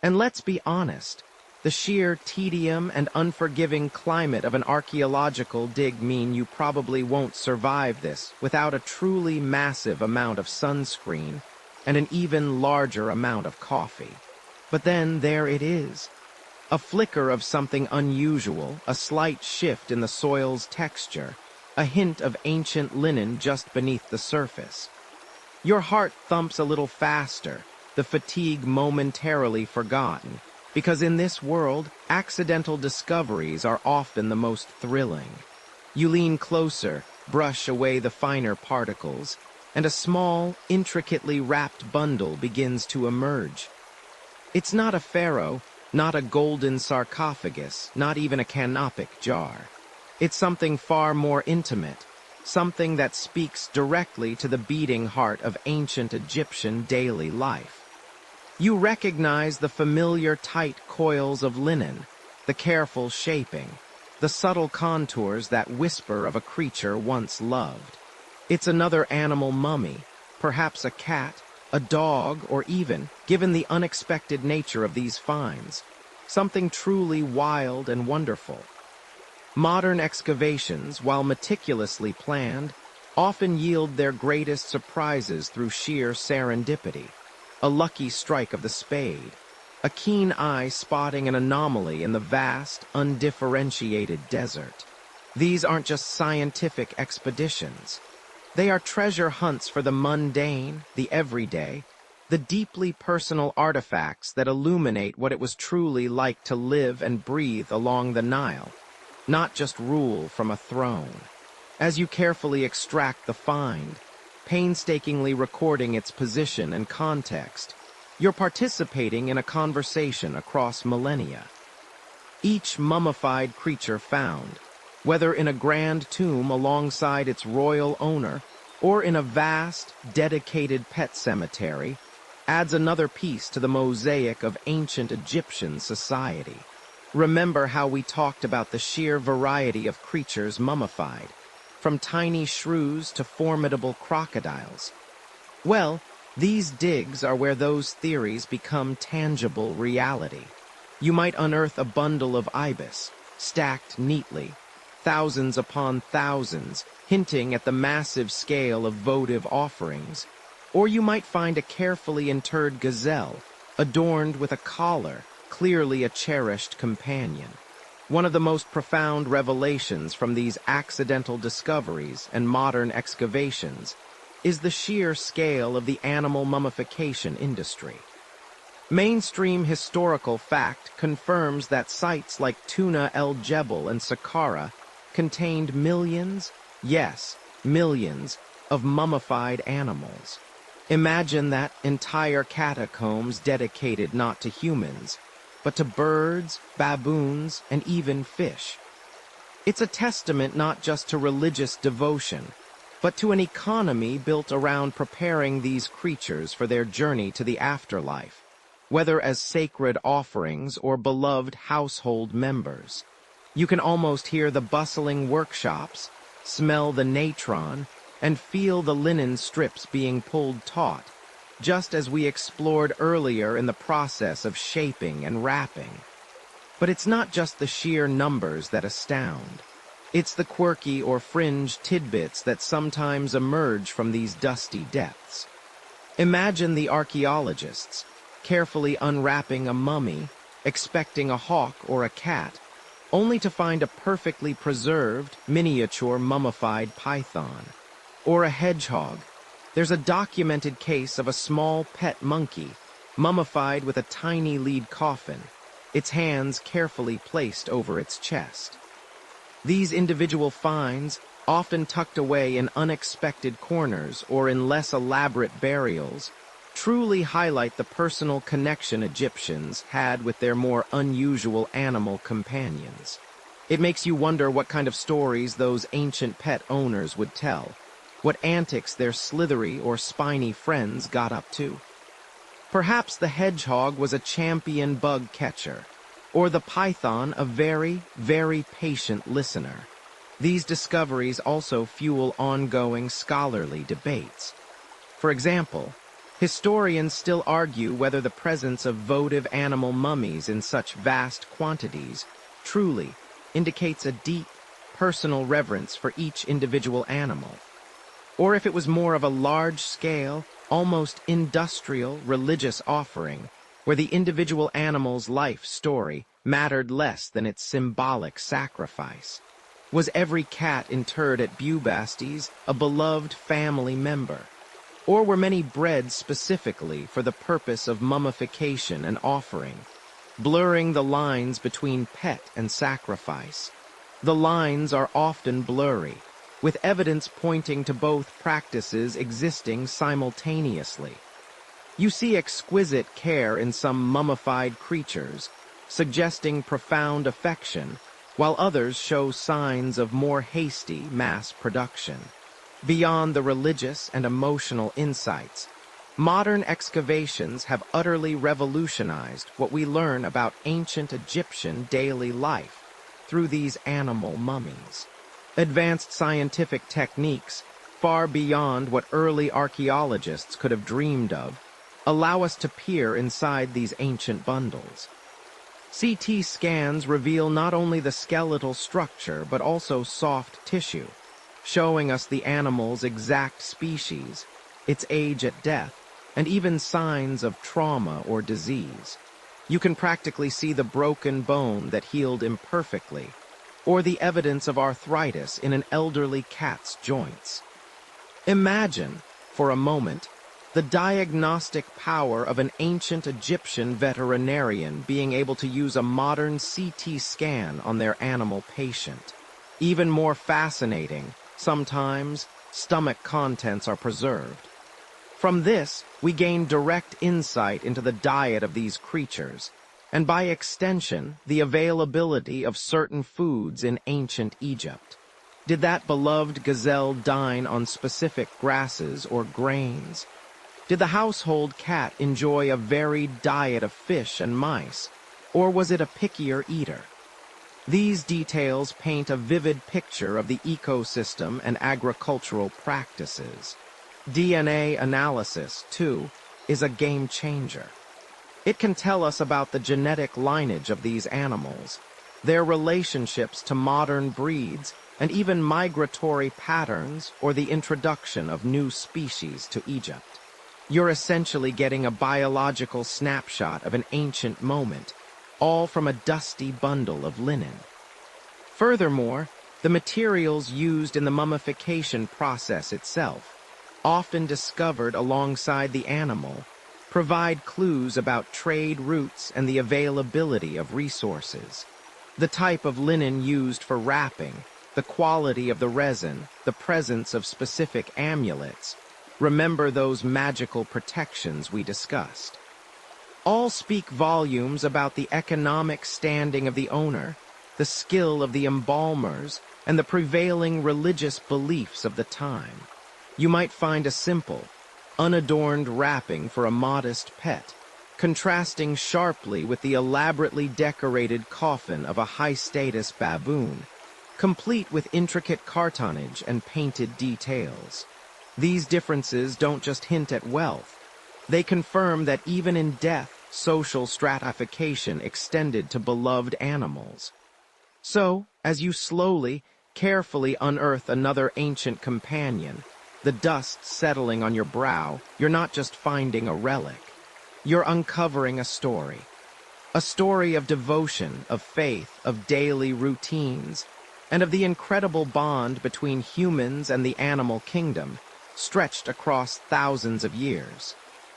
And let's be honest, the sheer tedium and unforgiving climate of an archaeological dig mean you probably won't survive this without a truly massive amount of sunscreen and an even larger amount of coffee. But then there it is. A flicker of something unusual, a slight shift in the soil's texture, a hint of ancient linen just beneath the surface. Your heart thumps a little faster, the fatigue momentarily forgotten, because in this world, accidental discoveries are often the most thrilling. You lean closer, brush away the finer particles, and a small, intricately wrapped bundle begins to emerge. It's not a pharaoh, not a golden sarcophagus, not even a canopic jar. It's something far more intimate, something that speaks directly to the beating heart of ancient Egyptian daily life. You recognize the familiar tight coils of linen, the careful shaping, the subtle contours that whisper of a creature once loved. It's another animal mummy, perhaps a cat, a dog, or even, given the unexpected nature of these finds, something truly wild and wonderful. Modern excavations, while meticulously planned, often yield their greatest surprises through sheer serendipity, a lucky strike of the spade, a keen eye spotting an anomaly in the vast, undifferentiated desert. These aren't just scientific expeditions. They are treasure hunts for the mundane, the everyday, the deeply personal artifacts that illuminate what it was truly like to live and breathe along the Nile, not just rule from a throne. As you carefully extract the find, painstakingly recording its position and context, you're participating in a conversation across millennia. Each mummified creature found, whether in a grand tomb alongside its royal owner or in a vast, dedicated pet cemetery, adds another piece to the mosaic of ancient Egyptian society. Remember how we talked about the sheer variety of creatures mummified, from tiny shrews to formidable crocodiles? Well, these digs are where those theories become tangible reality. You might unearth a bundle of ibis, stacked neatly, thousands upon thousands, hinting at the massive scale of votive offerings. Or you might find a carefully interred gazelle, adorned with a collar, clearly a cherished companion. One of the most profound revelations from these accidental discoveries and modern excavations is the sheer scale of the animal mummification industry. Mainstream historical fact confirms that sites like Tuna El Jebel and Saqqara contained millions, yes, millions, of mummified animals. Imagine that entire catacombs dedicated not to humans, but to birds, baboons, and even fish. It's a testament not just to religious devotion, but to an economy built around preparing these creatures for their journey to the afterlife, whether as sacred offerings or beloved household members. You can almost hear the bustling workshops, smell the natron, and feel the linen strips being pulled taut, just as we explored earlier in the process of shaping and wrapping. But it's not just the sheer numbers that astound. It's the quirky or fringe tidbits that sometimes emerge from these dusty depths. Imagine the archaeologists, carefully unwrapping a mummy, expecting a hawk or a cat, only to find a perfectly preserved, miniature mummified python. Or a hedgehog. There's a documented case of a small pet monkey, mummified with a tiny lead coffin, its hands carefully placed over its chest. These individual finds, often tucked away in unexpected corners or in less elaborate burials, truly highlight the personal connection Egyptians had with their more unusual animal companions. It makes you wonder what kind of stories those ancient pet owners would tell, what antics their slithery or spiny friends got up to. Perhaps the hedgehog was a champion bug catcher, or the python a very, very patient listener. These discoveries also fuel ongoing scholarly debates. For example, historians still argue whether the presence of votive animal mummies in such vast quantities truly indicates a deep, personal reverence for each individual animal, or if it was more of a large-scale, almost industrial religious offering where the individual animal's life story mattered less than its symbolic sacrifice. Was every cat interred at Bubastes a beloved family member? Or were many bred specifically for the purpose of mummification and offering, blurring the lines between pet and sacrifice? The lines are often blurry, with evidence pointing to both practices existing simultaneously. You see exquisite care in some mummified creatures, suggesting profound affection, while others show signs of more hasty mass production. Beyond the religious and emotional insights, modern excavations have utterly revolutionized what we learn about ancient Egyptian daily life through these animal mummies. Advanced scientific techniques, far beyond what early archaeologists could have dreamed of, allow us to peer inside these ancient bundles. CT scans reveal not only the skeletal structure but also soft tissue, showing us the animal's exact species, its age at death, and even signs of trauma or disease. You can practically see the broken bone that healed imperfectly, or the evidence of arthritis in an elderly cat's joints. Imagine, for a moment, the diagnostic power of an ancient Egyptian veterinarian being able to use a modern CT scan on their animal patient. Even more fascinating, sometimes, stomach contents are preserved. From this, we gain direct insight into the diet of these creatures, and by extension, the availability of certain foods in ancient Egypt. Did that beloved gazelle dine on specific grasses or grains? Did the household cat enjoy a varied diet of fish and mice, or was it a pickier eater? These details paint a vivid picture of the ecosystem and agricultural practices. DNA analysis, too, is a game changer. It can tell us about the genetic lineage of these animals, their relationships to modern breeds, and even migratory patterns or the introduction of new species to Egypt. You're essentially getting a biological snapshot of an ancient moment, all from a dusty bundle of linen. Furthermore, the materials used in the mummification process itself, often discovered alongside the animal, provide clues about trade routes and the availability of resources. The type of linen used for wrapping, the quality of the resin, the presence of specific amulets. Remember those magical protections we discussed. All speak volumes about the economic standing of the owner, the skill of the embalmers, and the prevailing religious beliefs of the time. You might find a simple, unadorned wrapping for a modest pet, contrasting sharply with the elaborately decorated coffin of a high-status baboon, complete with intricate cartonnage and painted details. These differences don't just hint at wealth. They confirm that even in death, social stratification extended to beloved animals. So, as you slowly, carefully unearth another ancient companion, the dust settling on your brow, you're not just finding a relic. You're uncovering a story. A story of devotion, of faith, of daily routines, and of the incredible bond between humans and the animal kingdom, stretched across thousands of years.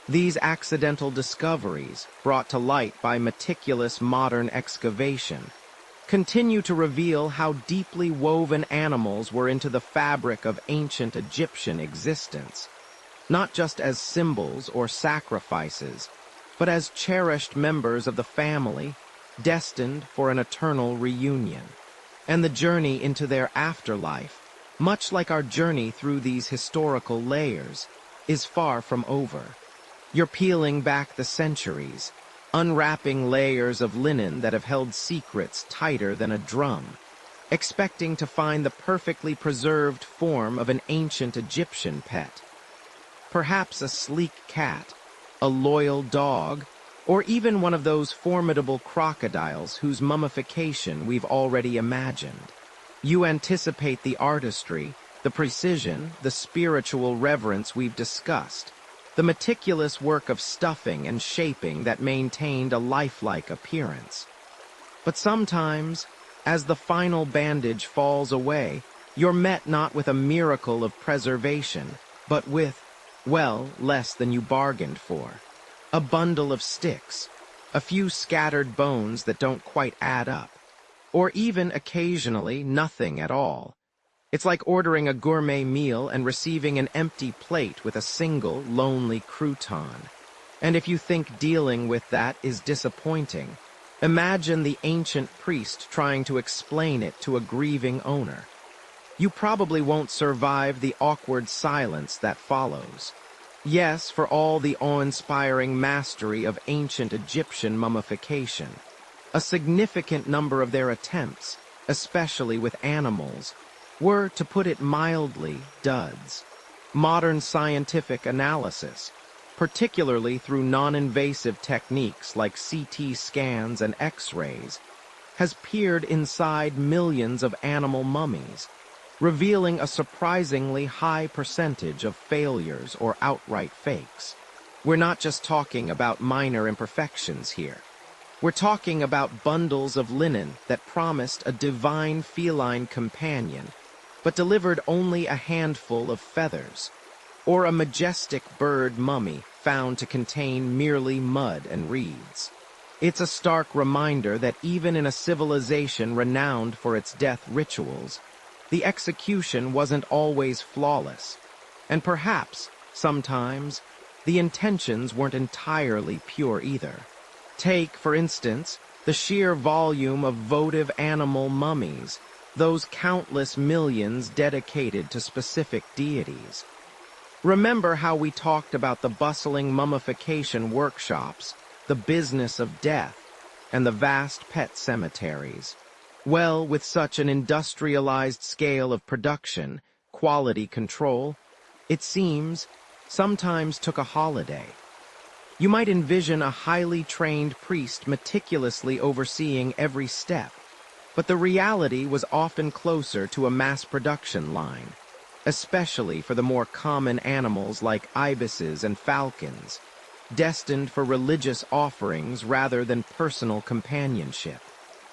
These accidental discoveries, brought to light by meticulous modern excavation, continue to reveal how deeply woven animals were into the fabric of ancient Egyptian existence, not just as symbols or sacrifices, but as cherished members of the family, destined for an eternal reunion. And the journey into their afterlife, much like our journey through these historical layers, is far from over. You're peeling back the centuries, unwrapping layers of linen that have held secrets tighter than a drum, expecting to find the perfectly preserved form of an ancient Egyptian pet. Perhaps a sleek cat, a loyal dog, or even one of those formidable crocodiles whose mummification we've already imagined. You anticipate the artistry, the precision, the spiritual reverence we've discussed, the meticulous work of stuffing and shaping that maintained a lifelike appearance. But sometimes, as the final bandage falls away, you're met not with a miracle of preservation, but with, well, less than you bargained for. A bundle of sticks, a few scattered bones that don't quite add up, or even, occasionally, nothing at all. It's like ordering a gourmet meal and receiving an empty plate with a single, lonely crouton. And if you think dealing with that is disappointing, imagine the ancient priest trying to explain it to a grieving owner. You probably won't survive the awkward silence that follows. Yes, for all the awe-inspiring mastery of ancient Egyptian mummification, a significant number of their attempts, especially with animals, were, to put it mildly, duds. Modern scientific analysis, particularly through non-invasive techniques like CT scans and X-rays, has peered inside millions of animal mummies, revealing a surprisingly high percentage of failures or outright fakes. We're not just talking about minor imperfections here. We're talking about bundles of linen that promised a divine feline companion, but delivered only a handful of feathers, or a majestic bird mummy found to contain merely mud and reeds. It's a stark reminder that even in a civilization renowned for its death rituals, the execution wasn't always flawless, and perhaps, sometimes, the intentions weren't entirely pure either. Take, for instance, the sheer volume of votive animal mummies, those countless millions dedicated to specific deities. Remember how we talked about the bustling mummification workshops, the business of death, and the vast pet cemeteries? Well, with such an industrialized scale of production, quality control, it seems, sometimes took a holiday. You might envision a highly trained priest meticulously overseeing every step, but the reality was often closer to a mass production line, especially for the more common animals like ibises and falcons, destined for religious offerings rather than personal companionship.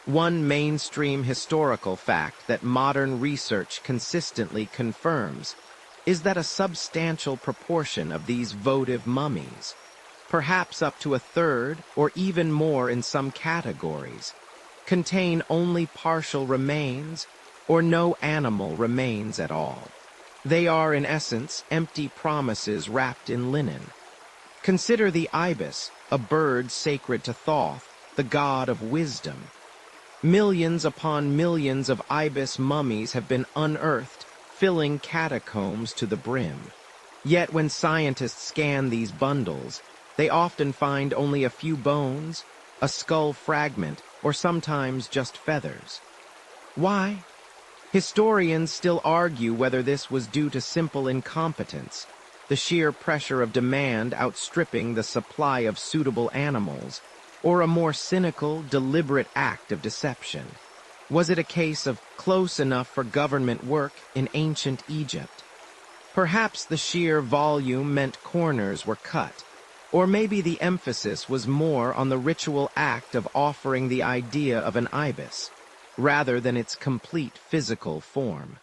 One mainstream historical fact that modern research consistently confirms is that a substantial proportion of these votive mummies, perhaps up to a third or even more in some categories, contain only partial remains or no animal remains at all. They are, in essence, empty promises wrapped in linen. Consider the ibis, a bird sacred to Thoth, the god of wisdom. Millions upon millions of ibis mummies have been unearthed, filling catacombs to the brim. Yet when scientists scan these bundles, they often find only a few bones, a skull fragment, or sometimes just feathers. Why? Historians still argue whether this was due to simple incompetence, the sheer pressure of demand outstripping the supply of suitable animals, or a more cynical, deliberate act of deception. Was it a case of close enough for government work in ancient Egypt? Perhaps the sheer volume meant corners were cut, or maybe the emphasis was more on the ritual act of offering the idea of an ibis, rather than its complete physical form.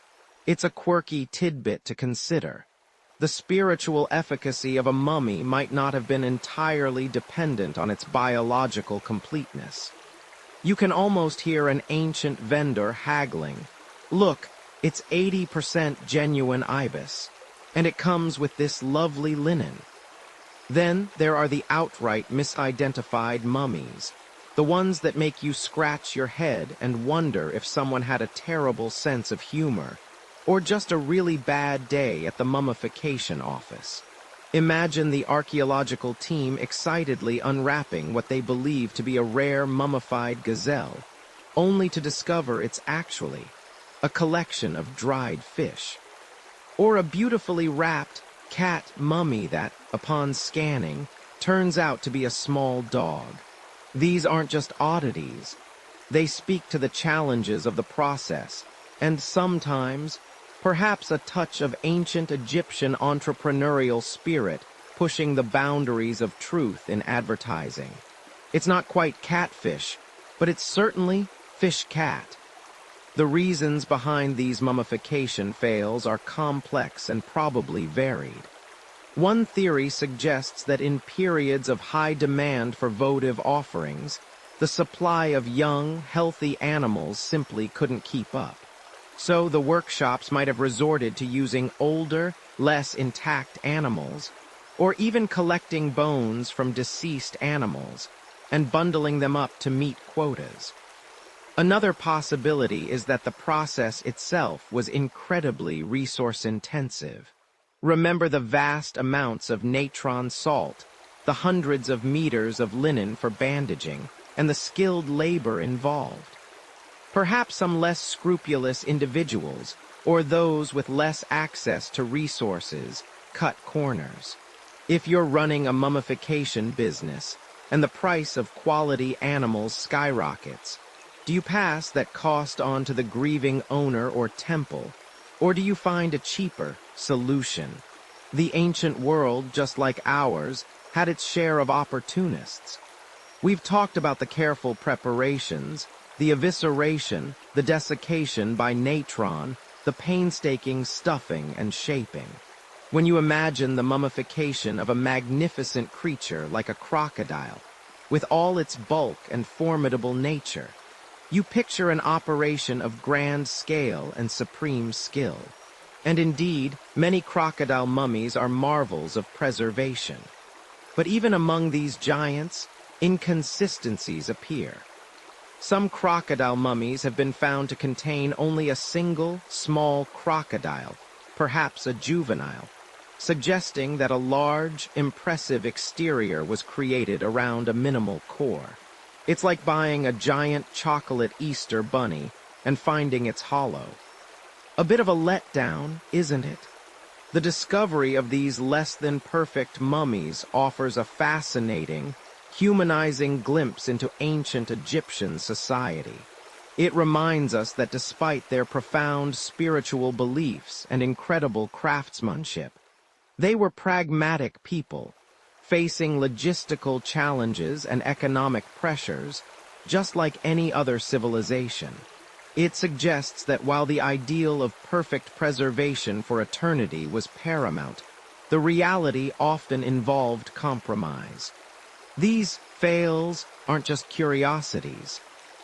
It's a quirky tidbit to consider. The spiritual efficacy of a mummy might not have been entirely dependent on its biological completeness. You can almost hear an ancient vendor haggling. Look, it's 80% genuine ibis, and it comes with this lovely linen. Then there are the outright misidentified mummies, the ones that make you scratch your head and wonder if someone had a terrible sense of humor, or just a really bad day at the mummification office. Imagine the archaeological team excitedly unwrapping what they believe to be a rare mummified gazelle, only to discover it's actually a collection of dried fish. Or a beautifully wrapped cat mummy that, upon scanning, turns out to be a small dog. These aren't just oddities. They speak to the challenges of the process, and sometimes, perhaps a touch of ancient Egyptian entrepreneurial spirit pushing the boundaries of truth in advertising. It's not quite catfish, but it's certainly fish-cat. The reasons behind these mummification fails are complex and probably varied. One theory suggests that in periods of high demand for votive offerings, the supply of young, healthy animals simply couldn't keep up. So the workshops might have resorted to using older, less intact animals, or even collecting bones from deceased animals and bundling them up to meet quotas. Another possibility is that the process itself was incredibly resource-intensive. Remember the vast amounts of natron salt, the hundreds of meters of linen for bandaging, and the skilled labor involved. Perhaps some less scrupulous individuals, or those with less access to resources, cut corners. If you're running a mummification business, and the price of quality animals skyrockets, do you pass that cost on to the grieving owner or temple, or do you find a cheaper solution? The ancient world, just like ours, had its share of opportunists. We've talked about the careful preparations, the evisceration, the desiccation by natron, the painstaking stuffing and shaping. When you imagine the mummification of a magnificent creature like a crocodile, with all its bulk and formidable nature, you picture an operation of grand scale and supreme skill. And indeed, many crocodile mummies are marvels of preservation. But even among these giants, inconsistencies appear. Some crocodile mummies have been found to contain only a single, small crocodile, perhaps a juvenile, suggesting that a large, impressive exterior was created around a minimal core. It's like buying a giant chocolate Easter bunny and finding it's hollow. A bit of a letdown, isn't it? The discovery of these less-than-perfect mummies offers a fascinating, humanizing glimpse into ancient Egyptian society. It reminds us that despite their profound spiritual beliefs and incredible craftsmanship, they were pragmatic people, facing logistical challenges and economic pressures, just like any other civilization. It suggests that while the ideal of perfect preservation for eternity was paramount, the reality often involved compromise. These fails aren't just curiosities.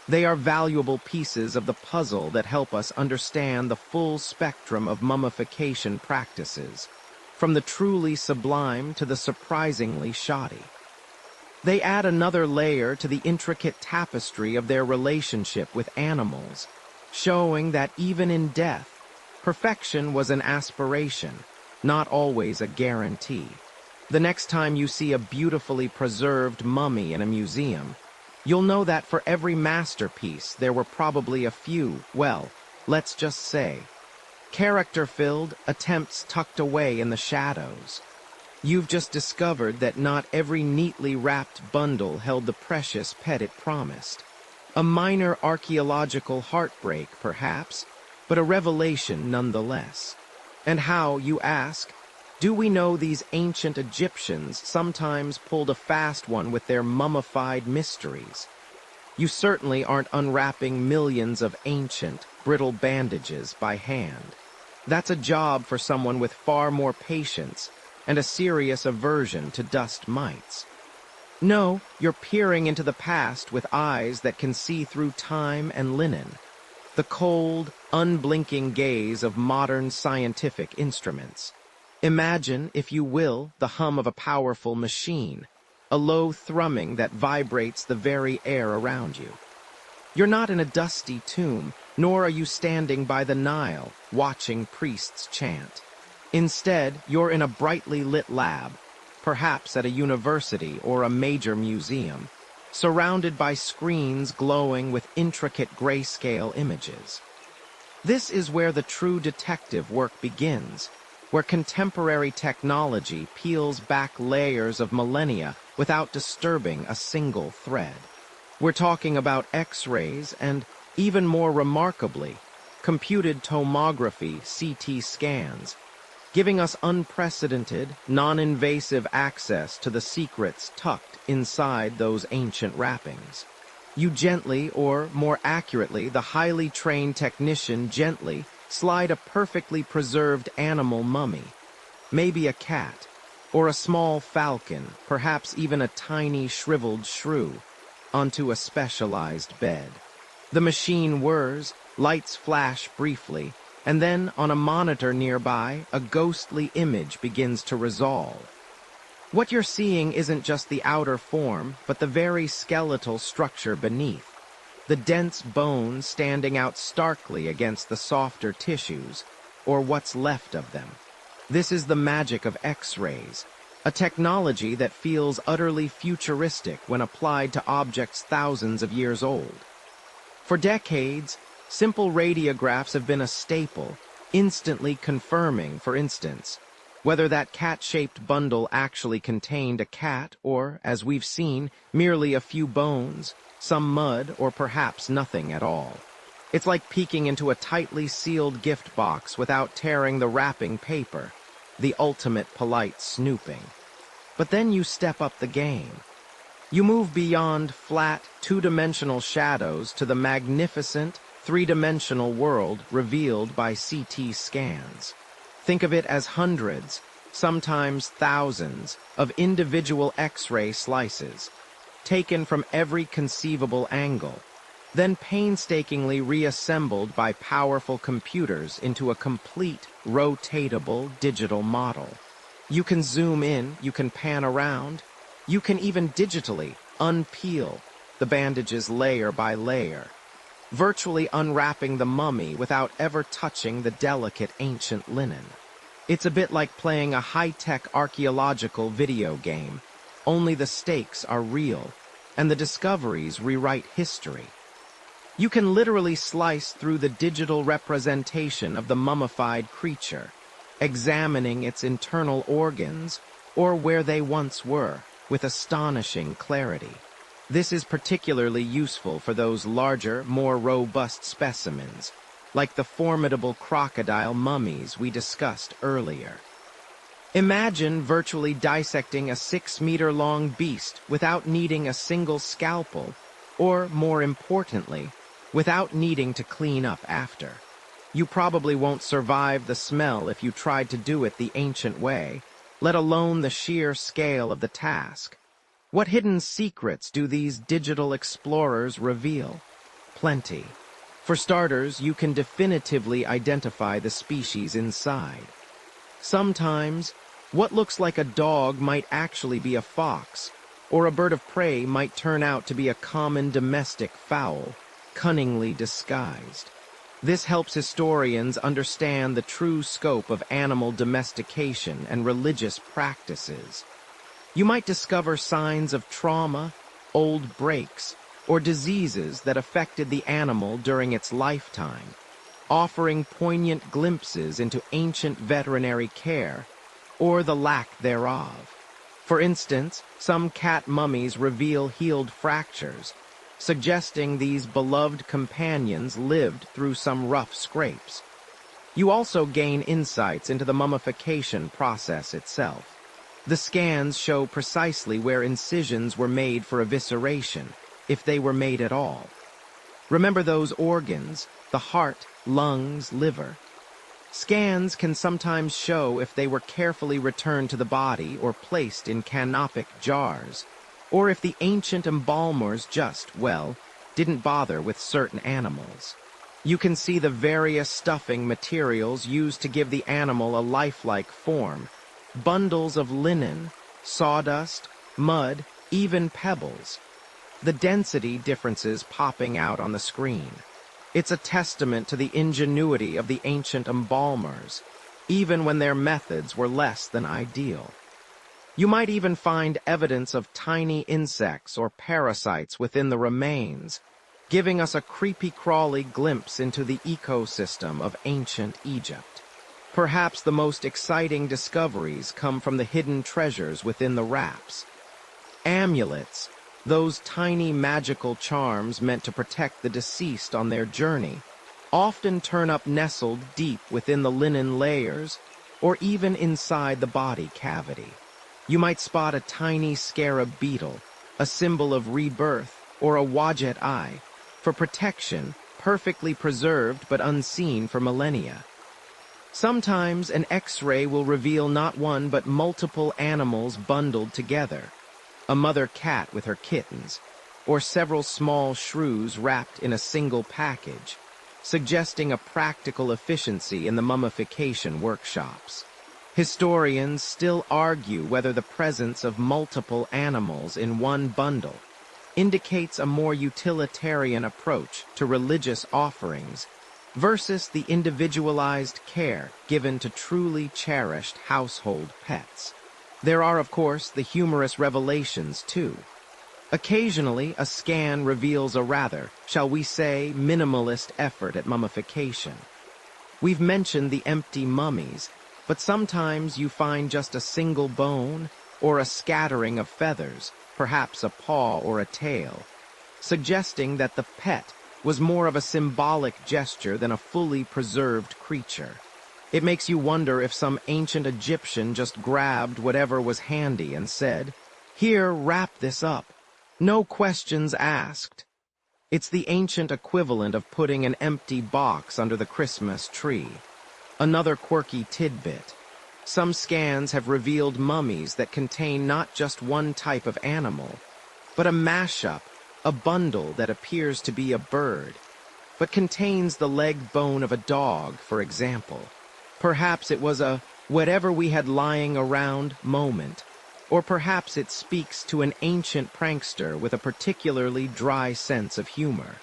They are valuable pieces of the puzzle that help us understand the full spectrum of mummification practices, from the truly sublime to the surprisingly shoddy. They add another layer to the intricate tapestry of their relationship with animals, showing that even in death, perfection was an aspiration, not always a guarantee. The next time you see a beautifully preserved mummy in a museum, you'll know that for every masterpiece there were probably a few, well, let's just say, character-filled attempts tucked away in the shadows. You've just discovered that not every neatly wrapped bundle held the precious pet it promised. A minor archaeological heartbreak, perhaps, but a revelation nonetheless. And how, you ask, do we know these ancient Egyptians sometimes pulled a fast one with their mummified mysteries? You certainly aren't unwrapping millions of ancient, brittle bandages by hand. That's a job for someone with far more patience and a serious aversion to dust mites. No, you're peering into the past with eyes that can see through time and linen, the cold, unblinking gaze of modern scientific instruments. Imagine, if you will, the hum of a powerful machine, a low thrumming that vibrates the very air around you. You're not in a dusty tomb, nor are you standing by the Nile, watching priests chant. Instead, you're in a brightly lit lab, perhaps at a university or a major museum, surrounded by screens glowing with intricate grayscale images. This is where the true detective work begins, where contemporary technology peels back layers of millennia without disturbing a single thread. We're talking about X-rays and, even more remarkably, computed tomography (CT) scans, giving us unprecedented, non-invasive access to the secrets tucked inside those ancient wrappings. You gently, or more accurately, the highly trained technician gently, slide a perfectly preserved animal mummy, maybe a cat, or a small falcon, perhaps even a tiny shriveled shrew, onto a specialized bed. The machine whirs, lights flash briefly, and then, on a monitor nearby, a ghostly image begins to resolve. What you're seeing isn't just the outer form, but the very skeletal structure beneath, the dense bones standing out starkly against the softer tissues, or what's left of them. This is the magic of X-rays, a technology that feels utterly futuristic when applied to objects thousands of years old. For decades, simple radiographs have been a staple, instantly confirming, for instance, whether that cat-shaped bundle actually contained a cat or, as we've seen, merely a few bones, some mud, or perhaps nothing at all. It's like peeking into a tightly sealed gift box without tearing the wrapping paper, the ultimate polite snooping. But then you step up the game. You move beyond flat, two-dimensional shadows to the magnificent, three-dimensional world revealed by CT scans. Think of it as hundreds, sometimes thousands, of individual X-ray slices, taken from every conceivable angle, then painstakingly reassembled by powerful computers into a complete, rotatable digital model. You can zoom in, you can pan around, you can even digitally unpeel. the bandages layer by layer, virtually unwrapping the mummy without ever touching the delicate ancient linen. It's a bit like playing a high-tech archaeological video game, only the stakes are real, and the discoveries rewrite history. You can literally slice through the digital representation of the mummified creature, examining its internal organs, or where they once were, with astonishing clarity. This is particularly useful for those larger, more robust specimens, like the formidable crocodile mummies we discussed earlier. Imagine virtually dissecting a 6-meter-long beast without needing a single scalpel, or, more importantly, without needing to clean up after. You probably won't survive the smell if you tried to do it the ancient way, let alone the sheer scale of the task. What hidden secrets do these digital explorers reveal? Plenty. For starters, you can definitively identify the species inside. Sometimes, what looks like a dog might actually be a fox, or a bird of prey might turn out to be a common domestic fowl, cunningly disguised. This helps historians understand the true scope of animal domestication and religious practices. You might discover signs of trauma, old breaks, or diseases that affected the animal during its lifetime, offering poignant glimpses into ancient veterinary care, or the lack thereof. For instance, some cat mummies reveal healed fractures, suggesting these beloved companions lived through some rough scrapes. You also gain insights into the mummification process itself. The scans show precisely where incisions were made for evisceration, if they were made at all. Remember those organs, the heart, lungs, liver? Scans can sometimes show if they were carefully returned to the body or placed in canopic jars, or if the ancient embalmers just, well, didn't bother with certain animals. You can see the various stuffing materials used to give the animal a lifelike form, bundles of linen, sawdust, mud, even pebbles. The density differences popping out on the screen. It's a testament to the ingenuity of the ancient embalmers, even when their methods were less than ideal. You might even find evidence of tiny insects or parasites within the remains, giving us a creepy-crawly glimpse into the ecosystem of ancient Egypt. Perhaps the most exciting discoveries come from the hidden treasures within the wraps. Amulets, those tiny magical charms meant to protect the deceased on their journey, often turn up nestled deep within the linen layers or even inside the body cavity. You might spot a tiny scarab beetle, a symbol of rebirth, or a wadjet eye, for protection, perfectly preserved but unseen for millennia. Sometimes an X-ray will reveal not one but multiple animals bundled together, a mother cat with her kittens, or several small shrews wrapped in a single package, suggesting a practical efficiency in the mummification workshops. Historians still argue whether the presence of multiple animals in one bundle indicates a more utilitarian approach to religious offerings versus the individualized care given to truly cherished household pets. There are, of course, the humorous revelations, too. Occasionally, a scan reveals a rather, shall we say, minimalist effort at mummification. We've mentioned the empty mummies, but sometimes you find just a single bone or a scattering of feathers, perhaps a paw or a tail, suggesting that the pet was more of a symbolic gesture than a fully preserved creature. It makes you wonder if some ancient Egyptian just grabbed whatever was handy and said, "Here, wrap this up. No questions asked." It's the ancient equivalent of putting an empty box under the Christmas tree. Another quirky tidbit. Some scans have revealed mummies that contain not just one type of animal, but a mashup, a bundle that appears to be a bird, but contains the leg bone of a dog, for example. Perhaps it was a whatever we had lying around moment, Or perhaps it speaks to an ancient prankster with a particularly dry sense of humor.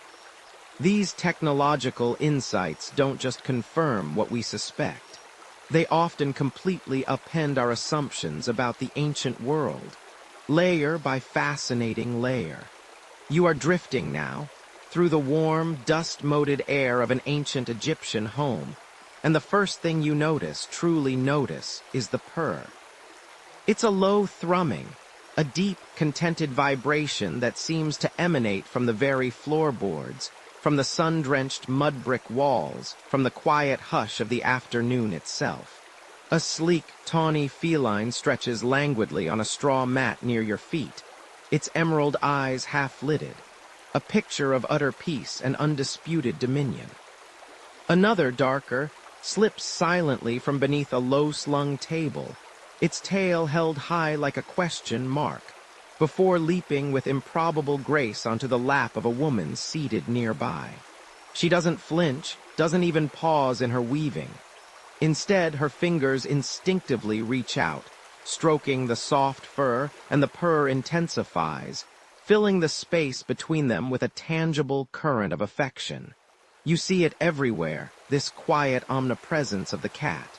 These technological insights don't just confirm what we suspect. They often completely upend our assumptions about the ancient world, layer by fascinating layer. You are drifting now, through the warm, dust-moated air of an ancient Egyptian home, and the first thing you truly notice, is the purr. It's a low thrumming, a deep, contented vibration that seems to emanate from the very floorboards, from the sun-drenched mud-brick walls, from the quiet hush of the afternoon itself. A sleek, tawny feline stretches languidly on a straw mat near your feet, its emerald eyes half-lidded, a picture of utter peace and undisputed dominion. Another, darker, slips silently from beneath a low-slung table, its tail held high like a question mark, before leaping with improbable grace onto the lap of a woman seated nearby. She doesn't flinch, doesn't even pause in her weaving. Instead, her fingers instinctively reach out, stroking the soft fur, and the purr intensifies, filling the space between them with a tangible current of affection. You see it everywhere, this quiet omnipresence of the cat.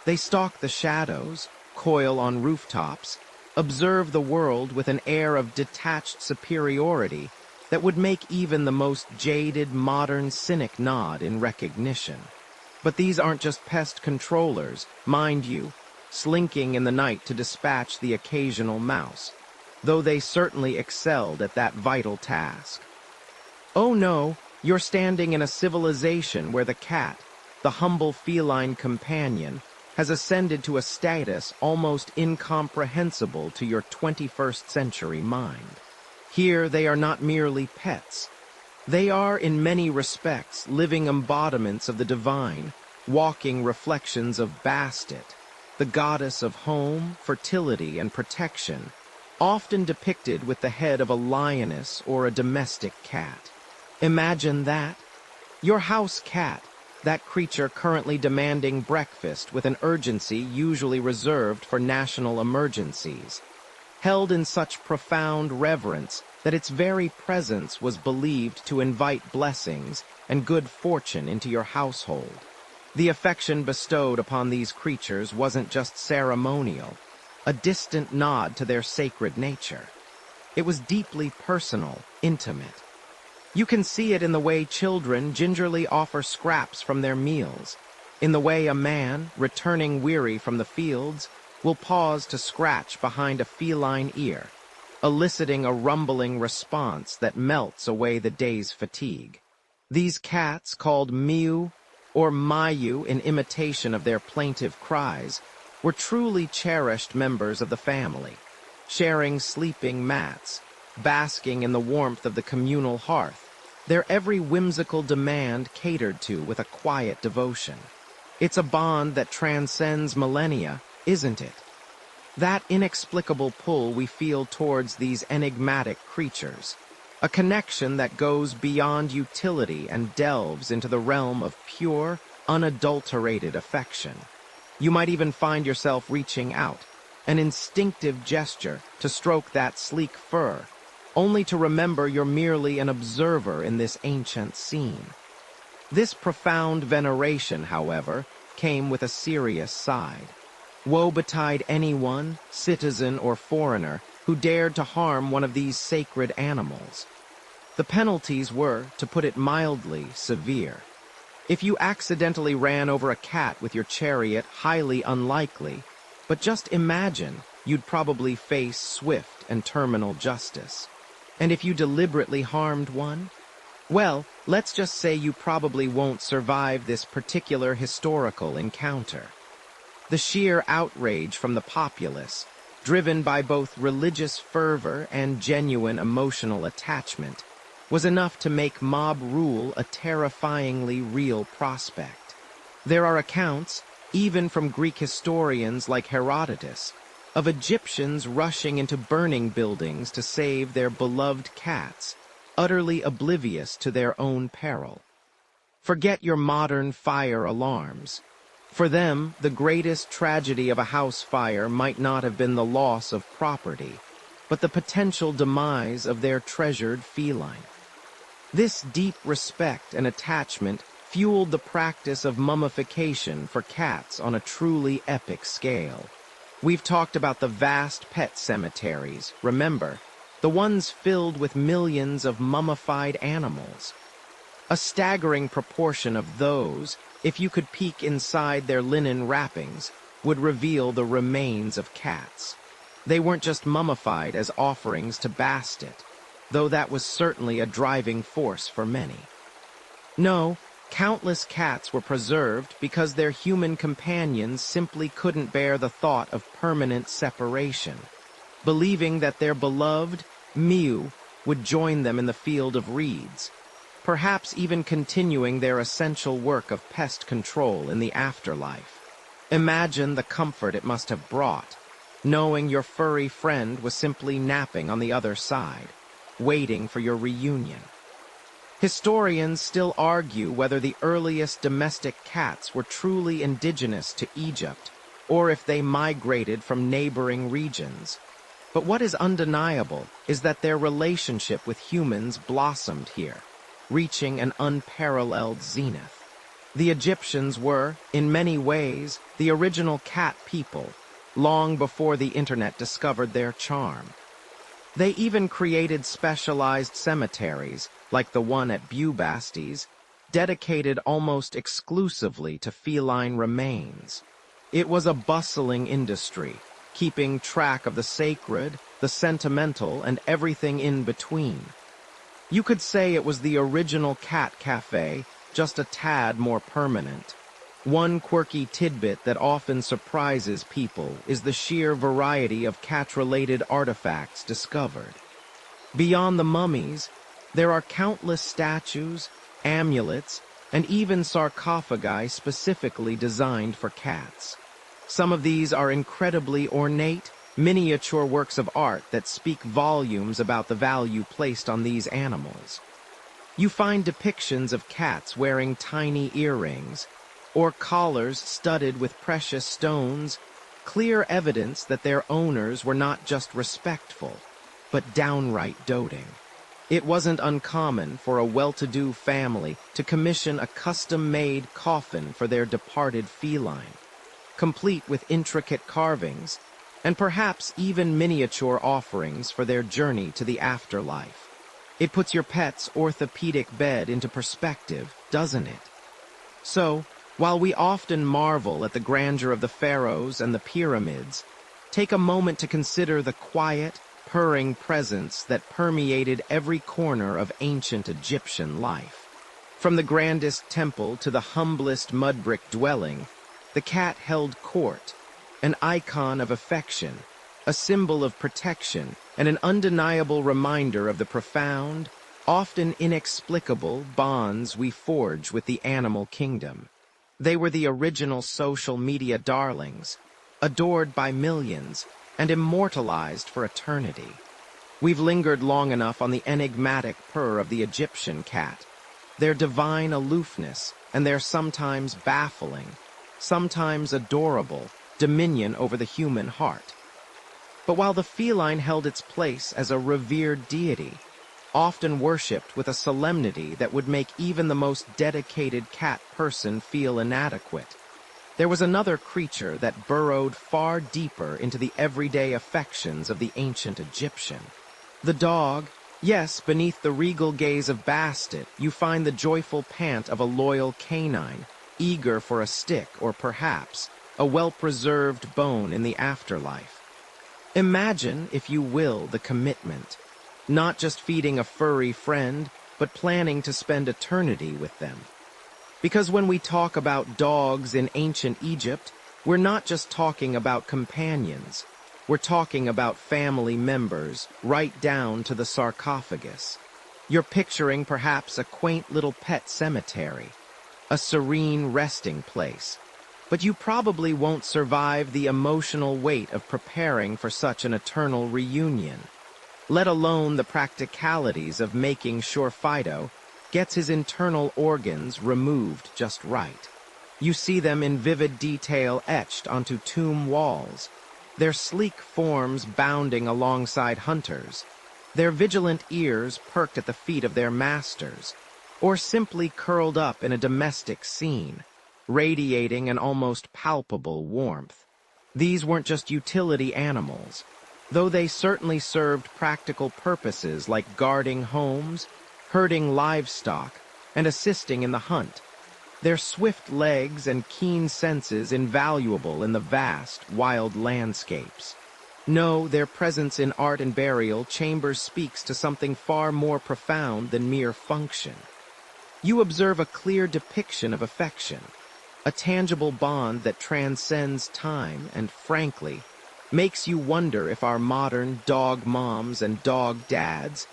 They stalk the shadows, coil on rooftops, observe the world with an air of detached superiority that would make even the most jaded modern cynic nod in recognition. But these aren't just pest controllers, mind you, slinking in the night to dispatch the occasional mouse, though they certainly excelled at that vital task. Oh no, you're standing in a civilization where the cat, the humble feline companion, has ascended to a status almost incomprehensible to your 21st century mind. Here they are not merely pets. They are, in many respects, living embodiments of the divine, walking reflections of Bastet, the goddess of home, fertility, and protection, often depicted with the head of a lioness or a domestic cat. Imagine that. Your house cat, that creature currently demanding breakfast with an urgency usually reserved for national emergencies, held in such profound reverence that its very presence was believed to invite blessings and good fortune into your household. The affection bestowed upon these creatures wasn't just ceremonial, a distant nod to their sacred nature. It was deeply personal, intimate. You can see it in the way children gingerly offer scraps from their meals, in the way a man, returning weary from the fields, will pause to scratch behind a feline ear, eliciting a rumbling response that melts away the day's fatigue. These cats, called miu or mayu in imitation of their plaintive cries, were truly cherished members of the family, sharing sleeping mats, basking in the warmth of the communal hearth, their every whimsical demand catered to with a quiet devotion. It's a bond that transcends millennia, isn't it? That inexplicable pull we feel towards these enigmatic creatures, a connection that goes beyond utility and delves into the realm of pure, unadulterated affection. You might even find yourself reaching out, an instinctive gesture to stroke that sleek fur, only to remember you're merely an observer in this ancient scene. This profound veneration, however, came with a serious side. Woe betide anyone, citizen or foreigner, who dared to harm one of these sacred animals. The penalties were, to put it mildly, severe. If you accidentally ran over a cat with your chariot, highly unlikely, but just imagine, you'd probably face swift and terminal justice. And if you deliberately harmed one, well, let's just say you probably won't survive this particular historical encounter. The sheer outrage from the populace, driven by both religious fervor and genuine emotional attachment, was enough to make mob rule a terrifyingly real prospect. There are accounts, even from Greek historians like Herodotus, of Egyptians rushing into burning buildings to save their beloved cats, utterly oblivious to their own peril. Forget your modern fire alarms. For them, the greatest tragedy of a house fire might not have been the loss of property, but the potential demise of their treasured feline. This deep respect and attachment fueled the practice of mummification for cats on a truly epic scale. We've talked about the vast pet cemeteries, remember, the ones filled with millions of mummified animals. A staggering proportion of those, if you could peek inside their linen wrappings, would reveal the remains of cats. They weren't just mummified as offerings to Bastet, though that was certainly a driving force for many. No, countless cats were preserved because their human companions simply couldn't bear the thought of permanent separation, believing that their beloved Miu would join them in the field of reeds, perhaps even continuing their essential work of pest control in the afterlife. Imagine the comfort it must have brought, knowing your furry friend was simply napping on the other side, waiting for your reunion. Historians still argue whether the earliest domestic cats were truly indigenous to Egypt, or if they migrated from neighboring regions. But what is undeniable is that their relationship with humans blossomed here, reaching an unparalleled zenith. The Egyptians were, in many ways, the original cat people, long before the internet discovered their charm. They even created specialized cemeteries, like the one at Bubastes, dedicated almost exclusively to feline remains. It was a bustling industry, keeping track of the sacred, the sentimental, and everything in between. You could say it was the original cat cafe, just a tad more permanent. One quirky tidbit that often surprises people is the sheer variety of cat-related artifacts discovered. Beyond the mummies, there are countless statues, amulets, and even sarcophagi specifically designed for cats. Some of these are incredibly ornate, miniature works of art that speak volumes about the value placed on these animals. You find depictions of cats wearing tiny earrings, or collars studded with precious stones, clear evidence that their owners were not just respectful, but downright doting. It wasn't uncommon for a well-to-do family to commission a custom-made coffin for their departed feline, complete with intricate carvings, and perhaps even miniature offerings for their journey to the afterlife. It puts your pet's orthopedic bed into perspective, doesn't it? So, while we often marvel at the grandeur of the pharaohs and the pyramids, take a moment to consider the quiet, purring presence that permeated every corner of ancient Egyptian life. From the grandest temple to the humblest mud-brick dwelling, the cat held court, an icon of affection, a symbol of protection, and an undeniable reminder of the profound, often inexplicable bonds we forge with the animal kingdom. They were the original social media darlings, adored by millions, and immortalized for eternity. We've lingered long enough on the enigmatic purr of the Egyptian cat, their divine aloofness, and their sometimes baffling, sometimes adorable, dominion over the human heart. But while the feline held its place as a revered deity, often worshipped with a solemnity that would make even the most dedicated cat person feel inadequate, there was another creature that burrowed far deeper into the everyday affections of the ancient Egyptian. The dog. Yes, beneath the regal gaze of Bastet, you find the joyful pant of a loyal canine, eager for a stick or perhaps a well-preserved bone in the afterlife. Imagine, if you will, the commitment. Not just feeding a furry friend, but planning to spend eternity with them. Because when we talk about dogs in ancient Egypt, we're not just talking about companions. We're talking about family members, right down to the sarcophagus. You're picturing perhaps a quaint little pet cemetery, a serene resting place. But you probably won't survive the emotional weight of preparing for such an eternal reunion, let alone the practicalities of making sure Fido gets his internal organs removed just right. You see them in vivid detail etched onto tomb walls, their sleek forms bounding alongside hunters, their vigilant ears perked at the feet of their masters, or simply curled up in a domestic scene, radiating an almost palpable warmth. These weren't just utility animals, though they certainly served practical purposes like guarding homes, herding livestock, and assisting in the hunt. Their swift legs and keen senses invaluable in the vast, wild landscapes. No, their presence in art and burial chambers speaks to something far more profound than mere function. You observe a clear depiction of affection, a tangible bond that transcends time and, frankly, makes you wonder if our modern dog moms and dog dads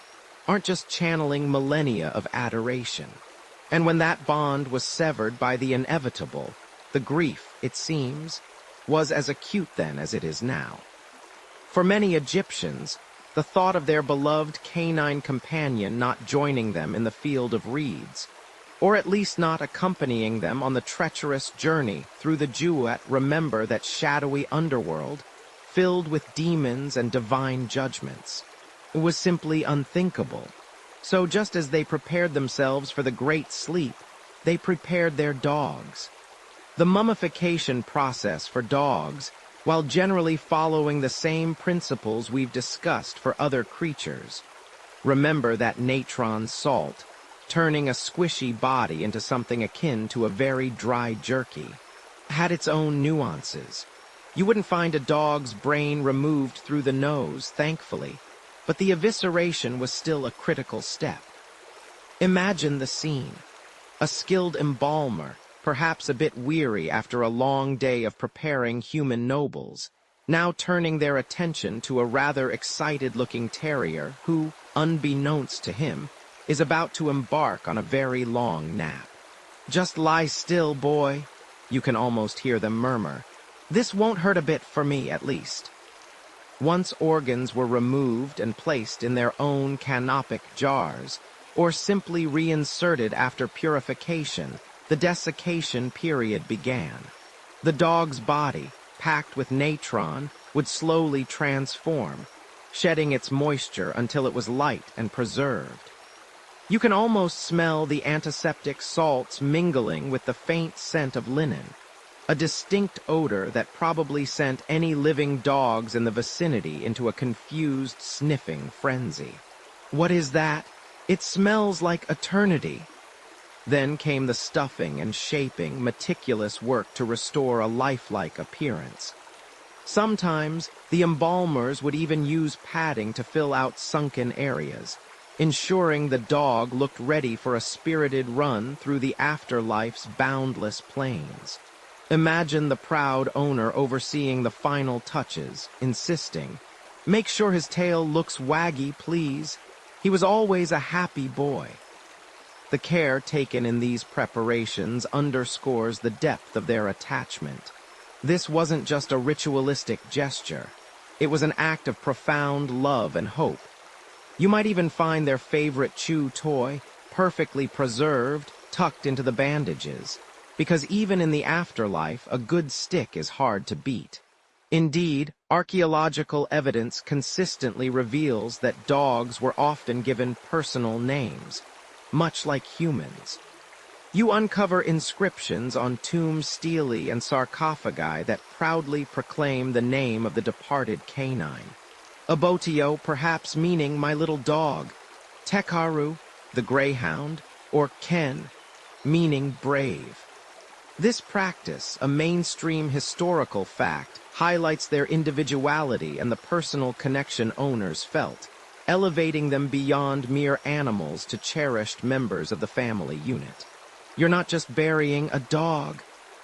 aren't just channeling millennia of adoration. And when that bond was severed by the inevitable, the grief, it seems, was as acute then as it is now. For many Egyptians, the thought of their beloved canine companion not joining them in the field of reeds, or at least not accompanying them on the treacherous journey through the Jewett, remember that shadowy underworld, filled with demons and divine judgments, was simply unthinkable. So just as they prepared themselves for the great sleep, they prepared their dogs. The mummification process for dogs, while generally following the same principles we've discussed for other creatures. Remember that natron salt, turning a squishy body into something akin to a very dry jerky, had its own nuances. You wouldn't find a dog's brain removed through the nose, thankfully, but the evisceration was still a critical step. Imagine the scene. A skilled embalmer, perhaps a bit weary after a long day of preparing human nobles, now turning their attention to a rather excited-looking terrier who, unbeknownst to him, is about to embark on a very long nap. "Just lie still, boy," you can almost hear them murmur. "This won't hurt a bit for me, at least." Once organs were removed and placed in their own canopic jars, or simply reinserted after purification, the desiccation period began. The dog's body, packed with natron, would slowly transform, shedding its moisture until it was light and preserved. You can almost smell the antiseptic salts mingling with the faint scent of linen, a distinct odor that probably sent any living dogs in the vicinity into a confused sniffing frenzy. "What is that? It smells like eternity." Then came the stuffing and shaping, meticulous work to restore a lifelike appearance. Sometimes, the embalmers would even use padding to fill out sunken areas, ensuring the dog looked ready for a spirited run through the afterlife's boundless plains. Imagine the proud owner overseeing the final touches, insisting, "Make sure his tail looks waggy, please. He was always a happy boy." The care taken in these preparations underscores the depth of their attachment. This wasn't just a ritualistic gesture. It was an act of profound love and hope. You might even find their favorite chew toy, perfectly preserved, tucked into the bandages, because even in the afterlife, a good stick is hard to beat. Indeed, archaeological evidence consistently reveals that dogs were often given personal names, much like humans. You uncover inscriptions on tomb stelae and sarcophagi that proudly proclaim the name of the departed canine. Abotio perhaps meaning my little dog, Tekaru, the greyhound, or Ken, meaning brave. This practice, a mainstream historical fact, highlights their individuality and the personal connection owners felt, elevating them beyond mere animals to cherished members of the family unit. You're not just burying a dog,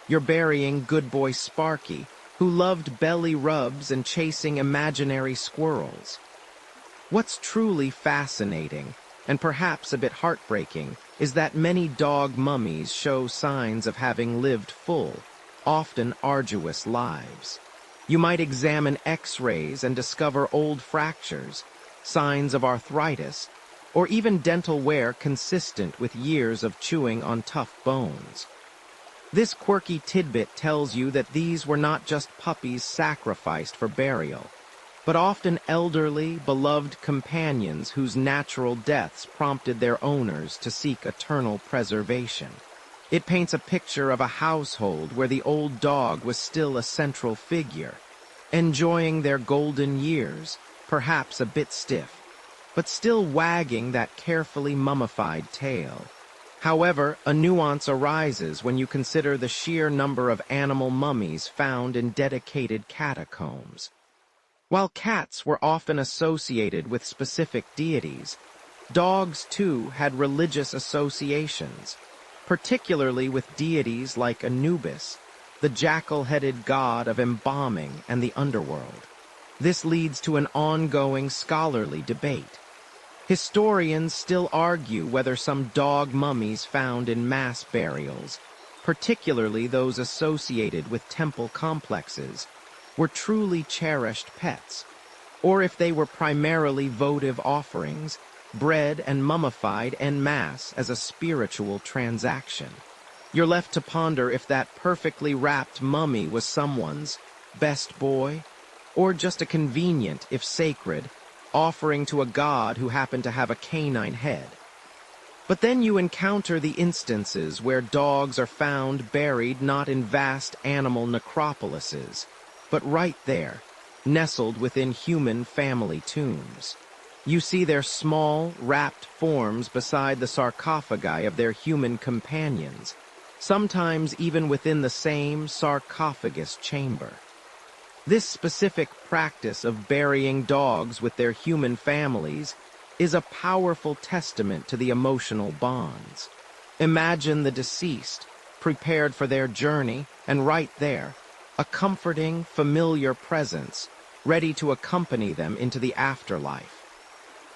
you're burying good boy Sparky, who loved belly rubs and chasing imaginary squirrels. What's truly fascinating, and perhaps a bit heartbreaking, is that many dog mummies show signs of having lived full, often arduous lives. You might examine X-rays and discover old fractures, signs of arthritis, or even dental wear consistent with years of chewing on tough bones. This quirky tidbit tells you that these were not just puppies sacrificed for burial, but often elderly, beloved companions whose natural deaths prompted their owners to seek eternal preservation. It paints a picture of a household where the old dog was still a central figure, enjoying their golden years, perhaps a bit stiff, but still wagging that carefully mummified tail. However, a nuance arises when you consider the sheer number of animal mummies found in dedicated catacombs. While cats were often associated with specific deities, dogs too had religious associations, particularly with deities like Anubis, the jackal-headed god of embalming and the underworld. This leads to an ongoing scholarly debate. Historians still argue whether some dog mummies found in mass burials, particularly those associated with temple complexes, were truly cherished pets, or if they were primarily votive offerings, bred and mummified en masse as a spiritual transaction. You're left to ponder if that perfectly wrapped mummy was someone's best boy, or just a convenient, if sacred, offering to a god who happened to have a canine head. But then you encounter the instances where dogs are found buried not in vast animal necropolises, but right there, nestled within human family tombs. You see their small, wrapped forms beside the sarcophagi of their human companions, sometimes even within the same sarcophagus chamber. This specific practice of burying dogs with their human families is a powerful testament to the emotional bonds. Imagine the deceased, prepared for their journey, and right there, a comforting, familiar presence, ready to accompany them into the afterlife.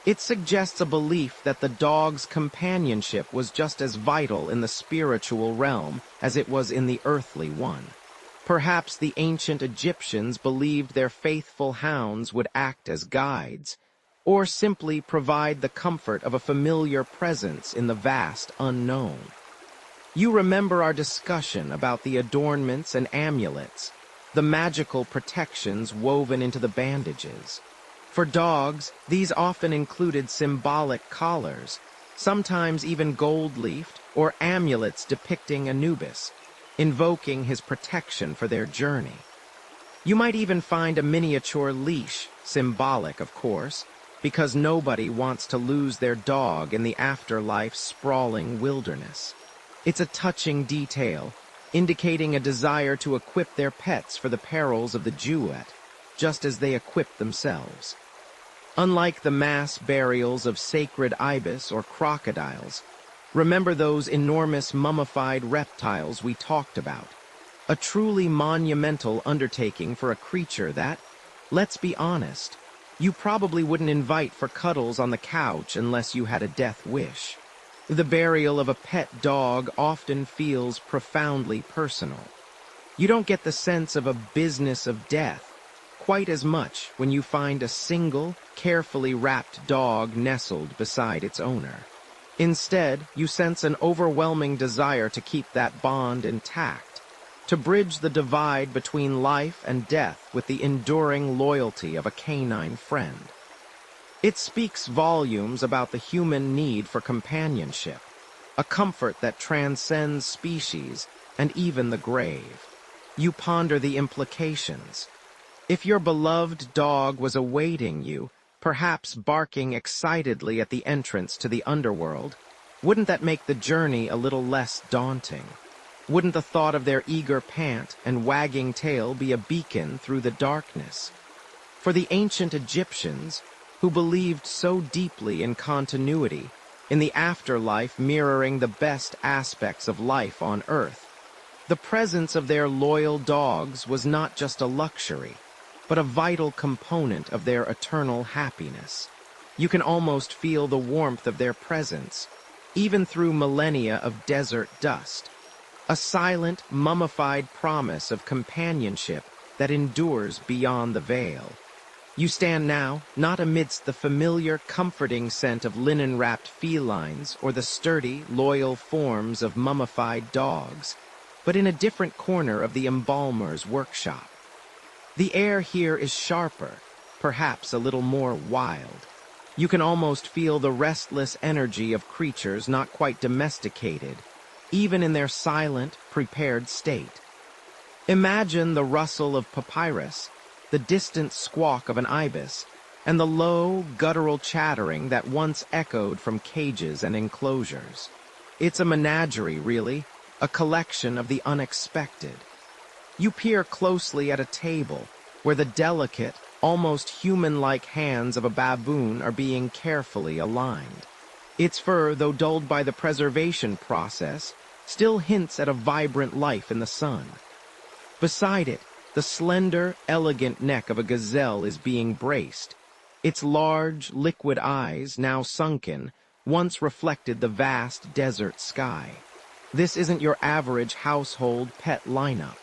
It suggests a belief that the dog's companionship was just as vital in the spiritual realm as it was in the earthly one. Perhaps the ancient Egyptians believed their faithful hounds would act as guides, or simply provide the comfort of a familiar presence in the vast unknown. You remember our discussion about the adornments and amulets, the magical protections woven into the bandages. For dogs, these often included symbolic collars, sometimes even gold-leafed, or amulets depicting Anubis, invoking his protection for their journey. You might even find a miniature leash, symbolic, of course, because nobody wants to lose their dog in the afterlife's sprawling wilderness. It's a touching detail, indicating a desire to equip their pets for the perils of the duet, just as they equip themselves. Unlike the mass burials of sacred ibis or crocodiles, remember those enormous mummified reptiles we talked about. A truly monumental undertaking for a creature that, let's be honest, you probably wouldn't invite for cuddles on the couch unless you had a death wish. The burial of a pet dog often feels profoundly personal. You don't get the sense of a business of death quite as much when you find a single, carefully wrapped dog nestled beside its owner. Instead, you sense an overwhelming desire to keep that bond intact, to bridge the divide between life and death with the enduring loyalty of a canine friend. It speaks volumes about the human need for companionship, a comfort that transcends species and even the grave. You ponder the implications. If your beloved dog was awaiting you, perhaps barking excitedly at the entrance to the underworld, wouldn't that make the journey a little less daunting? Wouldn't the thought of their eager pant and wagging tail be a beacon through the darkness? For the ancient Egyptians, who believed so deeply in continuity, in the afterlife mirroring the best aspects of life on Earth, the presence of their loyal dogs was not just a luxury, but a vital component of their eternal happiness. You can almost feel the warmth of their presence, even through millennia of desert dust, a silent, mummified promise of companionship that endures beyond the veil. You stand now, not amidst the familiar, comforting scent of linen-wrapped felines or the sturdy, loyal forms of mummified dogs, but in a different corner of the embalmer's workshop. The air here is sharper, perhaps a little more wild. You can almost feel the restless energy of creatures not quite domesticated, even in their silent, prepared state. Imagine the rustle of papyrus, the distant squawk of an ibis, and the low, guttural chattering that once echoed from cages and enclosures. It's a menagerie, really, a collection of the unexpected. You peer closely at a table where the delicate, almost human-like hands of a baboon are being carefully aligned. Its fur, though dulled by the preservation process, still hints at a vibrant life in the sun. Beside it, the slender, elegant neck of a gazelle is being braced. Its large, liquid eyes, now sunken, once reflected the vast desert sky. This isn't your average household pet lineup.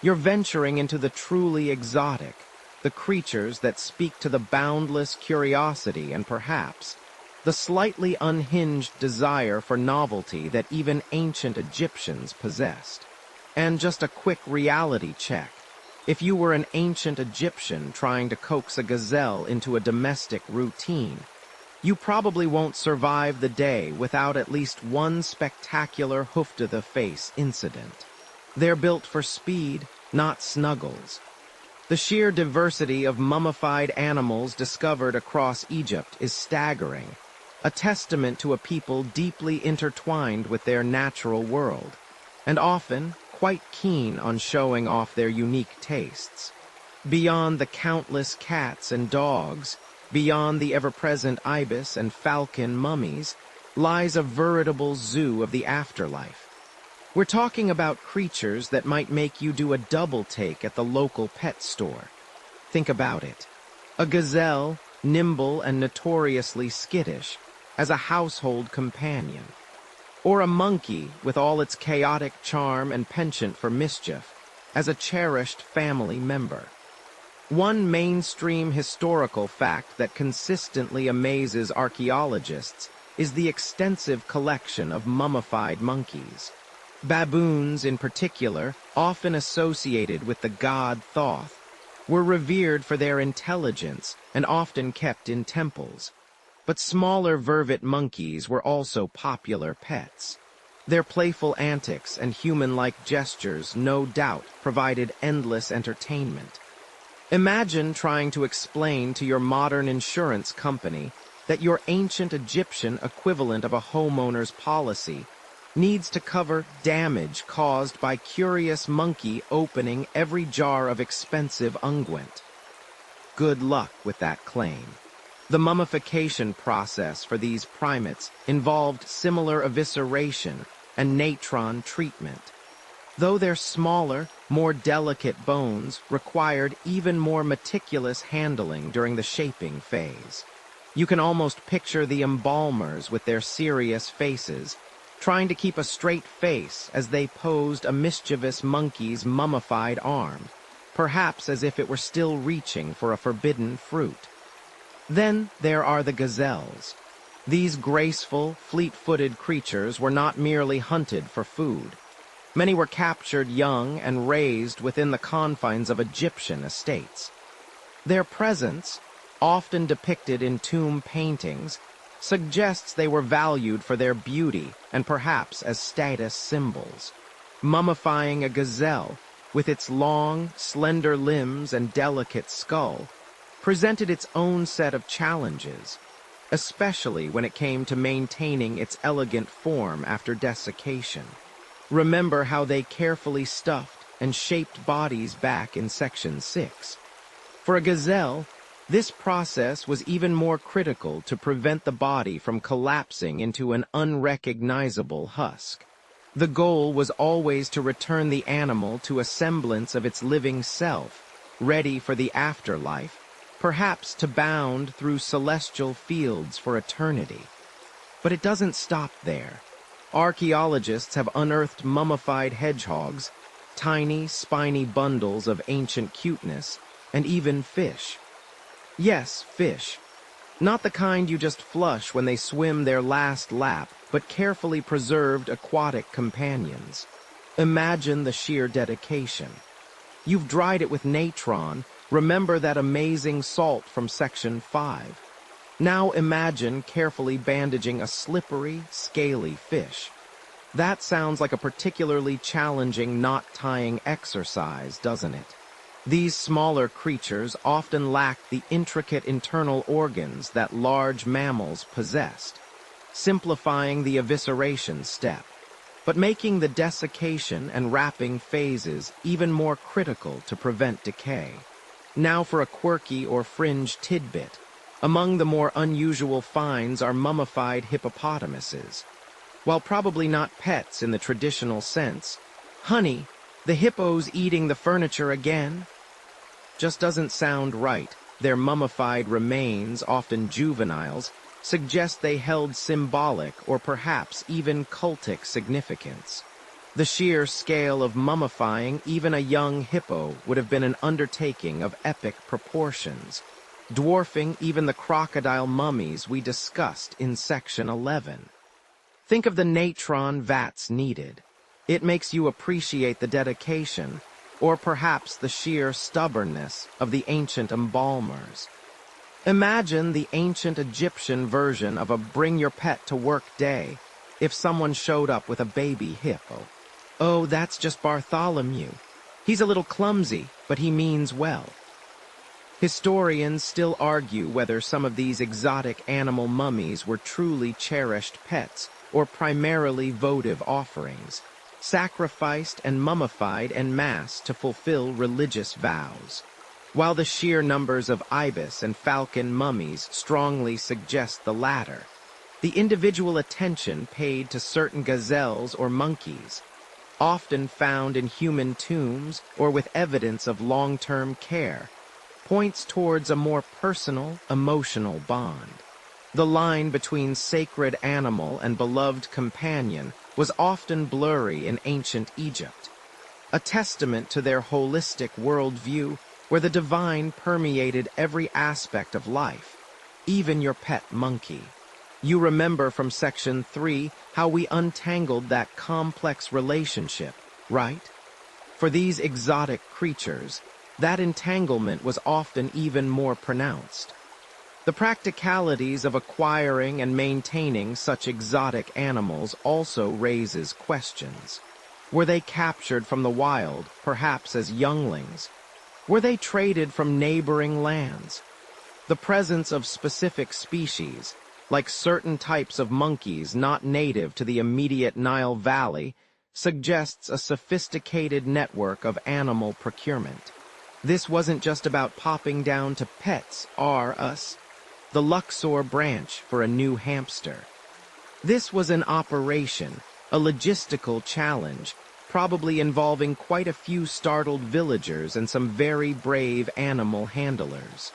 You're venturing into the truly exotic, the creatures that speak to the boundless curiosity and perhaps the slightly unhinged desire for novelty that even ancient Egyptians possessed. And just a quick reality check. If you were an ancient Egyptian trying to coax a gazelle into a domestic routine, you probably won't survive the day without at least one spectacular hoof-to-the-face incident. They're built for speed, not snuggles. The sheer diversity of mummified animals discovered across Egypt is staggering, a testament to a people deeply intertwined with their natural world, and often quite keen on showing off their unique tastes. Beyond the countless cats and dogs, beyond the ever-present ibis and falcon mummies, lies a veritable zoo of the afterlife. We're talking about creatures that might make you do a double take at the local pet store. Think about it. A gazelle, nimble and notoriously skittish, as a household companion. Or a monkey, with all its chaotic charm and penchant for mischief, as a cherished family member. One mainstream historical fact that consistently amazes archaeologists is the extensive collection of mummified monkeys. Baboons, in particular, often associated with the god Thoth, were revered for their intelligence and often kept in temples. But smaller vervet monkeys were also popular pets. Their playful antics and human-like gestures no doubt provided endless entertainment. Imagine trying to explain to your modern insurance company that your ancient Egyptian equivalent of a homeowner's policy needs to cover damage caused by curious monkey opening every jar of expensive unguent. Good luck with that claim. The mummification process for these primates involved similar evisceration and natron treatment. Though their smaller, more delicate bones required even more meticulous handling during the shaping phase. You can almost picture the embalmers with their serious faces, trying to keep a straight face as they posed a mischievous monkey's mummified arm, perhaps as if it were still reaching for a forbidden fruit. Then there are the gazelles. These graceful, fleet-footed creatures were not merely hunted for food. Many were captured young and raised within the confines of Egyptian estates. Their presence, often depicted in tomb paintings, suggests they were valued for their beauty and perhaps as status symbols. Mummifying a gazelle, with its long, slender limbs and delicate skull, presented its own set of challenges, especially when it came to maintaining its elegant form after desiccation. Remember how they carefully stuffed and shaped bodies back in Section 6. For a gazelle, this process was even more critical to prevent the body from collapsing into an unrecognizable husk. The goal was always to return the animal to a semblance of its living self, ready for the afterlife, perhaps to bound through celestial fields for eternity. But it doesn't stop there. Archaeologists have unearthed mummified hedgehogs, tiny, spiny bundles of ancient cuteness, and even fish. Yes, fish. Not the kind you just flush when they swim their last lap, but carefully preserved aquatic companions. Imagine the sheer dedication. You've dried it with natron. Remember that amazing salt from section 5. Now imagine carefully bandaging a slippery, scaly fish. That sounds like a particularly challenging knot-tying exercise, doesn't it? These smaller creatures often lack the intricate internal organs that large mammals possessed, simplifying the evisceration step, but making the desiccation and wrapping phases even more critical to prevent decay. Now for a quirky or fringe tidbit. Among the more unusual finds are mummified hippopotamuses. While probably not pets in the traditional sense, honey, the hippo's eating the furniture again? Just doesn't sound right. Their mummified remains, often juveniles, suggest they held symbolic or perhaps even cultic significance. The sheer scale of mummifying even a young hippo would have been an undertaking of epic proportions, dwarfing even the crocodile mummies we discussed in section 11. Think of the natron vats needed. It makes you appreciate the dedication, or perhaps the sheer stubbornness of the ancient embalmers. Imagine the ancient Egyptian version of a bring-your-pet-to-work day if someone showed up with a baby hippo. Oh, that's just Bartholomew. He's a little clumsy, but he means well. Historians still argue whether some of these exotic animal mummies were truly cherished pets or primarily votive offerings, sacrificed and mummified en masse to fulfill religious vows. While the sheer numbers of ibis and falcon mummies strongly suggest the latter, the individual attention paid to certain gazelles or monkeys, often found in human tombs or with evidence of long-term care, points towards a more personal, emotional bond. The line between sacred animal and beloved companion was often blurry in ancient Egypt, a testament to their holistic worldview where the divine permeated every aspect of life, even your pet monkey. You remember from section 3 how we untangled that complex relationship, right? For these exotic creatures, that entanglement was often even more pronounced. The practicalities of acquiring and maintaining such exotic animals also raises questions. Were they captured from the wild, perhaps as younglings? Were they traded from neighboring lands? The presence of specific species, like certain types of monkeys not native to the immediate Nile Valley, suggests a sophisticated network of animal procurement. This wasn't just about popping down to pets R Us, the Luxor branch for a new hamster. This was an operation, a logistical challenge, probably involving quite a few startled villagers and some very brave animal handlers.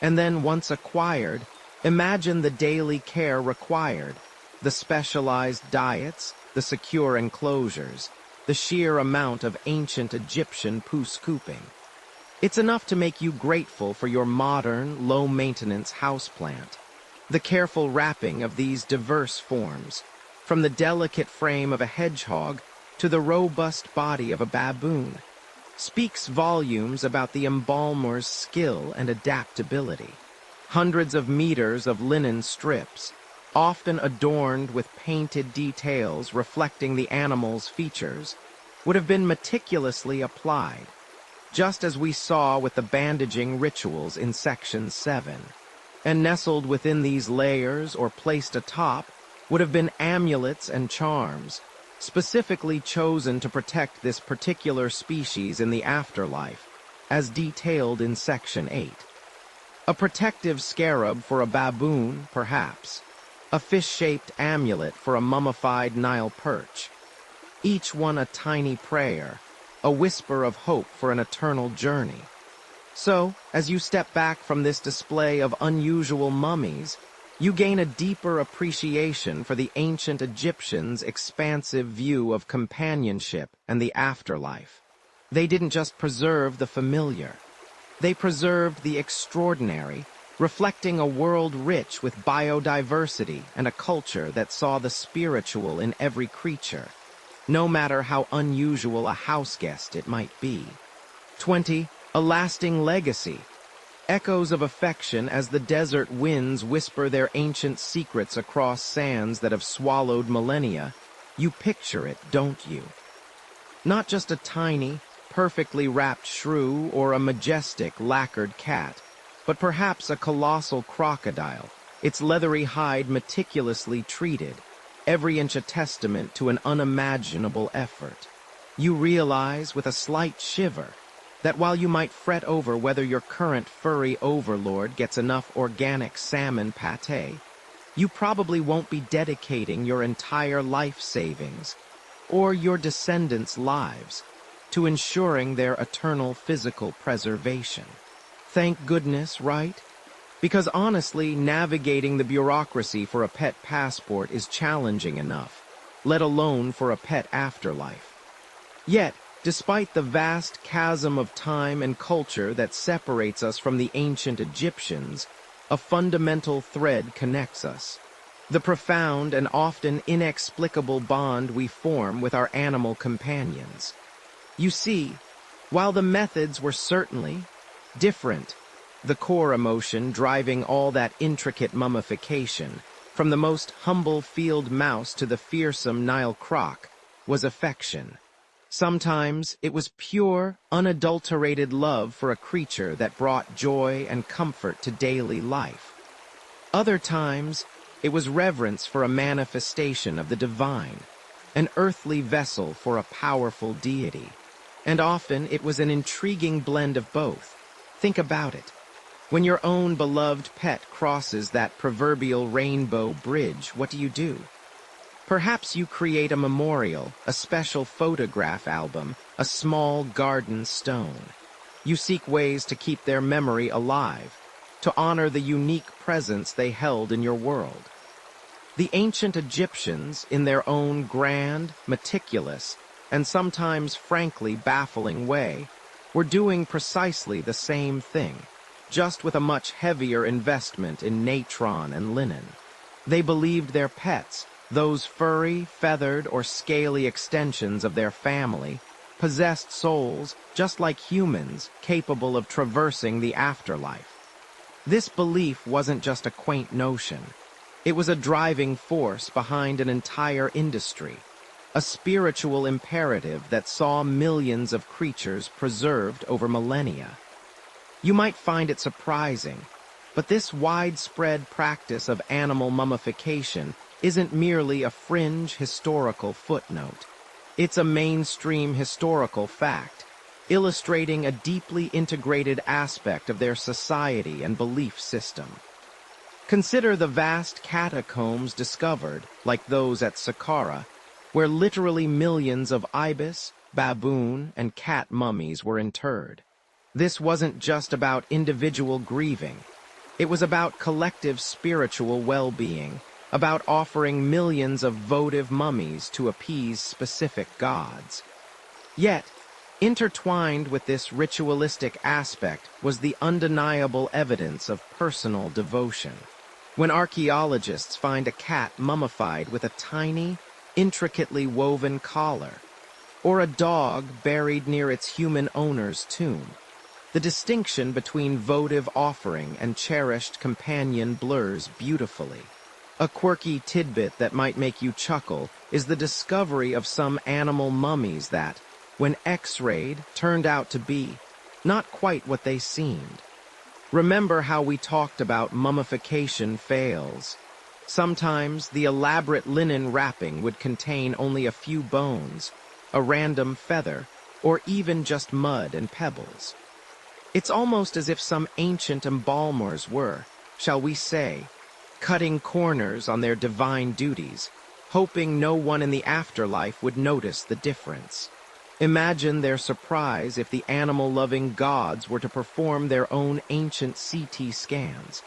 And then once acquired, imagine the daily care required, the specialized diets, the secure enclosures, the sheer amount of ancient Egyptian poo-scooping. It's enough to make you grateful for your modern, low-maintenance houseplant. The careful wrapping of these diverse forms, from the delicate frame of a hedgehog to the robust body of a baboon, speaks volumes about the embalmer's skill and adaptability. Hundreds of meters of linen strips, often adorned with painted details reflecting the animal's features, would have been meticulously applied, just as we saw with the bandaging rituals in section 7. And nestled within these layers or placed atop would have been amulets and charms, specifically chosen to protect this particular species in the afterlife, as detailed in section 8. A protective scarab for a baboon, perhaps. A fish-shaped amulet for a mummified Nile perch. Each one a tiny prayer, a whisper of hope for an eternal journey. So, as you step back from this display of unusual mummies, you gain a deeper appreciation for the ancient Egyptians' expansive view of companionship and the afterlife. They didn't just preserve the familiar. They preserved the extraordinary, reflecting a world rich with biodiversity and a culture that saw the spiritual in every creature. no matter how unusual a house guest it might be. 20. A lasting legacy. Echoes of affection as the desert winds whisper their ancient secrets across sands that have swallowed millennia. You picture it, don't you? Not just a tiny, perfectly wrapped shrew or a majestic, lacquered cat, but perhaps a colossal crocodile, its leathery hide meticulously treated, every inch a testament to an unimaginable effort. You realize, with a slight shiver, that while you might fret over whether your current furry overlord gets enough organic salmon pâté, you probably won't be dedicating your entire life savings, or your descendants' lives, to ensuring their eternal physical preservation. Thank goodness, right? Because honestly, navigating the bureaucracy for a pet passport is challenging enough, let alone for a pet afterlife. Yet, despite the vast chasm of time and culture that separates us from the ancient Egyptians, a fundamental thread connects us. The profound and often inexplicable bond we form with our animal companions. You see, while the methods were certainly different, the core emotion driving all that intricate mummification, from the most humble field mouse to the fearsome Nile croc, was affection. Sometimes it was pure, unadulterated love for a creature that brought joy and comfort to daily life. Other times, it was reverence for a manifestation of the divine, an earthly vessel for a powerful deity. And often it was an intriguing blend of both. Think about it. When your own beloved pet crosses that proverbial rainbow bridge, what do? Perhaps you create a memorial, a special photograph album, a small garden stone. You seek ways to keep their memory alive, to honor the unique presence they held in your world. The ancient Egyptians, in their own grand, meticulous, and sometimes frankly baffling way, were doing precisely the same thing, just with a much heavier investment in natron and linen. They believed their pets, those furry, feathered, or scaly extensions of their family, possessed souls just like humans capable of traversing the afterlife. This belief wasn't just a quaint notion. It was a driving force behind an entire industry, a spiritual imperative that saw millions of creatures preserved over millennia. You might find it surprising, but this widespread practice of animal mummification isn't merely a fringe historical footnote. It's a mainstream historical fact, illustrating a deeply integrated aspect of their society and belief system. Consider the vast catacombs discovered, like those at Saqqara, where literally millions of ibis, baboon, and cat mummies were interred. This wasn't just about individual grieving. It was about collective spiritual well-being, about offering millions of votive mummies to appease specific gods. Yet, intertwined with this ritualistic aspect was the undeniable evidence of personal devotion. When archaeologists find a cat mummified with a tiny, intricately woven collar, or a dog buried near its human owner's tomb, the distinction between votive offering and cherished companion blurs beautifully. A quirky tidbit that might make you chuckle is the discovery of some animal mummies that, when X-rayed, turned out to be not quite what they seemed. Remember how we talked about mummification fails? Sometimes the elaborate linen wrapping would contain only a few bones, a random feather, or even just mud and pebbles. It's almost as if some ancient embalmers were, shall we say, cutting corners on their divine duties, hoping no one in the afterlife would notice the difference. Imagine their surprise if the animal-loving gods were to perform their own ancient CT scans.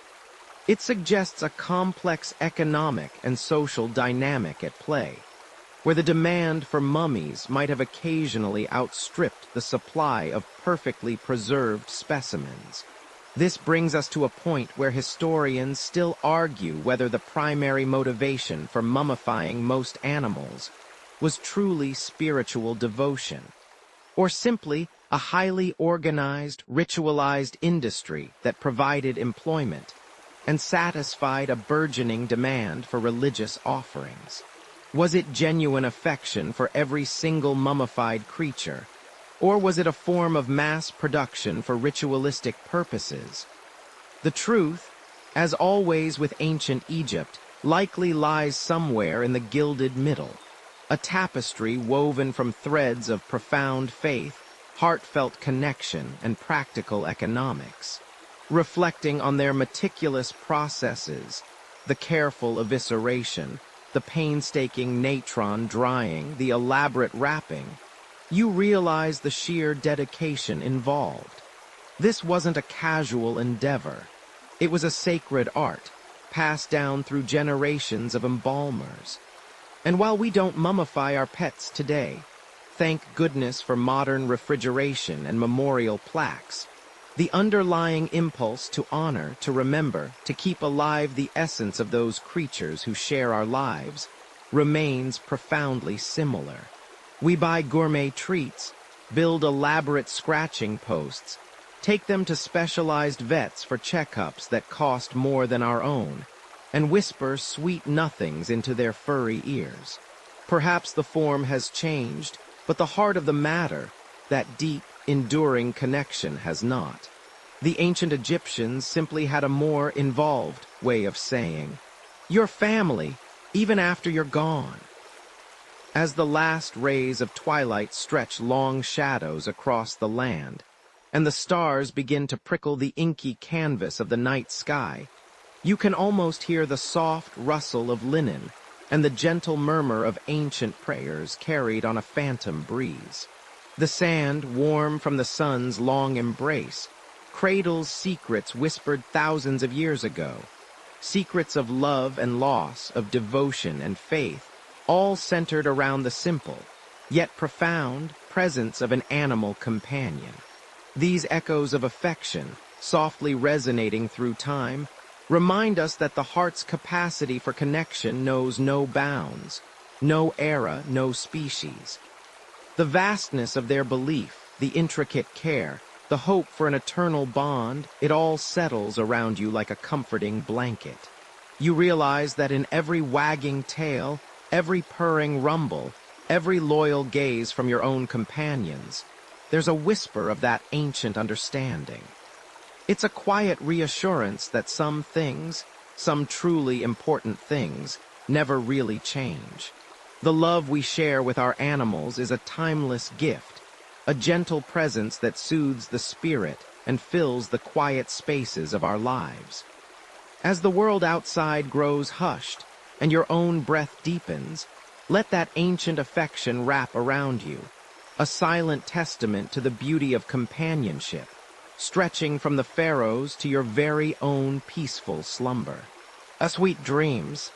It suggests a complex economic and social dynamic at play, where the demand for mummies might have occasionally outstripped the supply of perfectly preserved specimens. This brings us to a point where historians still argue whether the primary motivation for mummifying most animals was truly spiritual devotion, or simply a highly organized, ritualized industry that provided employment and satisfied a burgeoning demand for religious offerings? Was it genuine affection for every single mummified creature, or was it a form of mass production for ritualistic purposes? The truth, as always with ancient Egypt, likely lies somewhere in the gilded middle, a tapestry woven from threads of profound faith, heartfelt connection, and practical economics, reflecting on their meticulous processes, the careful evisceration, the painstaking natron drying, the elaborate wrapping. You realize the sheer dedication involved. This wasn't a casual endeavor. It was a sacred art, passed down through generations of embalmers. And while we don't mummify our pets today, thank goodness for modern refrigeration and memorial plaques, the underlying impulse to honor, to remember, to keep alive the essence of those creatures who share our lives remains profoundly similar. We buy gourmet treats, build elaborate scratching posts, take them to specialized vets for checkups that cost more than our own, and whisper sweet nothings into their furry ears. Perhaps the form has changed, but the heart of the matter, that deep, enduring connection, has not. The ancient Egyptians simply had a more involved way of saying, "You're family, even after you're gone." As the last rays of twilight stretch long shadows across the land, and the stars begin to prickle the inky canvas of the night sky, you can almost hear the soft rustle of linen and the gentle murmur of ancient prayers carried on a phantom breeze. The sand, warm from the sun's long embrace, cradles secrets whispered thousands of years ago, secrets of love and loss, of devotion and faith, all centered around the simple, yet profound, presence of an animal companion. These echoes of affection, softly resonating through time, remind us that the heart's capacity for connection knows no bounds, no era, no species. The vastness of their belief, the intricate care, the hope for an eternal bond, it all settles around you like a comforting blanket. You realize that in every wagging tail, every purring rumble, every loyal gaze from your own companions, there's a whisper of that ancient understanding. It's a quiet reassurance that some things, some truly important things, never really change. The love we share with our animals is a timeless gift, a gentle presence that soothes the spirit and fills the quiet spaces of our lives. As the world outside grows hushed and your own breath deepens, let that ancient affection wrap around you, a silent testament to the beauty of companionship, stretching from the pharaohs to your very own peaceful slumber. Sweet dreams.